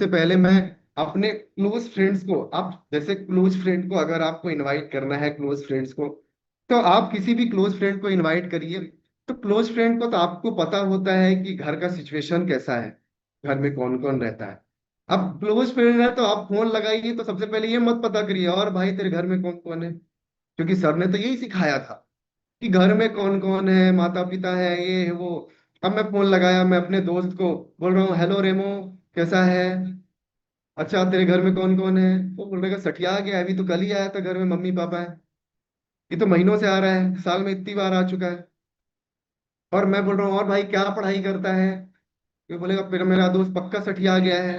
पहले मैं अपने क्लोज फ्रेंड्स को, आप जैसे क्लोज फ्रेंड को अगर आपको इनवाइट करना है, क्लोज फ्रेंड्स को, तो आप किसी भी क्लोज फ्रेंड को इनवाइट करिए। तो क्लोज फ्रेंड को तो आपको पता होता है कि घर का सिचुएशन कैसा है, घर में कौन कौन रहता है। अब क्लोज फ्रेंड है तो आप फोन लगाइए, तो सबसे पहले ये मत पता करिए और भाई तेरे घर में कौन कौन है, क्योंकि सर ने तो यही सिखाया था कि घर में कौन कौन है, माता पिता है, ये है, वो। अब मैं फोन लगाया, मैं अपने दोस्त को बोल रहा हूँ, हेलो रेमो, कैसा है? अच्छा तेरे घर में कौन कौन है? वो बोल रहेगा सठिया आ गया, अभी तो कल ही आया था, घर में मम्मी पापा है। ये तो महीनों से आ रहा है, साल में इतनी बार आ चुका है। और मैं बोल रहा हूँ और भाई क्या पढ़ाई करता है? ये बोलेगा फिर मेरा दोस्त पक्का सठिया आ गया है।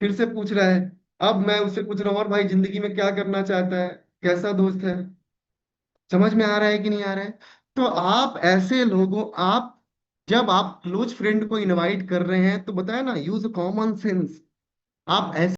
फिर से पूछ रहा है। अब मैं उससे पूछ रहा हूँ और भाई जिंदगी में क्या करना चाहता है, कैसा दोस्त है? समझ में आ रहा है कि नहीं आ रहा है? तो आप ऐसे लोगों, आप जब आप क्लोज फ्रेंड को इनवाइट कर रहे हैं, तो बताया ना, यूज कॉमन सेंस। आप ऐसे